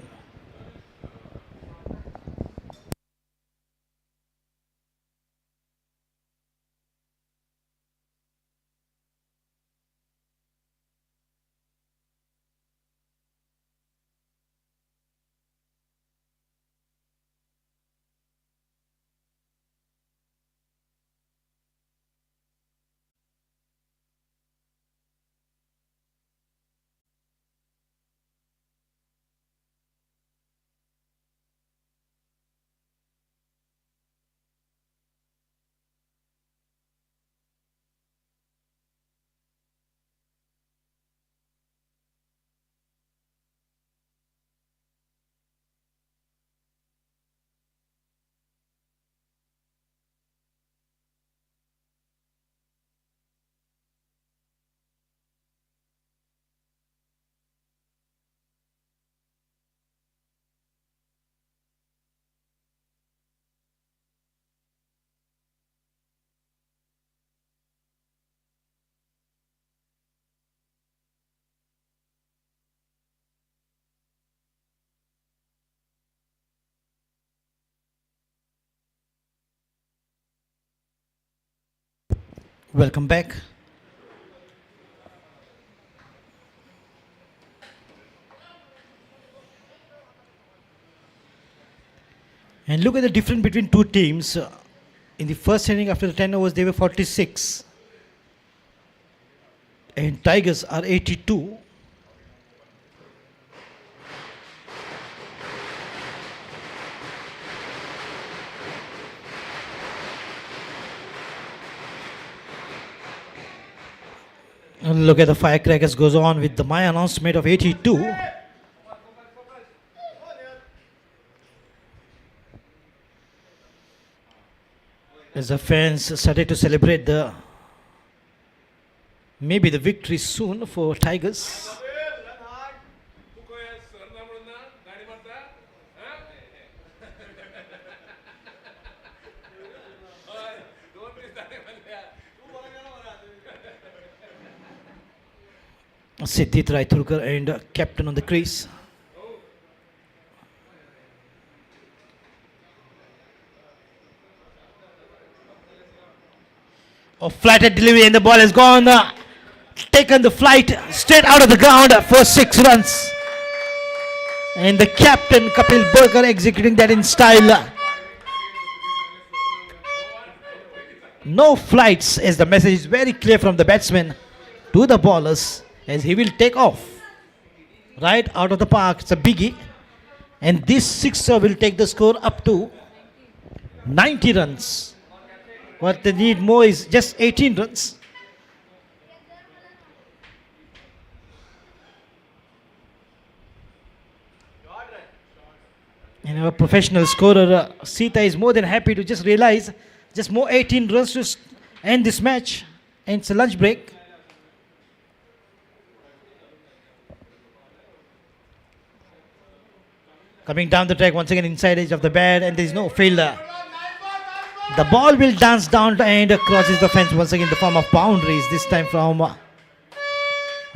Welcome back. And look at the difference between two teams. In the first inning, after the 10 overs, they were 46. And Tigers are 82. And look at the firecrackers goes on with my announcement of 82. As the fans started to celebrate maybe the victory soon for Tigers. Siddhit Raithurkar and captain on the crease. A flighted delivery and the ball has gone, taken the flight straight out of the ground for 6 runs. And the captain Kapil Borkar executing that in style. No flights, as the message is very clear from the batsman to the bowlers, as he will take off right out of the park. It's a biggie, and this sixer will take the score up to 90 runs. What they need more is just 18 runs. And our professional scorer Sita is more than happy to just realize just more 18 runs to end this match, and it's a lunch break. Coming down the track once again, inside edge of the bat, and there is no fielder. The ball will dance down and crosses the fence once again in the form of boundaries. This time from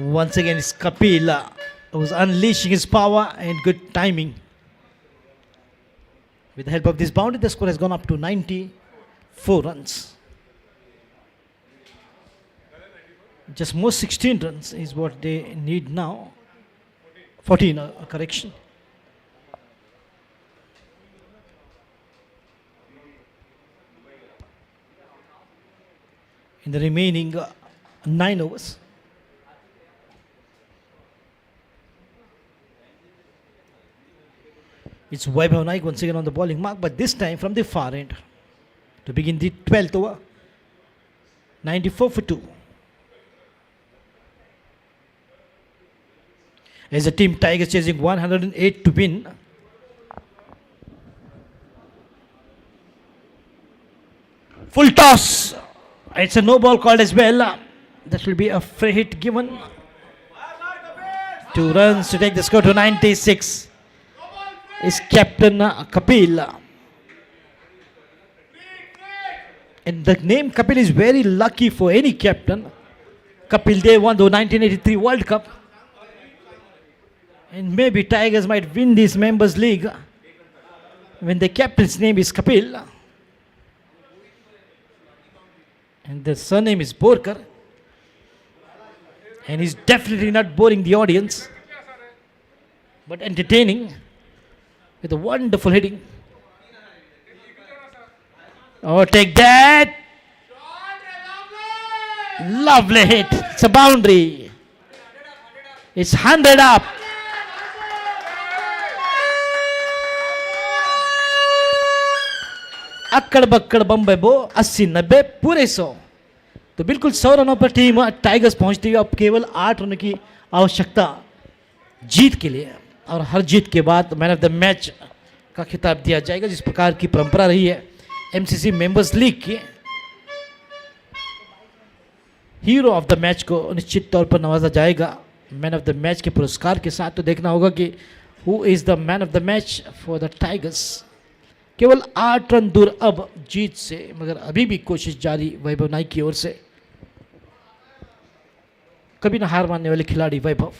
once again it's Kapil who's unleashing his power and good timing. With the help of this boundary, the score has gone up to 94 runs. Just more 16 runs is what they need now. 14, correction. In the remaining 9 overs. It's Vaibhav Naik once again on the bowling mark, but this time from the far end to begin the 12th over. 94 for 2. As the team Tigers chasing 108 to win. Full toss. It's a no ball called as well. That will be a free hit given. 2 runs to take the score to 96. Is Captain Kapil. And the name Kapil is very lucky for any captain. Kapil Dev won the 1983 World Cup. And maybe Tigers might win this Members League when the captain's name is Kapil. And the surname is Borkar. And he's definitely not boring the audience, but entertaining with a wonderful hitting. Oh, take that! Lovely hit. It's a boundary. It's 100 up. अक्कड़ बक्कड़ Bombay बो 80-90 पूरे 100. तो बिल्कुल 100 रनों पर team tigers पहुंचती है. अब केवल 8 रनों की आवश्यकता जीत के लिए, और हर जीत के बाद मैन ऑफ द मैच का खिताब दिया जाएगा, जिस प्रकार की परंपरा रही है एमसीसी मेंबर्स लीग की. हीरो ऑफ द मैच को निश्चित तौर पर नवाजा जाएगा मैन ऑफ द मैच के पुरस्कार के साथ. तो देखना होगा कि who is the man of the match for the tigers. केवल 8 रन दूर अब जीत से, मगर अभी भी कोशिश जारी वैभव नाइक की ओर से. कभी ना हार मानने वाले खिलाड़ी वैभव.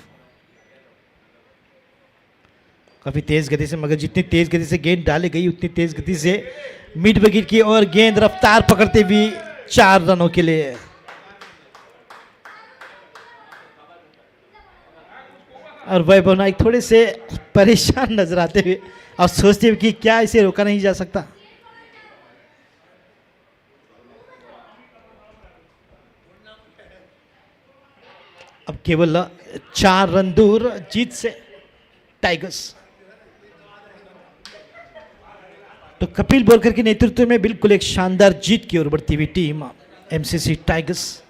काफी तेज गति से, मगर जितनी तेज गति से गेंद डाली गई उतनी तेज गति से मिड विकेट की और गेंद रफ्तार पकड़ते हुए 4 रनों के लिए. और वैभव नाइक थोड़े से परेशान नजर आते हुए और सोचते हुए कि क्या इसे रोका नहीं जा सकता. अब केवल 4 रन दूर जीत से टाइगर्स. तो कपिल बोरकर के नेतृत्व में बिल्कुल एक शानदार जीत की ओर बढ़ती हुई टीम एमसीसी टाइगर्स.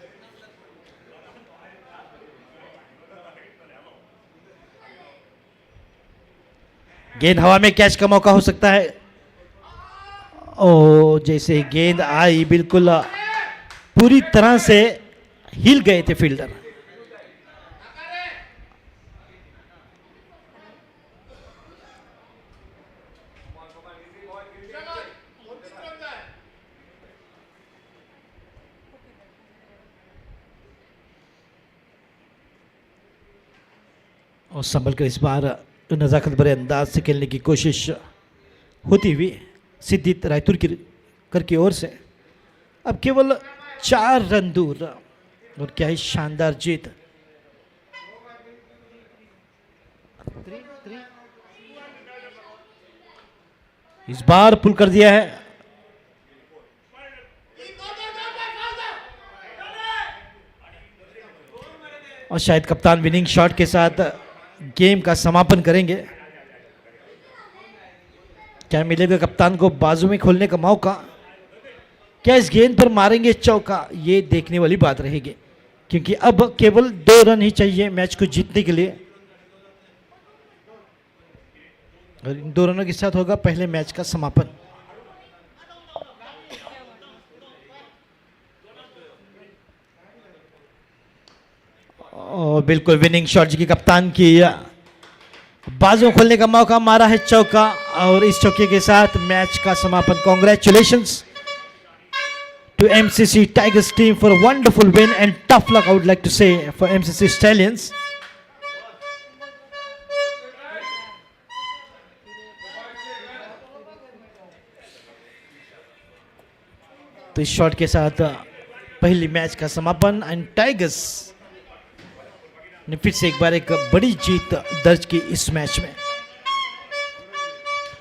गेंद हवा में कैच का मौका हो सकता है. ओ, जैसे गेंद आई बिल्कुल पूरी तरह से हिल गए थे फील्डर. और संभल कर इस बार नज़ाकत भरे अंदाज से खेलने की कोशिश होती हुई सिद्धित रायतुर की कर की ओर से. अब केवल 4 रन दूर। और क्या ही शानदार जीत। इस बार पुल कर दिया है और शायद कप्तान विनिंग शॉट के साथ गेम का समापन करेंगे। क्या मिलेगा कप्तान को बाजू में खोलने का मौका? क्या इस गेंद पर मारेंगे चौका? ये देखने वाली बात रहेगी, क्योंकि अब केवल 2 रन ही चाहिए मैच को जीतने के लिए। और इन 2 रनों के साथ होगा पहले मैच का समापन। और बिल्कुल विनिंग शॉट जी की कप्तान की बाजू खोलने का मौका, मारा है चौका और इस चौके के साथ मैच का समापन। Congratulations to MCC Tigers team for a wonderful win and tough luck, I would like to say, for MCC Stallions. तो इस शॉट के साथ पहली मैच का समापन एंड टाइगर्स ने फिर से एक बार एक बड़ी जीत दर्ज की इस मैच में।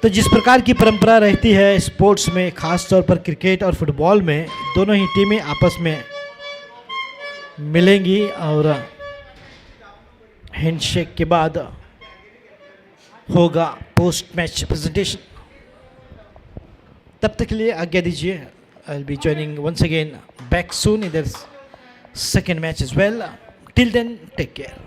तो जिस प्रकार की परंपरा रहती है स्पोर्ट्स में, खास तौर पर क्रिकेट और फुटबॉल में, दोनों ही टीमें आपस में मिलेंगी और हैंडशेक के बाद होगा पोस्ट मैच प्रेजेंटेशन। तब तक के लिए आज्ञा दीजिए। I will be joining once again back soon in the second match as well. Till then take care.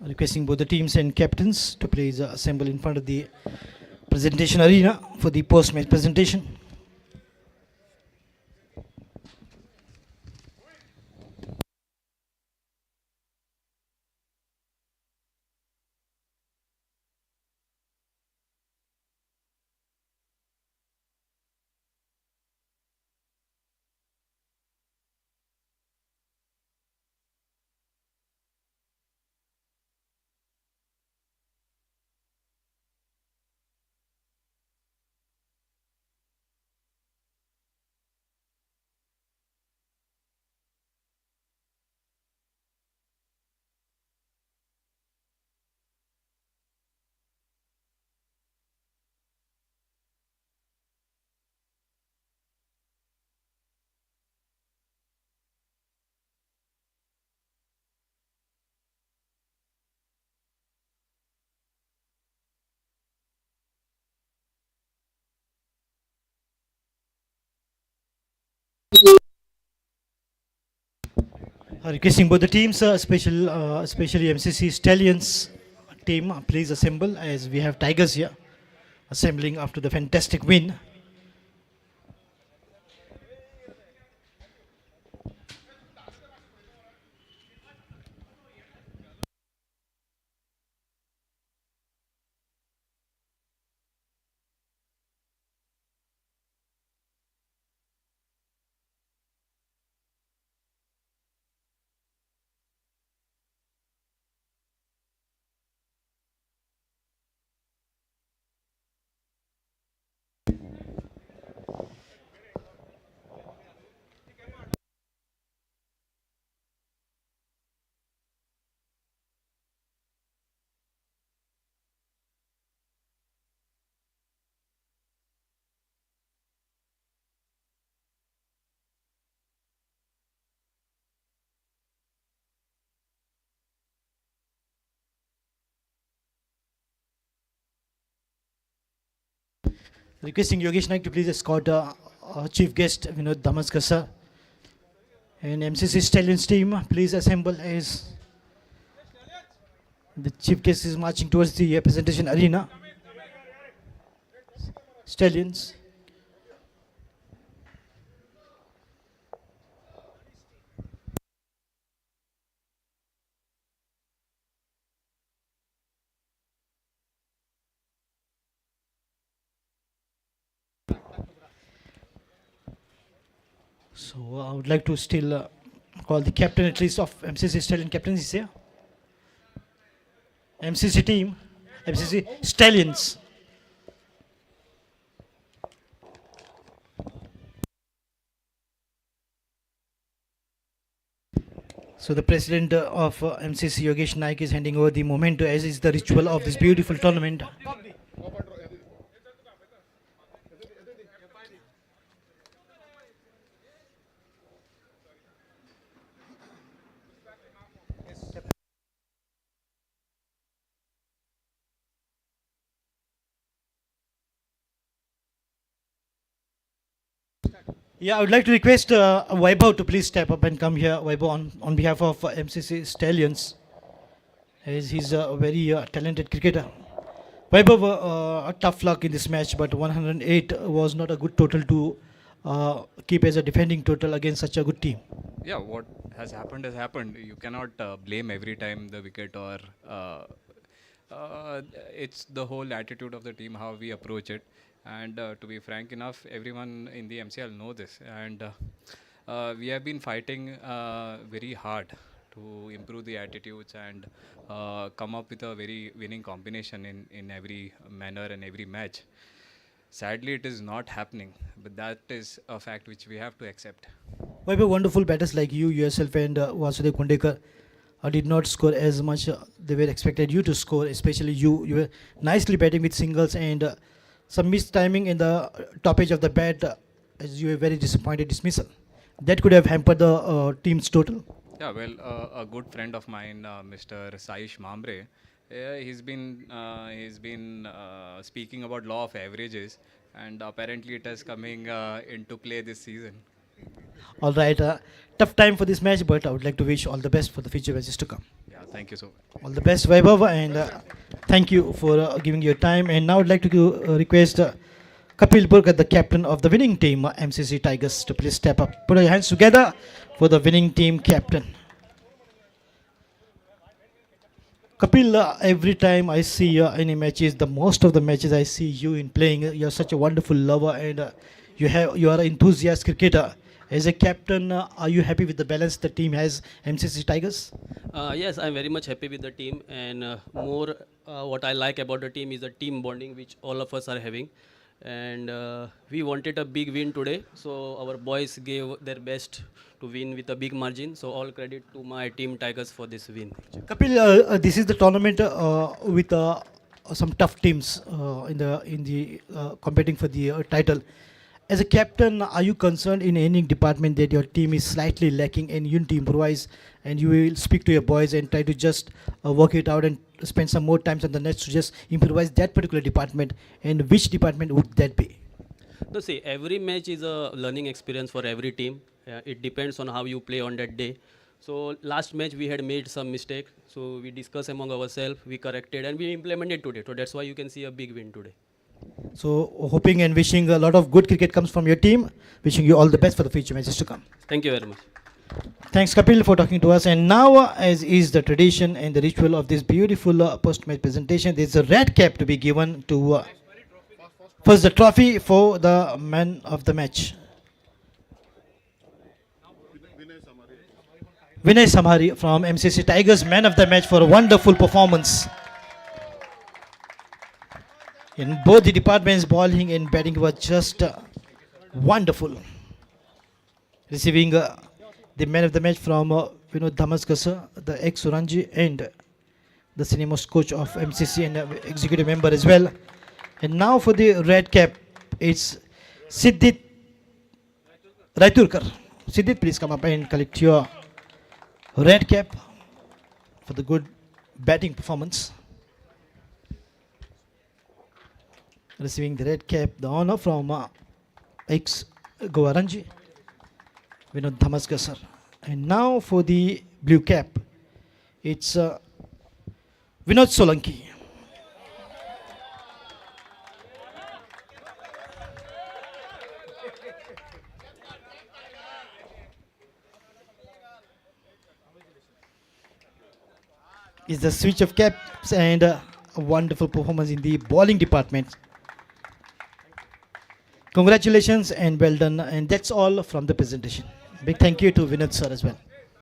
Requesting both the teams and captains to please assemble in front of the presentation arena for the post-match presentation. Requesting both the teams, especially MCC Stallions team, please assemble as we have Tigers here assembling after the fantastic win. Requesting Yogesh Naik to please escort chief guest Vinod Damaskar and MCC Stallions team, please assemble as the chief guest is marching towards the presentation arena. Stallions. So I would like to still call the captain at least of MCC Stallion. Captain is here. MCC team, MCC Stallions. So the president of MCC Yogesh Naik is handing over the memento as is the ritual of this beautiful tournament. Yeah, I would like to request Vaibhav to please step up and come here. Vaibhav on behalf of MCC Stallions, as he's a very talented cricketer. Vaibhav, a tough luck in this match, but 108 was not a good total to keep as a defending total against such a good team. Yeah, what has happened has happened. You cannot blame every time the wicket or it's the whole attitude of the team, how we approach it. And to be frank enough, everyone in the MCL know this. And we have been fighting very hard to improve the attitudes and come up with a very winning combination in every manner and every match. Sadly, it is not happening, but that is a fact which we have to accept. Vaibhav, wonderful batters like you yourself and Vasudev Kundekar did not score as much they were expected you to score, especially you. You were nicely batting with singles and some missed timing in the top edge of the bat as you were very disappointed dismissal. That could have hampered the team's total. Yeah, well, a good friend of mine, Mr. Saish Mambre, he's been speaking about law of averages, and apparently it is coming into play this season. All right. Tough time for this match, but I would like to wish all the best for the future matches to come. Yeah, thank you so much. All the best, Vaibhav, and thank you for giving your time. And now I'd like to request Kapil Burkar, the captain of the winning team, MCC Tigers, to please step up. Put your hands together for the winning team captain. Kapil, every time I see any matches, the most of the matches I see you in playing, you're such a wonderful lover and you are an enthusiast cricketer. As a captain, are you happy with the balance the team has, MCC Tigers? Yes, I'm very much happy with the team, and more what I like about the team is the team bonding which all of us are having. And we wanted a big win today, so our boys gave their best to win with a big margin. So all credit to my team Tigers for this win. Kapil, this is the tournament with some tough teams in the competing for the title. As a captain, are you concerned in any department that your team is slightly lacking and you need to improvise and you will speak to your boys and try to just work it out and spend some more times on the nets to just improvise that particular department? And which department would that be? No, see, every match is a learning experience for every team. It depends on how you play on that day. So last match we had made some mistake. So we discussed among ourselves, we corrected, and we implemented today. So that's why you can see a big win today. So hoping and wishing a lot of good cricket comes from your team. Wishing you all the best for the future matches to come. Thank you very much. Thanks, Kapil, for talking to us. And now, as is the tradition and the ritual of this beautiful post-match presentation, there's a red cap to be given to first the trophy for the man of the match. Vinay Samhari from MCC Tigers, man of the match for a wonderful performance. In both the departments, bowling and batting were just wonderful. Receiving the man of the match from Vinod Dhamaskasa, the ex-Suranji and the senior most coach of MCC and executive member as well. And now for the red cap, it's Siddhit Raiturkar. Siddhit, please come up and collect your red cap for the good batting performance. Receiving the red cap, the honor from ex-Goaranji, Vinod Dhamaskar. And now for the blue cap, it's Vinod Solanki. It's the switch of caps and a wonderful performance in the bowling department. Congratulations and well done. And that's all from the presentation. Big thank you to Vinod sir as well.